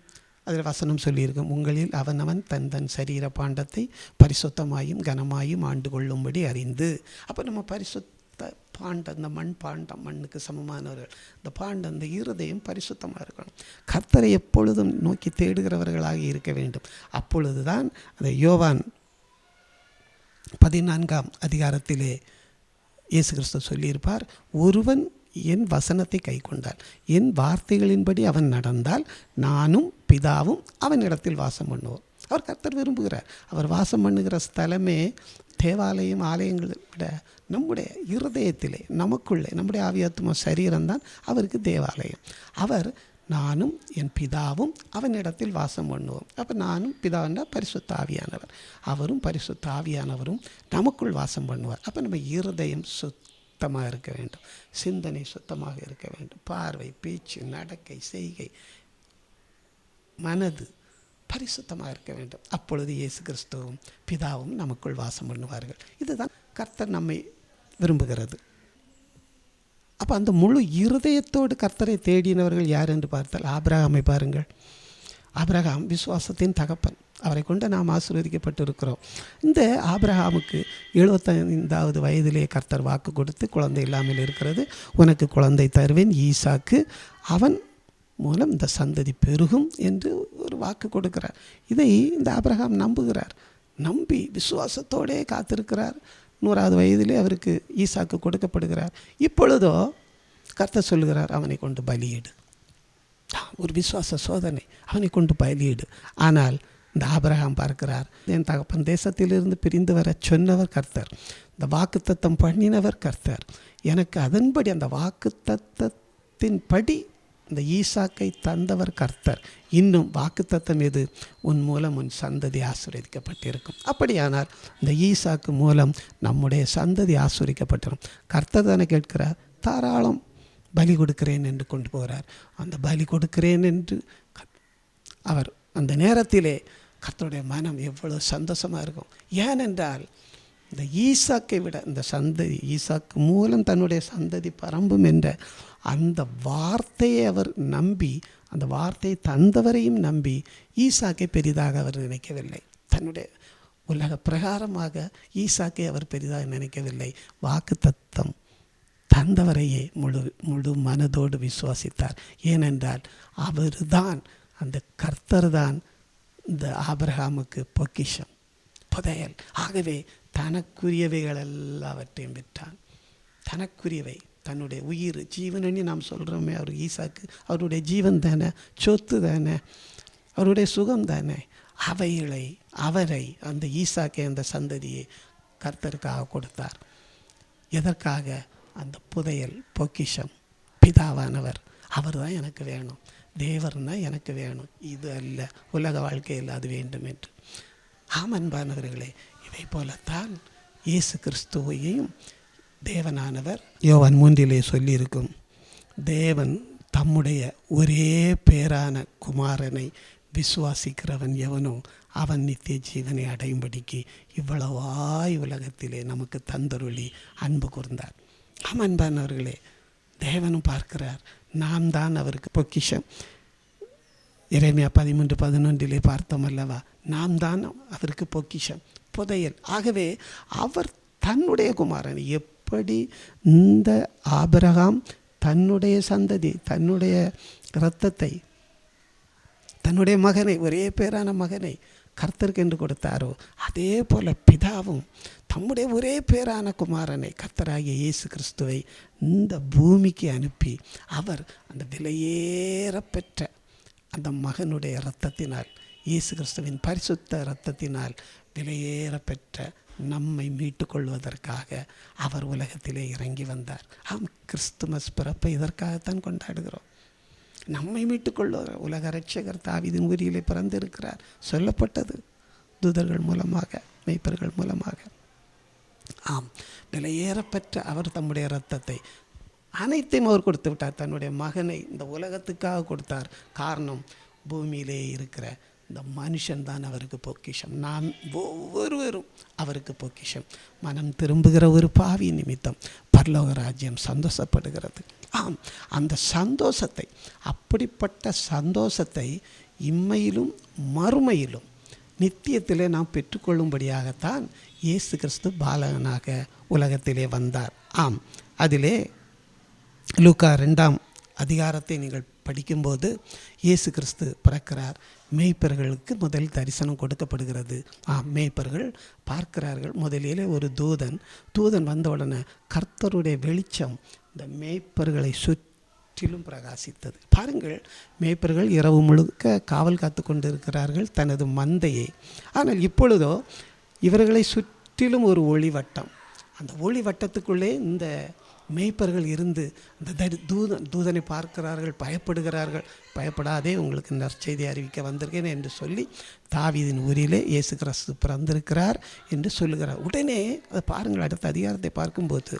அதில் வசனம் சொல்லியிருக்கும், உங்களில் அவனவன் தன் சரீர பாண்டத்தை பரிசுத்தமாயும் கனமாயும் ஆண்டு கொள்ளும்படி அறிந்து. அப்போ நம்ம பரிசுத்த பாண்டம், இந்த மண் பாண்டம், மண்ணுக்கு சமமானவர்கள், இந்த பாண்டம், இந்த இருதயம் பரிசுத்தமாக இருக்கணும். கர்த்தரை எப்பொழுதும் நோக்கி தேடுகிறவர்களாக இருக்க வேண்டும். அப்பொழுது தான் அதை யோவான் 14 இயேசு கிறிஸ்து சொல்லியிருப்பார், ஒருவன் என் வசனத்தை கை கொண்டால், என் வார்த்தைகளின்படி அவன் நடந்தால், நானும் பிதாவும் அவனிடத்தில் வாசம் பண்ணுவோம். அவர் கர்த்தர் விரும்புகிறார். அவர் வாசம் பண்ணுகிற ஸ்தலமே தேவாலயம் ஆலயங்களை விட நம்முடைய இருதயத்திலே, நமக்குள்ளே, நம்முடைய ஆவியாத்மா சரீரம்தான் அவருக்கு தேவாலயம். அவர் நானும் என் பிதாவும் அவனிடத்தில் வாசம் பண்ணுவோம். அப்போ நானும் பிதாவுன்னா பரிசுத்த ஆவியானவர், அவரும் பரிசுத்த ஆவியானவரும் நமக்குள் வாசம் பண்ணுவார். அப்போ நம்ம இருதயம் சுத்தமாக இருக்க வேண்டும், சிந்தனை சுத்தமாக இருக்க வேண்டும், பார்வை, பேச்சு, நடக்கை, செய்கை, மனது பரிசுத்தமாக இருக்க வேண்டும். அப்பொழுது இயேசு கிறிஸ்துவும் பிதாவும் நமக்குள் வாசம் பண்ணுவார்கள். இதுதான் கர்த்தர் நம்மை விரும்புகிறது. அப்போ அந்த முழு இருதயத்தோடு கர்த்தரை தேடினவர்கள் யார் என்று பார்த்தால் ஆபிரகாமை பாருங்கள். ஆபிரகாம் விசுவாசத்தின் தகப்பன். அவரை கொண்டு நாம் ஆசீர்வதிக்கப்பட்டிருக்கிறோம். இந்த ஆபிரகாமுக்கு 75வது வயதிலே கர்த்தர் வாக்கு கொடுத்து குழந்தை இல்லாமல் இருக்கிறது, உனக்கு குழந்தை தருவேன், ஈசாக்கு, அவன் மூலம் இந்த சந்ததி பெருகும் என்று ஒரு வாக்கு கொடுக்கிறார். இதை இந்த ஆபிரகாம் நம்புகிறார். நம்பி விசுவாசத்தோடே காத்திருக்கிறார். 100வது வயதிலே அவருக்கு ஈசாக்கு கொடுக்கப்படுகிறார். இப்பொழுதோ கர்த்தர் சொல்கிறார், அவனை கொண்டு பலியிடு. ஒரு விசுவாச சோதனை, அவனை கொண்டு பலியிடு. ஆனால் இந்த ஆபிரகாம் பார்க்கிறார், என் தகப்பன் தேசத்திலிருந்து பிரிந்து வர சொன்னவர் கர்த்தர், இந்த வாக்குத்தத்தம் பண்ணினவர் கர்த்தர், எனக்கு அதன்படி அந்த வாக்குத்தத்தத்தின்படி இந்த ஈசாக்கை தந்தவர் கர்த்தர். இன்னும் வாக்குத்தத்தம் எது? உன் மூலம் உன் சந்ததி ஆசீர்வதிக்கப்பட்டிருக்கும். அப்படியானால் இந்த ஈசாக்கு மூலம் நம்முடைய சந்ததி ஆசீர்வதிக்கப்பட்டிருக்கும். கர்த்தர் தானே கேட்கிறார், தாராளம் பலி கொடுக்கிறேன் என்று கொண்டு போகிறார். அந்த பலி கொடுக்கிறேன் என்று அவர் அந்த நேரத்திலே கர்த்தருடைய மனம் எவ்வளோ சந்தோஷமாக இருக்கும். ஏனென்றால் இந்த ஈசாக்கை விட இந்த சந்ததி, ஈசாக்கு மூலம் தன்னுடைய சந்ததி பரம்பும் என்ற அந்த வார்த்தையை அவர் நம்பி, அந்த வார்த்தையை தந்தவரையும் நம்பி ஈசாக்கை பெரிதாக அவர் நினைக்கவில்லை. தன்னுடைய உலக பிரகாரமாக ஈசாக்கை அவர் பெரிதாக நினைக்கவில்லை. வாக்குத்தத்தம் தந்தவரையே முழு மனதோடு விசுவாசித்தார். ஏனென்றால் அவர் தான், அந்த கர்த்தர் தான் இந்த ஆபிரகாமுக்கு பொக்கிஷம், புதையல். ஆகவே தனக்குரியவைகள் எல்லாவற்றையும் விற்றான். தனக்குரியவை, தன்னுடைய உயிர், ஜீவனன்னு நாம் சொல்கிறோமே, அவர் ஈசாக்கு அவருடைய ஜீவன் தானே, சொத்து தானே, அவருடைய சுகம் தானே, அவரை அந்த ஈசாக்கை, அந்த சந்ததியை கர்த்தருக்காக கொடுத்தார். எதற்காக? அந்த புதையல், பொக்கிஷம், பிதாவானவர் அவர் தான் எனக்கு வேணும், தேவர்னா எனக்கு வேணும், இது அல்ல உலக வாழ்க்கையில் அது வேண்டும் என்று. அன்பானவர்களே, இதை போலத்தான் இயேசு கிறிஸ்துவையும் தேவனானவர் யோவான் 3 சொல்லியிருக்கும். தேவன் தம்முடைய ஒரே பேரான குமாரனை விசுவாசிக்கிறவன் எவனோ அவன் நித்திய ஜீவனை அடையும்படிக்கு இவ்வளவாய் உலகத்திலே நமக்கு தந்தருளி அன்பு கூர்ந்தார். அன்பானவர்களே, தேவனும் பார்க்கிறார், நாம் தான் அவருக்கு பொக்கிஷம். எரேமியா 13:11 பார்த்தோம் அல்லவா, நாம் தான் அவருக்கு பொக்கிஷம், புதையல். ஆகவே அவர் தன்னுடைய குமாரன், எப்படி இந்த ஆபிரகாம் தன்னுடைய சந்ததி, தன்னுடைய இரத்தத்தை, தன்னுடைய மகனை, ஒரே பேரான மகனை கர்த்தருக்கு என்று கொடுத்தாரோ, அதே போல பிதாவும் தம்முடைய ஒரே பேரான குமாரனை, கர்த்தராகிய இயேசு கிறிஸ்துவை இந்த பூமிக்கு அனுப்பி, அவர் அந்த விலையேறப்பெற்ற அந்த மகனுடைய இரத்தத்தினால், இயேசு கிறிஸ்துவின் பரிசுத்த இரத்தத்தினால் விலையேறப்பெற்ற நம்மை மீட்டு கொள்வதற்காக அவர் உலகத்திலே இறங்கி வந்தார். கிறிஸ்துமஸ் பிறப்பை இதற்காகத்தான் கொண்டாடுகிறோம். நம்மை மீட்டுக்கொள்வார். உலக இரட்சகர் தாவீதின் ஊரிலே பிறந்திருக்கிறார் சொல்லப்பட்டது தூதர்கள் மூலமாக, மேய்ப்பர்கள் மூலமாக. விலையேறப்பெற்ற அவர் தம்முடைய இரத்தத்தை அனைத்தையும் அவர் கொடுத்து விட்டார். தன்னுடைய மகனை இந்த உலகத்துக்காக கொடுத்தார். காரணம், பூமியிலே இருக்கிற இந்த மனுஷன் தான் அவருக்கு பொக்கிஷம். நாம் ஒவ்வொருவரும் அவருக்கு பொக்கிஷம். மனம் திரும்புகிற ஒரு பாவி நிமித்தம் பரலோக ராஜ்யம் சந்தோஷப்படுகிறது. அந்த சந்தோஷத்தை, அப்படிப்பட்ட சந்தோஷத்தை இம்மையிலும் மறுமையிலும் நித்தியத்திலே நாம் பெற்றுக்கொள்ளும்படியாகத்தான் இயேசு கிறிஸ்து பாலகனாக உலகத்திலே வந்தார். அதிலே லூக்கா 2ஆம் அதிகாரத்தை நீங்கள் படிக்கும்போது இயேசு கிறிஸ்து பிறக்கிறார். மேய்ப்பர்களுக்கு முதல் தரிசனம் கொடுக்கப்படுகிறது. மேய்ப்பர்கள் பார்க்கிறார்கள். முதலிலே ஒரு தூதன் வந்தவுடனே கர்த்தருடைய வெளிச்சம் இந்த மேய்ப்பர்களை சுற்றிலும் பிரகாசித்தது. பாருங்கள், மேய்ப்பர்கள் இரவு முழுக்க காவல் காத்து கொண்டு இருக்கிறார்கள் தனது மந்தையை. ஆனால் இப்பொழுதோ இவர்களை சுற்றிலும் ஒரு ஒளிவட்டம். அந்த ஒளிவட்டத்துக்குள்ளே இந்த மேய்ப்பர்கள் இருந்து அந்த தூதனை பார்க்கிறார்கள், பயப்படுகிறார்கள். பயப்படாதே, உங்களுக்கு நற்செய்தி அறிவிக்க வந்திருக்கேன் என்று சொல்லி தாவீதின் ஊரிலே இயேசு கிறிஸ்து பிறந்திருக்கிறார் என்று சொல்லுகிறார். உடனே அதை பாருங்கள், அடுத்த அதிகாரத்தை பார்க்கும்போது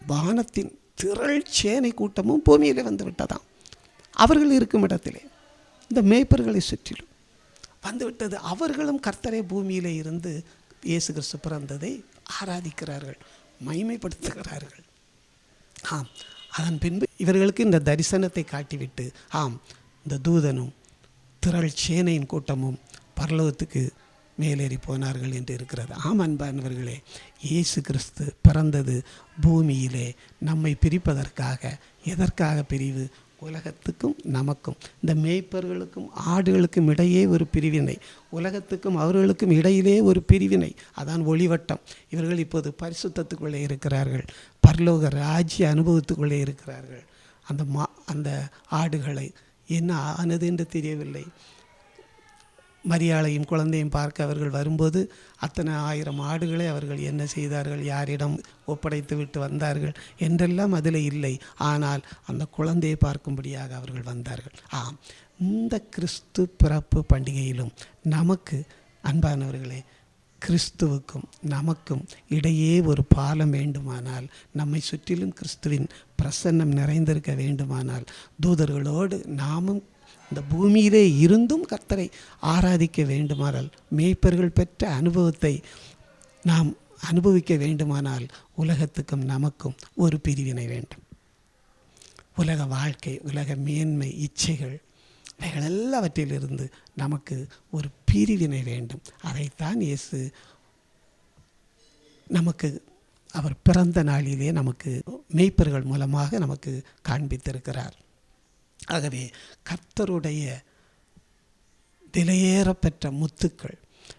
வானத்தின் திரள் சேனை கூட்டமும் பூமியிலே வந்து விட்டதாம். அவர்கள் இருக்கும் இடத்திலே இந்த மேய்ப்பர்களை சுற்றிலும் வந்துவிட்டது. அவர்களும் கர்த்தரை பூமியிலே இருந்து இயேசு கிறிஸ்து பிறந்ததை ஆராதிக்கிறார்கள், மகிமைப்படுத்துகிறார்கள். அதன் பின்பு இவர்களுக்கு இந்த தரிசனத்தை காட்டிவிட்டு இந்த தூதனும் திரள் சேனையின் கூட்டமும் பரலோகத்துக்கு மேலேறி போனார்கள் என்று இருக்கிறது. ஆம் அன்பானவர்களே, இயேசு கிறிஸ்து பிறந்தது பூமியிலே நம்மை பிரிப்பதற்காக. எதற்காக பிரிவு? உலகத்துக்கும் நமக்கும், இந்த மேய்ப்பர்களுக்கும் ஆடுகளுக்கும் இடையே ஒரு பிரிவினை, உலகத்துக்கும் அவர்களுக்கும் இடையிலே ஒரு பிரிவினை. அதான் ஒளிவட்டம். இவர்கள் இப்போது பரிசுத்தத்துக்குள்ளே இருக்கிறார்கள், பரலோக ராஜ்ய அனுபவத்துக்குள்ளே இருக்கிறார்கள். அந்த ஆடுகளை என்ன ஆனது என்று தெரியவில்லை. மரியாளையும் குழந்தையும் பார்க்க அவர்கள் வரும்போது அத்தனை 1000 ஆடுகளை அவர்கள் என்ன செய்தார்கள், யாரிடம் ஒப்படைத்து விட்டு வந்தார்கள் என்றெல்லாம் அதில் இல்லை. ஆனால் அந்த குழந்தையை பார்க்கும்படியாக அவர்கள் வந்தார்கள். ஆம், இந்த கிறிஸ்து பிறப்பு பண்டிகையிலும் நமக்கு அன்பானவர்களே, கிறிஸ்துவுக்கும் நமக்கும் இடையே ஒரு பாலம் வேண்டுமானால், நம்மை சுற்றிலும் கிறிஸ்துவின் பிரசன்னம் நிறைந்திருக்க வேண்டுமானால், தூதர்களோடு நாமும் இந்த பூமியிலே இருந்தும் கர்த்தரை ஆராதிக்க வேண்டுமானால், மேய்ப்பர்கள் பெற்ற அனுபவத்தை நாம் அனுபவிக்க வேண்டுமானால், உலகத்துக்கும் நமக்கும் ஒரு பிரிவினை வேண்டும். உலக வாழ்க்கை, உலக மேன்மை, இச்சைகள், இவைகள் எல்லாவற்றிலிருந்து நமக்கு ஒரு பிரிவினை வேண்டும். அதைத்தான் இயேசு நமக்கு அவர் பிறந்த நாளிலே நமக்கு மேய்ப்பர்கள் மூலமாக நமக்கு காண்பித்திருக்கிறார். ஆகவே கர்த்தருடைய விலையேறப்பெற்ற முத்துக்கள்,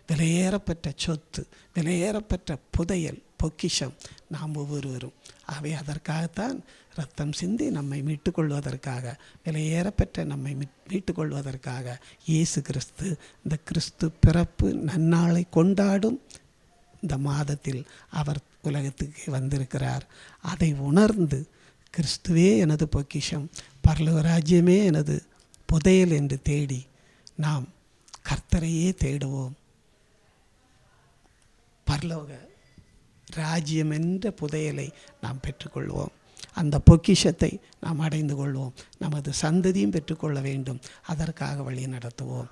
விலையேறப்பெற்ற சொத்து, விலையேறப்பெற்ற புதையல், பொக்கிஷம் நாம் ஒவ்வொருவரும். ஆகவே அதற்காகத்தான் ரத்தம் சிந்தி நம்மை மீட்டுக்கொள்வதற்காக, விலையேறப்பெற்ற நம்மை மீட்டுக்கொள்வதற்காக இயேசு கிறிஸ்து இந்த கிறிஸ்து பிறப்பு நன்னாளை கொண்டாடும் இந்த மாதத்தில் அவர் உலகத்துக்கு வந்திருக்கிறார். அதை உணர்ந்து கிறிஸ்துவே எனது பொக்கிஷம், பரலோக ராஜ்யமே எனது புதையல் என்று தேடி நாம் கர்த்தரையே தேடுவோம். பரலோக ராஜ்யம் என்ற புதையலை நாம் பெற்றுக்கொள்வோம். அந்த பொக்கிஷத்தை நாம் அடைந்து கொள்வோம். நமது சந்ததியும் பெற்றுக்கொள்ள வேண்டும். அதற்காக வழி நடத்துவோம்.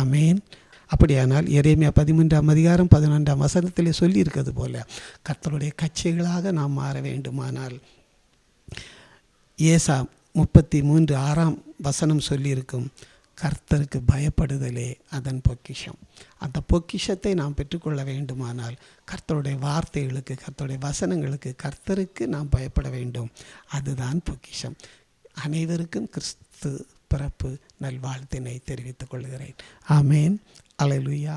ஆமேன். அப்படியானால் எரேமியா 13:11 சொல்லியிருக்கிறது போல கர்த்தருடைய கட்சிகளாக நாம் மாற வேண்டுமானால், ஏசா 33:6 சொல்லியிருக்கும், கர்த்தருக்கு பயப்படுதலே அதன் பொக்கிஷம். அந்த பொக்கிஷத்தை நாம் பெற்றுக்கொள்ள வேண்டுமானால் கர்த்தருடைய வார்த்தைகளுக்கு, கர்த்தருடைய வசனங்களுக்கு, கர்த்தருக்கு நாம் பயப்பட வேண்டும். அதுதான் பொக்கிஷம். அனைவருக்கும் கிறிஸ்து பிறப்பு நல்வாழ்த்தினை தெரிவித்துக் கொள்கிறேன். ஆமேன். அல்லேலூயா.